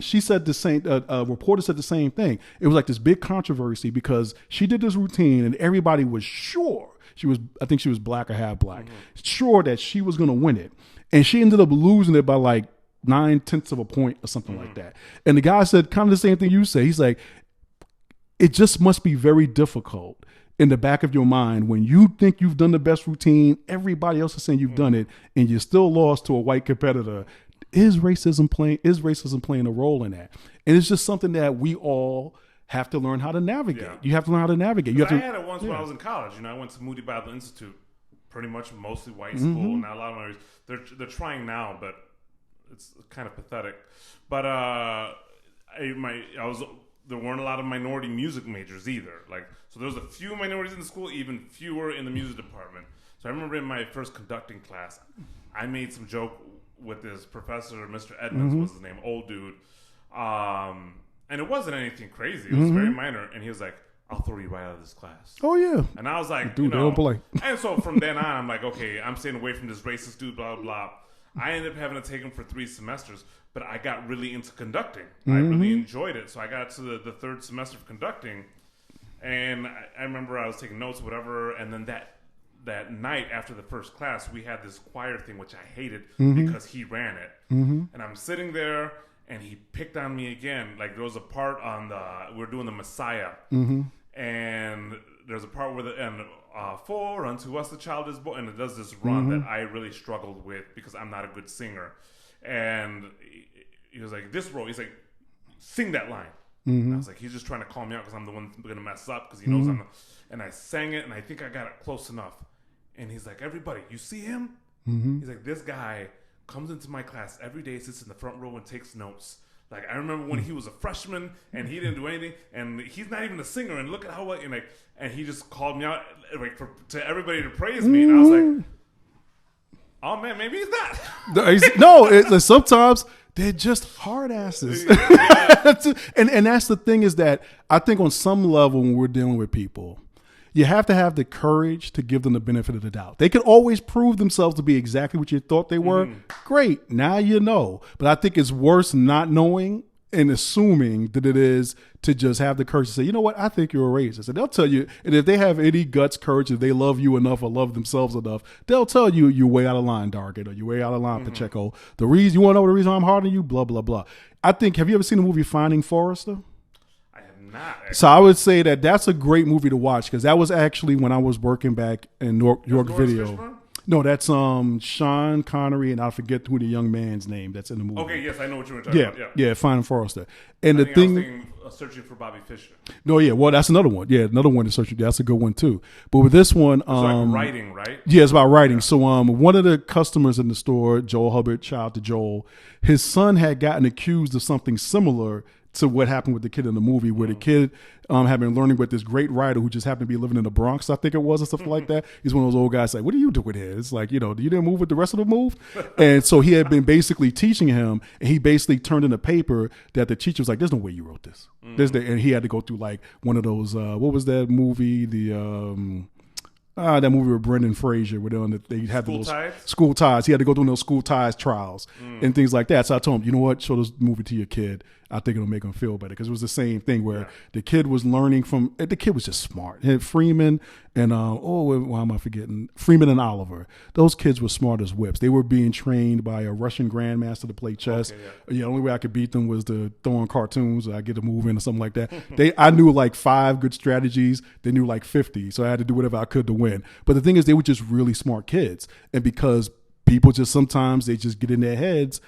B: She said the same, a reporter said the same thing. It was like this big controversy because she did this routine and everybody was sure I think she was black or half black, sure that she was going to win it. And she ended up losing it by like 9/10 of a point or something like that. And the guy said kind of the same thing you say. He's like, it just must be very difficult in the back of your mind when you think you've done the best routine, everybody else is saying you've done it, and you're still lost to a white competitor. Is racism playing a role in that? And it's just something that we all have to learn how to navigate. Yeah. You have to learn how to navigate. I
A: had it once when I was in college. I went to Moody Bible Institute, pretty much mostly white school. Now a lot of they're trying now, but it's kind of pathetic. But there weren't a lot of minority music majors either. So there was a few minorities in the school, even fewer in the music department. So I remember in my first conducting class, I made some joke with this professor, Mr. Edmonds was his name, old dude. And it wasn't anything crazy. It was very minor. And he was like, I'll throw you right out of this class.
B: Oh, yeah.
A: And I was like,
B: dude, they don't play.
A: And so from then on, I'm like, okay, I'm staying away from this racist dude, blah, blah, blah. I ended up having to take him for 3 semesters, but I got really into conducting. I really enjoyed it. So I got to the 3rd semester of conducting, and I remember I was taking notes, whatever, and then that night after the first class, we had this choir thing, which I hated because he ran it. And I'm sitting there, and he picked on me again. There was a part on we were doing the Messiah, and there's a part where for unto us the child is born, and it does this run that I really struggled with because I'm not a good singer. And he was like, this row, he's like, sing that line. And I was like, he's just trying to call me out because I'm the one going to mess up because he knows and I sang it, and I think I got it close enough. And he's like, everybody, you see him? He's like, this guy comes into my class every day, sits in the front row and takes notes. I remember when he was a freshman and he didn't do anything, and he's not even a singer, and look at how and he just called me out to everybody to praise me, and I was like, oh man, maybe he's not.
B: No, sometimes they're just hard asses. And that's the thing, is that I think on some level when we're dealing with people, you have to have the courage to give them the benefit of the doubt. They can always prove themselves to be exactly what you thought they were. Great. Now you know. But I think it's worse not knowing and assuming that it is to just have the courage to say, you know what, I think you're a racist. And they'll tell you, and if they have any guts, courage, if they love you enough or love themselves enough, they'll tell you you're way out of line, Dargett, or you're way out of line, Pacheco. You want to know the reason I'm hard on you? Blah, blah, blah. I think, have you ever seen the movie Finding Forrester? So I would say that's a great movie to watch, because that was actually when I was working back in York Video. Fishburne? No, that's Sean Connery, and I forget who the young man's name that's in the movie.
A: Okay, yes, I know what you were talking about.
B: Yeah, Finding Forrester. And
A: I was thinking, Searching for Bobby Fischer.
B: No, yeah, well, that's another one. Yeah, another one to search. That's a good one too. But with this one,
A: it's like writing, right?
B: Yeah, it's about writing. Yeah. So, one of the customers in the store, Joel Hubbard, shout out to Joel, his son had gotten accused of something similar to what happened with the kid in the movie, where the kid had been learning with this great writer who just happened to be living in the Bronx, I think it was, and stuff like that. He's one of those old guys like, what are you doing here? It's like, you didn't move with the rest of the move. And so he had been basically teaching him, and he basically turned in a paper that the teacher was like, there's no way you wrote this. And he had to go through like one of those, what was that movie? That movie with Brendan Fraser, where they had those school ties. He had to go through those school ties trials and things like that. So I told him, you know what? Show this movie to your kid. I think it'll make him feel better, because it was the same thing where the kid was learning from. The kid was just smart. And Freeman and why am I forgetting? Freeman and Oliver. Those kids were smart as whips. They were being trained by a Russian grandmaster to play chess. Okay, the only way I could beat them was to throw on cartoons. I get a move in or something like that. I knew like 5 good strategies. They knew like 50, so I had to do whatever I could to win. But the thing is, they were just really smart kids, and because people just sometimes they just get in their heads.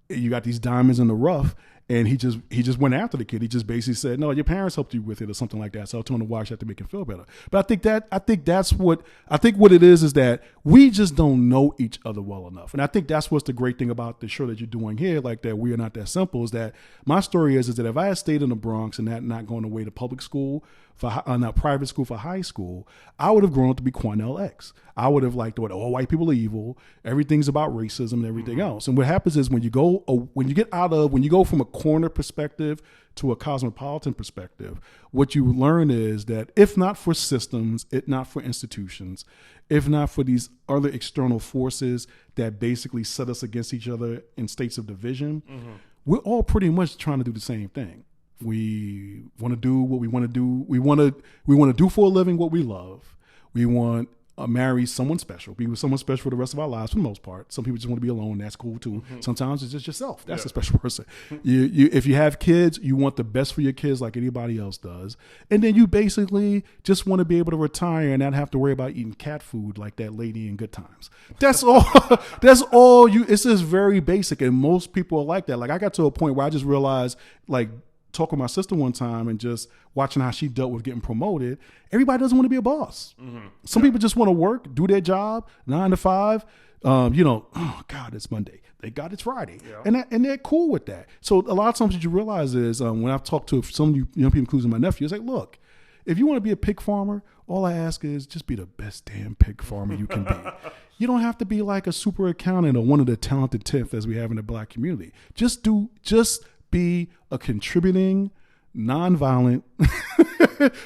B: You got these diamonds in the rough. And he just went after the kid. He just basically said, "No, your parents helped you with it," or something like that. So I told him to watch that to make him feel better. But I think what it is that we just don't know each other well enough. And I think that's what's the great thing about the show that you're doing here, like that We Are Not That Simple, is that my story is that if I had stayed in the Bronx and not going away to public school not private school for high school, I would have grown up to be Cornell X. I would have liked what all white people are evil. Everything's about racism and everything else. And what happens is when you go from a corner perspective to a cosmopolitan perspective, what you learn is that if not for systems, if not for institutions, if not for these other external forces that basically set us against each other in states of division, we're all pretty much trying to do the same thing. We want to do what we want to do. We want to do for a living what we love. We want to marry someone special, be with someone special for the rest of our lives for the most part. Some people just want to be alone. That's cool too. Sometimes it's just yourself. That's a special person. If you have kids, you want the best for your kids like anybody else does. And then you basically just want to be able to retire and not have to worry about eating cat food like that lady in Good Times. That's all. That's all you. It's just very basic. And most people are like that. Like I got to a point where I just realized, like, talk with my sister one time and just watching how she dealt with getting promoted. Everybody doesn't want to be a boss. Some people just want to work, do their job, 9 to 5. Oh God, it's Monday. Thank God it's Friday, and they're cool with that. So a lot of times what you realize is when I've talked to some young people, including my nephew, it's like, look, if you want to be a pig farmer, all I ask is just be the best damn pig farmer you can be. You don't have to be like a super accountant or one of the talented 10th as we have in the black community. Just be a contributing, nonviolent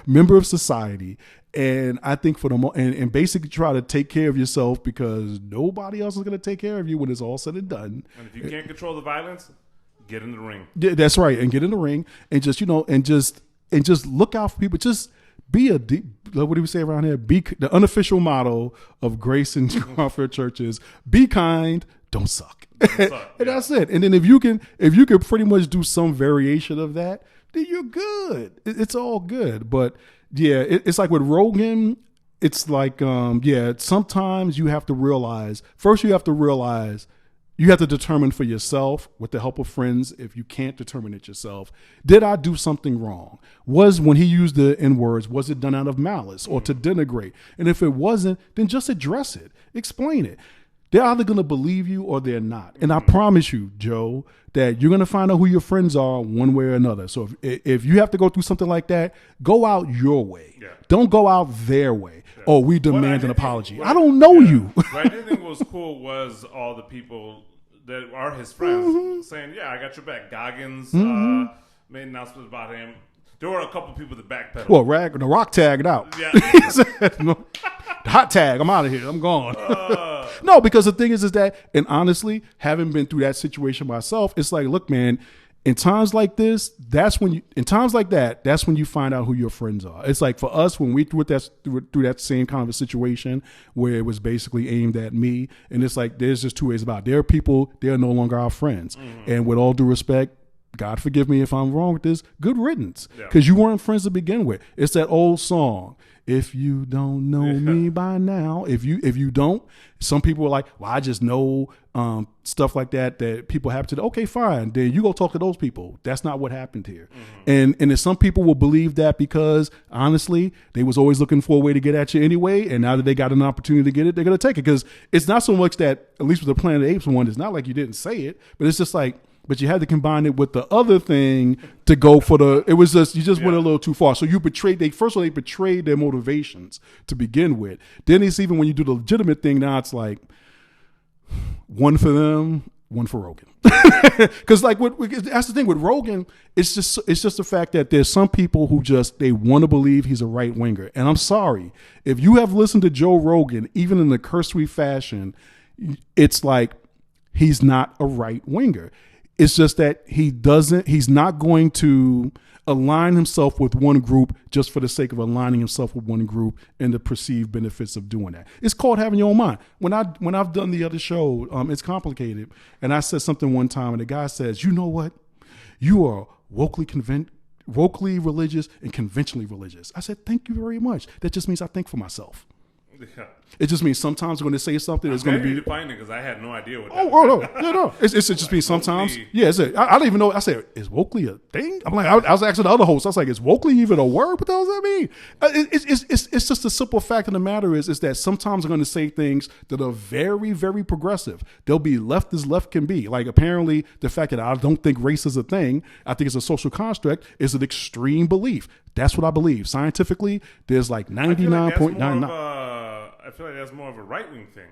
B: member of society. And I think and basically try to take care of yourself, because nobody else is going to take care of you when it's all said and done.
A: And if you can't control the violence, get in the ring.
B: Yeah, that's right. And get in the ring and just look out for people. Just be what do we say around here? Be the unofficial motto of Grace and Garfield churches: be kind, don't suck. And that's it. And then if you can pretty much do some variation of that, then you're good. It's all good. But yeah, it's like with Rogan, it's like, sometimes you have to realize, you have to determine for yourself with the help of friends. If you can't determine it yourself, did I do something wrong? When he used the N-words, was it done out of malice or to denigrate? And if it wasn't, then just address it, explain it. They're either going to believe you or they're not. And I promise you, Joe, that you're going to find out who your friends are one way or another. So if you have to go through something like that, go out your way. Yeah. Don't go out their way. Yeah. Oh, we demand an apapology. I don't know you.
A: What I did think was cool was all the people that are his friends saying, yeah, I got your back. Goggins made announcements about him. There were a couple of people that backpedaled.
B: Well, the Rock tagged out. Yeah. He said, no, hot tag, I'm out of here. I'm gone. No, because the thing is that, and honestly, having been through that situation myself, it's like, look, man, in times like this, that's when you find out who your friends are. It's like for us, when we through that same kind of a situation where it was basically aimed at me, and it's like, there's just two ways about it. There are people, they're no longer our friends. And with all due respect, God forgive me if I'm wrong with this, good riddance. Because you weren't friends to begin with. It's that old song. If you don't know me by now, if you don't, some people are like, well, I just know stuff like that people have to. Okay, fine. Then you go talk to those people. That's not what happened here. And if some people will believe that because honestly, they was always looking for a way to get at you anyway. And now that they got an opportunity to get it, they're going to take it. Because it's not so much that, at least with the Planet of the Apes one, it's not like you didn't say it, but it's just like, but you had to combine it with the other thing to go for the. It was just you just went a little too far. So you betrayed. First of all, they betrayed their motivations to begin with. Then it's even when you do the legitimate thing. Now it's like one for them, one for Rogan. Because like that's the thing with Rogan. It's just the fact that there's some people who just they want to believe he's a right winger. And I'm sorry if you have listened to Joe Rogan, even in a cursory fashion, it's like he's not a right winger. It's just that he's not going to align himself with one group just for the sake of aligning himself with one group and the perceived benefits of doing that. It's called having your own mind. When I've done the other show, It's Complicated, and I said something one time, and the guy says, "You know what? You are vocally religious and conventionally religious." I said, "Thank you very much. That just means I think for myself." Yeah. It just means sometimes when they say something, it's going to be
A: defining because I had no idea what.
B: No. It's just means sometimes. Yeah, I don't even know. I said, "Is Wokley a thing?" I'm like, I was asking the other host. I was like, "Is Wokley even a word? What the hell does that mean?" It's just the simple fact of the matter is that sometimes I'm going to say things that are very, very progressive. They'll be left as left can be. Like apparently, the fact that I don't think race is a thing, I think it's a social construct, is an extreme belief. That's what I believe. Scientifically, there's like 99.99.
A: I feel like that's more of a right-wing thing.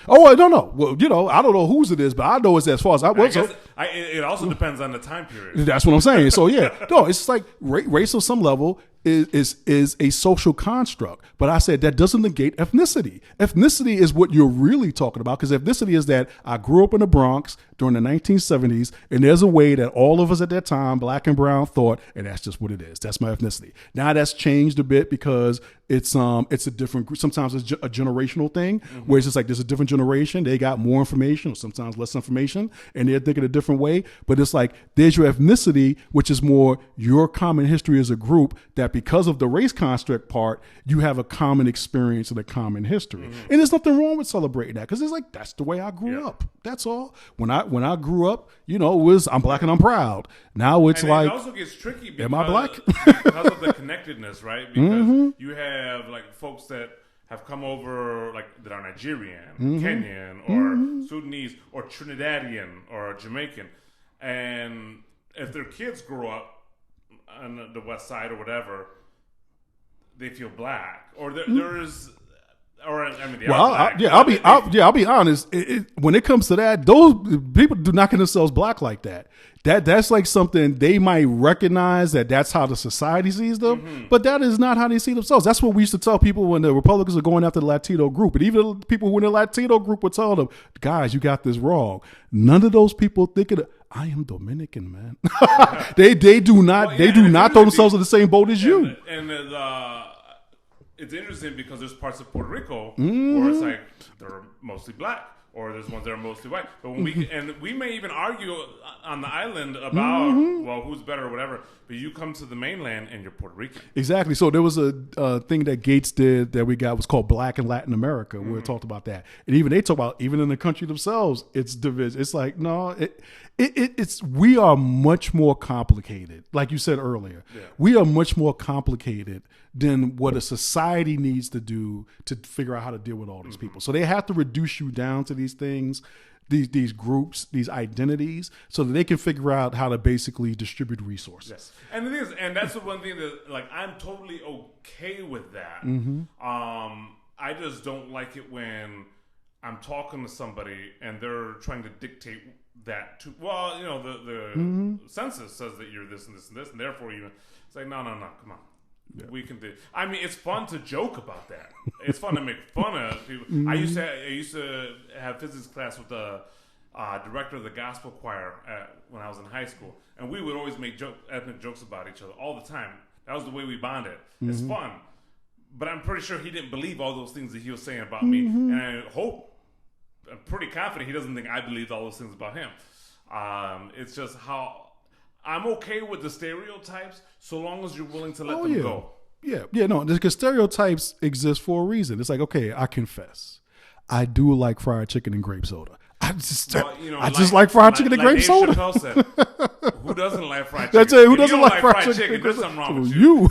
B: Oh, I don't know. Well, I don't know whose it is, but I know it's as far as I was.
A: It also depends on the time period.
B: That's what I'm saying. So yeah, no, it's like race on some level is a social construct. But I said that doesn't negate ethnicity. Ethnicity is what you're really talking about, because ethnicity is that I grew up in the Bronx during the 1970s, and there's a way that all of us at that time, black and brown, thought, and that's just what it is. That's my ethnicity. Now that's changed a bit because it's a different group. Sometimes it's a generational thing, where it's just like there's a different generation. They got more information, or sometimes less information, and they're thinking a different way. But it's like there's your ethnicity, which is more your common history as a group, that because of the race construct part, you have a common experience and a common history. And there's nothing wrong with celebrating that, because it's like that's the way I grew up. That's all. When I grew up, it was I'm black and I'm proud. Now it's like
A: it also gets tricky because,
B: am I black?
A: Because of the connectedness, right? Because you have like folks that have come over like that are Nigerian, Kenyan, or Sudanese, or Trinidadian, or Jamaican, and if their kids grow up on the West Side or whatever, they feel black, or there's. Or I mean, I'll be honest. When it comes to that, those people do not consider themselves black like that. That's like something they might recognize that's how the society sees them, but that is not how they see themselves. That's what we used to tell people when the Republicans are going after the Latino group, and even the people who in the Latino group would tell them, "Guys, you got this wrong." None of those people think of I am Dominican, man. they do not throw themselves in the same boat as you. And it's interesting because there's parts of Puerto Rico where it's like they're mostly black, or there's ones that are mostly white. But when we may even argue on the island about who's better or whatever. But you come to the mainland and you're Puerto Rican. Exactly.
B: So there was a thing that Gates did that we got was called Black in Latin America. Where we talked about that, and even they talk about even in the country themselves, it's division. It's like no, it's we are much more complicated. Like you said earlier, we are much more complicated than what a society needs to do to figure out how to deal with all these people. So they have to reduce you down to these things, these groups, these identities, so that they can figure out how to basically distribute resources.
A: Yes. And the thing is, and that's the one thing that like I'm totally okay with that. I just don't like it when I'm talking to somebody and they're trying to dictate that to the census says that you're this and this and this, and therefore it's like no, come on. Yeah. We can do. I mean, it's fun to joke about that. It's fun to make fun of people. I used to have physics class with the director of the gospel choir when I was in high school, and we would always make ethnic jokes about each other all the time. That was the way we bonded. It's fun, but I'm pretty sure he didn't believe all those things that he was saying about me, and I'm pretty confident he doesn't think I believed all those things about him. It's just how. I'm okay with the stereotypes so long as you're willing to let them go.
B: Yeah, no, because stereotypes exist for a reason. It's like, okay, I confess, I do like fried chicken and grape soda. I just like fried chicken and grape soda.
A: Chappelle said, who doesn't like fried chicken?
B: That's it. Who doesn't like fried chicken?
A: There's something wrong with you.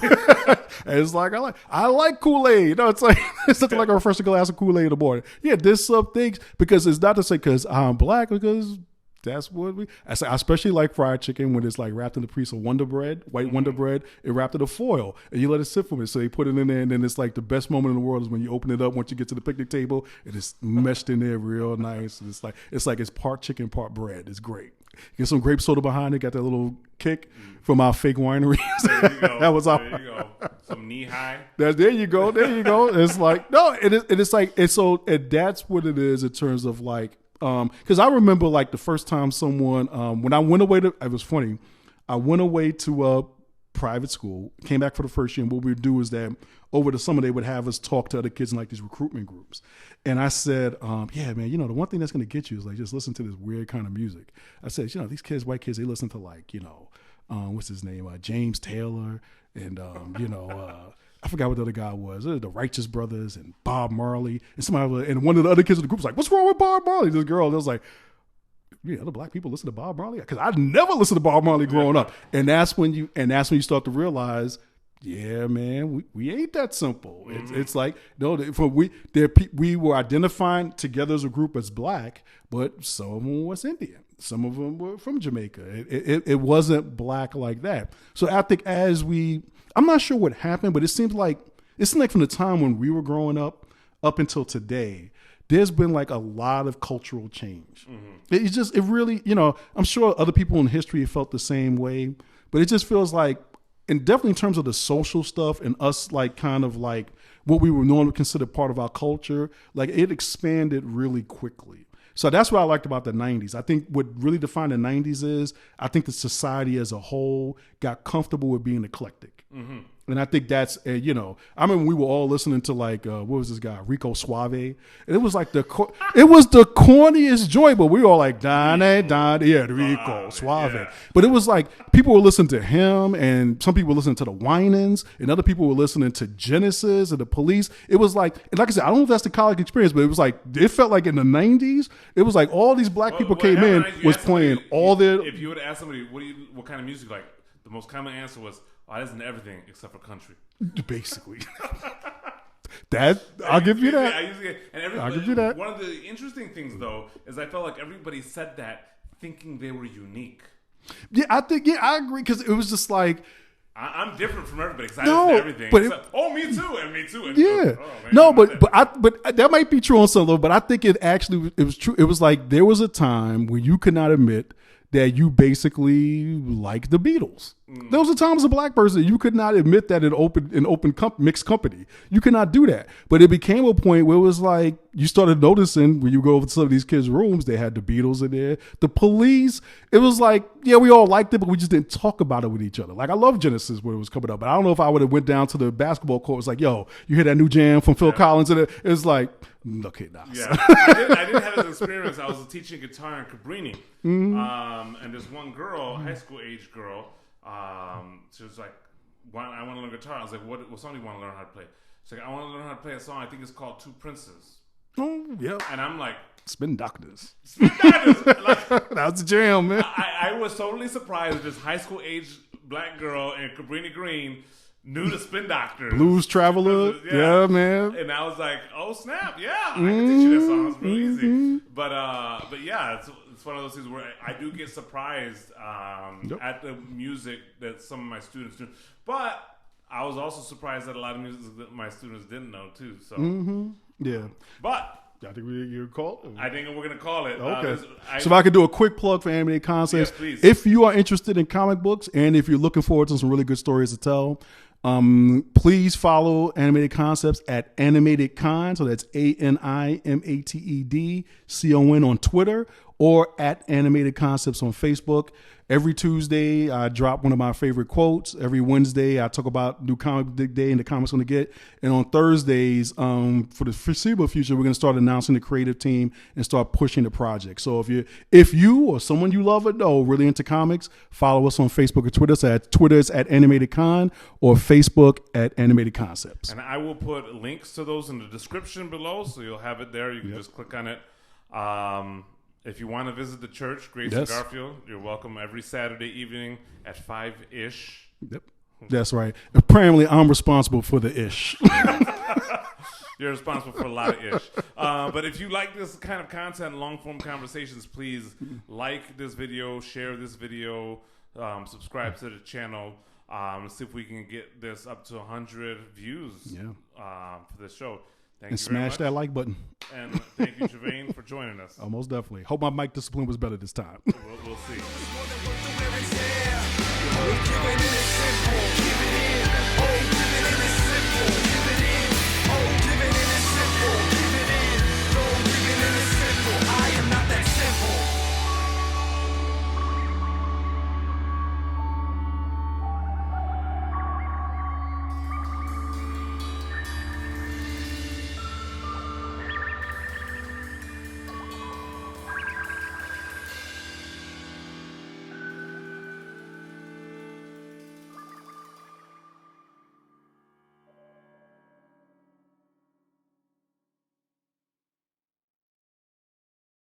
B: And it's like I like Kool-Aid. No, it's like it's nothing like a refreshing glass of Kool-Aid in the morning. Yeah, there's some things because it's not to say because I'm black, because That's what I especially like fried chicken when it's like wrapped in a piece of Wonder Bread, white Wonder Bread, it wrapped in a foil, and you let it sit for a minute. So they put it in there, and then it's like the best moment in the world is when you open it up once you get to the picnic table, and it's meshed in there real nice. And it's like it's part chicken, part bread. It's great. Get some grape soda behind it, got that little kick from our fake winery.
A: There you go.
B: That was
A: there you go. Some knee high.
B: There you go. It's like no, it's like it's so that's what it is in terms of like. Because I remember like the first time someone when I went away it was funny. I went away to private school, came back for the first year, and what we would do is that over the summer they would have us talk to other kids in like these recruitment groups. And I said, yeah, man, the one thing that's gonna get you is like just listen to this weird kind of music. I said, these kids, white kids, they listen to like, what's his name? James Taylor and I forgot what the other guy was. The Righteous Brothers and Bob Marley and somebody. And one of the other kids in the group was like, "What's wrong with Bob Marley?" This girl was like, "Yeah, other black people listen to Bob Marley," because I never listened to Bob Marley growing up. And that's when you start to realize, yeah, man, we ain't that simple. It's like we were identifying together as a group as black, but some of them was Indian. Some of them were from Jamaica. It wasn't black like that. So I think I'm not sure what happened, but it seems like from the time when we were growing up until today, there's been like a lot of cultural change. Mm-hmm. It really, I'm sure other people in history felt the same way, but it just feels like, and definitely in terms of the social stuff and us like kind of like what we would normally consider part of our culture, like it expanded really quickly. So that's what I liked about the 90s. I think what really defined the 90s is I think the society as a whole got comfortable with being eclectic. Mm-hmm. And I think that's, I remember we were all listening to like, what was this guy, Rico Suave? And it was like the corniest joint, but we were all like, Rico Suave. Yeah. But it was like, people were listening to him and some people were listening to the Winans and other people were listening to Genesis and the Police. It was like, and like I said, I don't know if that's the college experience, but it was like, it felt like in the 90s, it was like all these black people came in, was playing all their.
A: If you would ask somebody, what kind of music you like? The most common answer was, I listen to everything except for country.
B: Basically. I'll give you that.
A: I'll give you that. One of the interesting things, though, is I felt like everybody said that thinking they were unique.
B: Yeah, I agree, because it was just like,
A: I'm different from everybody because I listen to everything. But me too, and me too. And
B: yeah. But that might be true on some level, but I think it was true. It was like there was a time where you could not admit that you basically like the Beatles. There was a time as a black person you could not admit that in mixed company. You could not do that. But it became a point where it was like you started noticing when you go over to some of these kids' rooms, they had the Beatles in there, the Police. It was like, yeah, we all liked it, but we just didn't talk about it with each other. Like I love Genesis when it was coming up, but I don't know if I would have went down to the basketball court. It was like, yo, you hear that new jam from Phil Collins? And it was like, okay, nah.
A: Yeah, I didn't have this experience. I was teaching guitar in Cabrini, and there's one girl, high school age girl. She was like, I want to learn guitar. I was like, what song do you want to learn how to play? She's like, I want to learn how to play a song. I think it's called Two Princes.
B: Oh, yeah.
A: And I'm like,
B: Spin Doctors.
A: Like,
B: that was the jam, man.
A: I was totally surprised this high school age black girl in Cabrini Green knew the Spin Doctors. Blues Traveler.
B: Yeah, man.
A: And I was like, oh, snap. Yeah, I can teach you that song. It's real easy. But yeah, it's one of those things where I do get surprised at the music that some of my students do. But I was also surprised at a lot of music that my students didn't know, too. So,
B: yeah.
A: But
B: I think you're call it.
A: I think we're going to call it.
B: Okay. So if I could do a quick plug for Animated Concepts.
A: Yes, please.
B: If you are interested in comic books and if you're looking forward to some really good stories to tell, please follow Animated Concepts at Animated Con. So that's ANIMATEDCON on Twitter or at Animated Concepts on Facebook. Every Tuesday, I drop one of my favorite quotes. Every Wednesday, I talk about new comic book day and the comics on the get. And on Thursdays, for the foreseeable future, we're going to start announcing the creative team and start pushing the project. So if you or someone you love or know really into comics, follow us on Facebook or Twitter. So Twitter is at Animated Con or Facebook at Animated Concepts.
A: And I will put links to those in the description below, so you'll have it there. You can just click on it. If you want to visit the church, Grace and Garfield, you're welcome every Saturday evening at 5-ish.
B: Yep. That's right. Apparently, I'm responsible for the ish.
A: You're responsible for a lot of ish. But if you like this kind of content, long form conversations, please like this video, share this video, subscribe to the channel. See if we can get this up to 100 views for this show. Thank
B: and
A: you very
B: smash
A: much.
B: that like button.
A: And thank you, Gevian, for joining us.
B: Oh, most definitely. Hope my mic discipline was better this time.
A: We'll see.